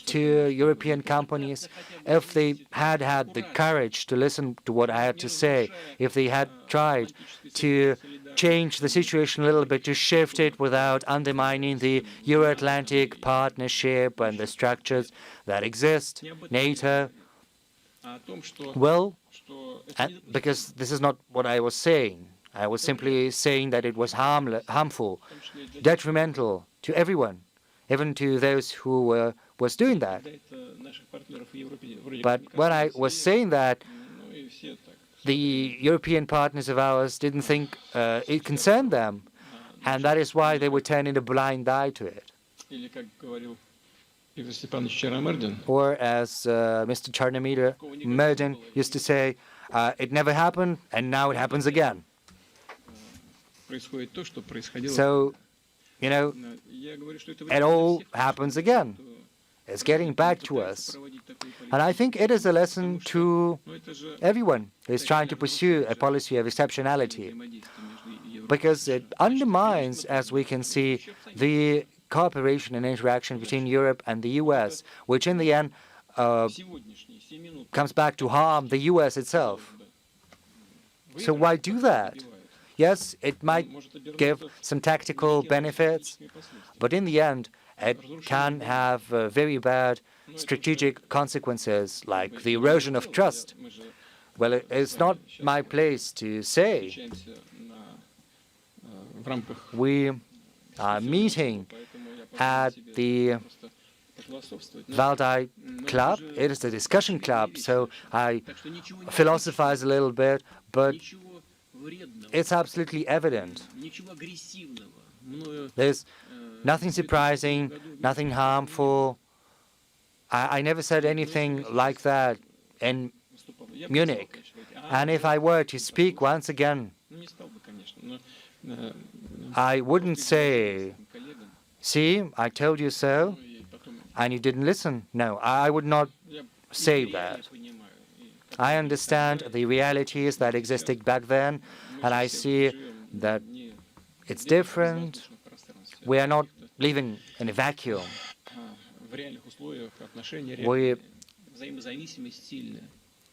B: to European companies? If they had had the courage to listen to what I had to say, if they had tried to change the situation a little bit, to shift it without undermining the Euro-Atlantic partnership and the structures that exist, NATO, well, because this is not what I was saying. I was simply saying that it was harmful, detrimental to everyone, even to those who was doing that. But when I was saying that, the European partners of ours didn't think it concerned them, and that is why they were turning a blind eye to it. Or as Mr. Charnomir Merdin used to say, it never happened, and now it happens again. So, you know, it all happens again. It's getting back to us. And I think it is a lesson to everyone who is trying to pursue a policy of exceptionality, because it undermines, as we can see, the cooperation and interaction between Europe and the US, which in the end comes back to harm the US itself. So why do that? Yes, it might give some tactical benefits, but in the end, it can have very bad strategic consequences, like the erosion of trust. Well, it's not my place to say. We are meeting at the Valdai Club. It is a discussion club, so I philosophize a little bit, but it's absolutely evident. There's nothing surprising, nothing harmful. I never said anything like that in Munich. And if I were to speak once again, I wouldn't say, see, I told you so, and you didn't listen. No, I would not say that. I understand the realities that existed back then, and I see that it's different. We are not living in a vacuum. We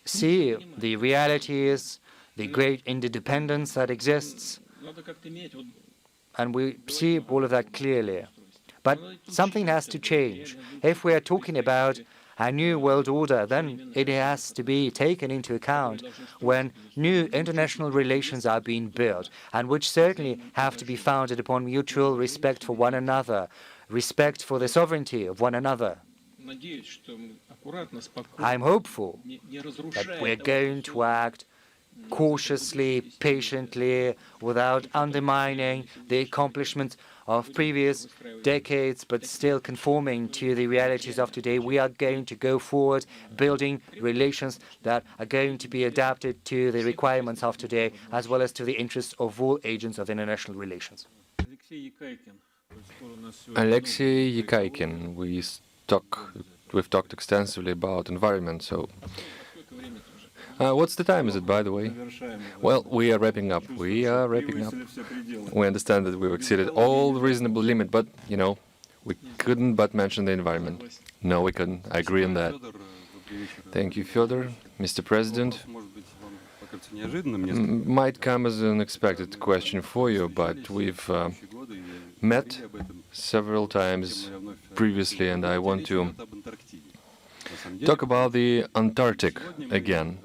B: see the realities, the great interdependence that exists, and we see all of that clearly. But something has to change. If we are talking about a new world order, then it has to be taken into account when new international relations are being built, and which certainly have to be founded upon mutual respect for one another, respect for the sovereignty of one another. I'm hopeful that we're going to act cautiously, patiently, without undermining the accomplishments of previous decades, but still conforming to the realities of today. We are going to go forward, building relations that are going to be adapted to the requirements of today, as well as to the interests of all agents of international relations.
C: Alexei Yekaikin, we've talked extensively about environment, so what's the time, is it, by the way? Well, we are wrapping up. We understand that we've exceeded all reasonable limit, but, you know, we couldn't but mention the environment. No, we couldn't. I agree on that. Thank you, Fyodor. Mr. President, might come as an unexpected question for you, but we've met several times previously, and I want to talk about the Antarctic again.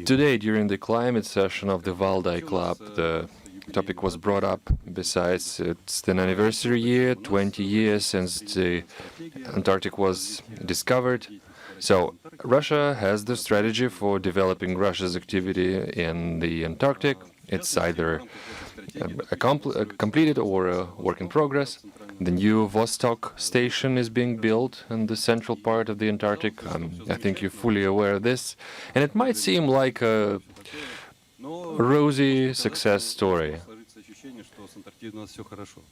C: Today, during the climate session of the Valdai Club, the topic was brought up. Besides, it's an anniversary year, 20 years since the Antarctic was discovered. So Russia has the strategy for developing Russia's activity in the Antarctic. It's either completed or a work in progress. The new Vostok station is being built in the central part of the Antarctic. I think you're fully aware of this. And it might seem like a rosy success story.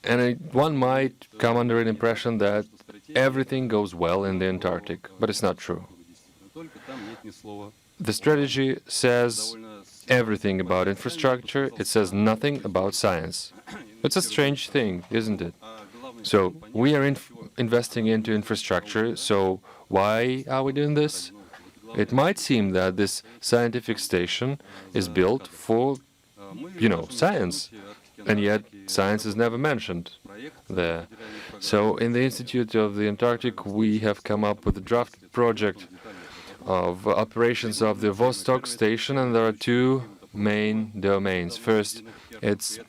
C: And one might come under an impression that everything goes well in the Antarctic, but it's not true. The strategy says everything about infrastructure, it says nothing about science. It's a strange thing, isn't it? So we are investing into infrastructure, so why are we doing this? It might seem that this scientific station is built for, you know, science, and yet science is never mentioned there. So in the Institute of the Antarctic, we have come up with a draft project of operations of the Vostok station, and there are two main domains. First, it's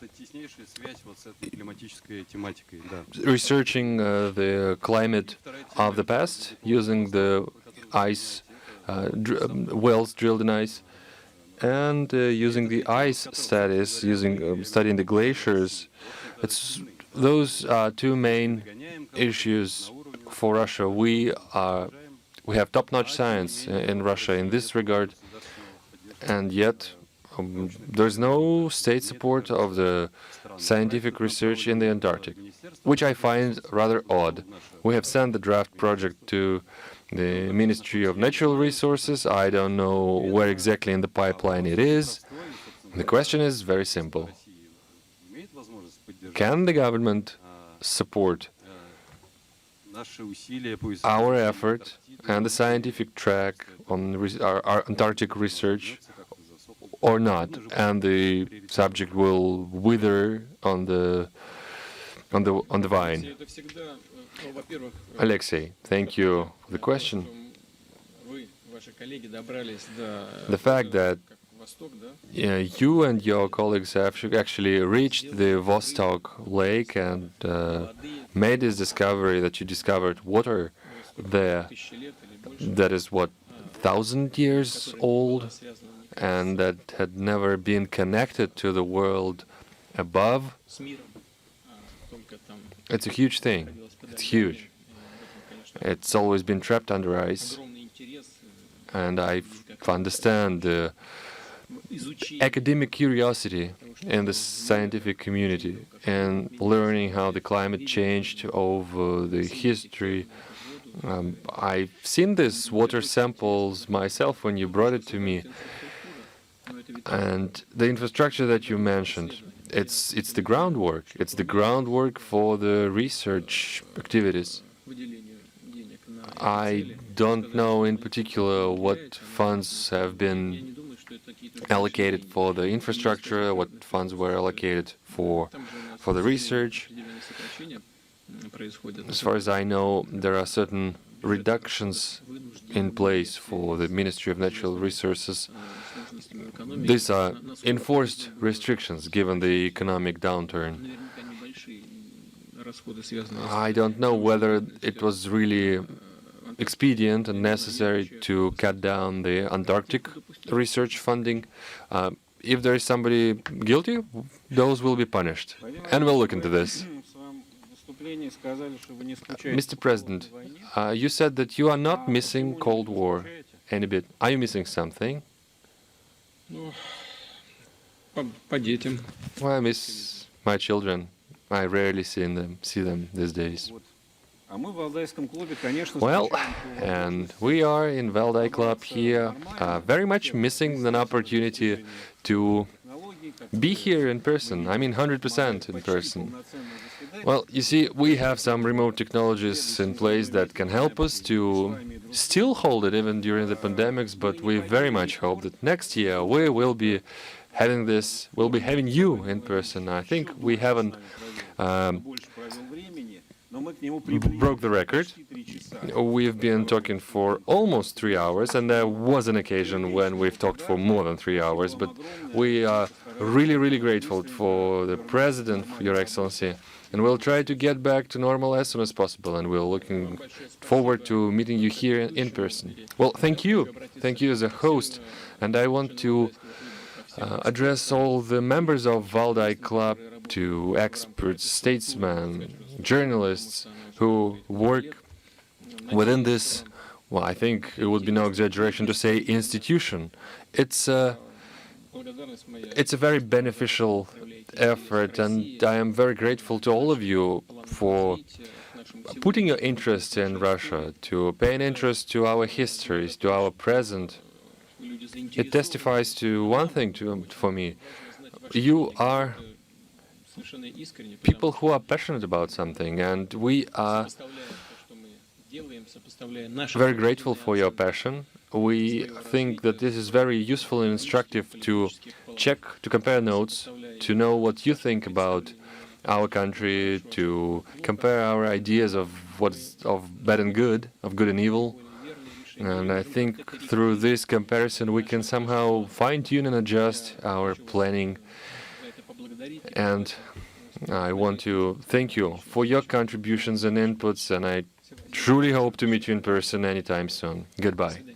C: researching the climate of the past using the ice wells drilled in ice, and using the ice status, studying the glaciers. Those are two main issues for Russia. We have top-notch science in Russia in this regard, and yet there's no state support of the scientific research in the Antarctic, which I find rather odd. We have sent the draft project to the Ministry of Natural Resources. I don't know where exactly in the pipeline it is. The question is very simple. Can the government support our effort and the scientific track on our Antarctic research or not? And the subject will wither on the vine. Alexei, thank you for the question. The fact that you and your colleagues have actually reached the Vostok Lake and made this discovery that you discovered water there that is, what, 1,000 years old, and that had never been connected to the world above. It's a huge thing. It's huge. It's always been trapped under ice, and I understand the academic curiosity in the scientific community and learning how the climate changed over the history. I've seen these water samples myself when you brought it to me, and the infrastructure that you mentioned, it's the groundwork. It's the groundwork for the research activities. I don't know in particular what funds have been allocated for the infrastructure, what funds were allocated for the research. As far as I know, there are certain reductions in place for the Ministry of Natural Resources. These are enforced restrictions given the economic downturn. I don't know whether it was really expedient and necessary to cut down the Antarctic research funding. If there is somebody guilty, those will be punished. And we'll look into this. Mr. President, you said that you are not missing Cold War any bit. Are you missing something? Well, I miss my children. I rarely see them these days. Well, and we are in Valdai Club here, very much missing an opportunity to be here in person. I mean, 100% in person. Well, you see, we have some remote technologies in place that can help us to still hold it even during the pandemics, but we very much hope that next year we will be having this, we'll be having you in person. I think we haven't broke the record. We've been talking for almost 3 hours, and there was an occasion when we've talked for more than 3 hours, but we are really, really grateful for the President, Your Excellency, and we'll try to get back to normal as soon as possible, and we're looking forward to meeting you here in person. Well, thank you. Thank you as a host, and I want to address all the members of Valdai Club, to experts, statesmen, journalists who work within this, well, I think it would be no exaggeration to say institution. It's a very beneficial effort, and I am very grateful to all of you for putting your interest in Russia, to paying interest to our histories, to our present. It testifies to one thing for me. You are people who are passionate about something, and we are very grateful for your passion. We think that this is very useful and instructive to check, to compare notes, to know what you think about our country, to compare our ideas of what's of bad and good, of good and evil. And I think through this comparison we can somehow fine-tune and adjust our planning. And I want to thank you for your contributions and inputs, and I truly hope to meet you in person anytime soon. Goodbye.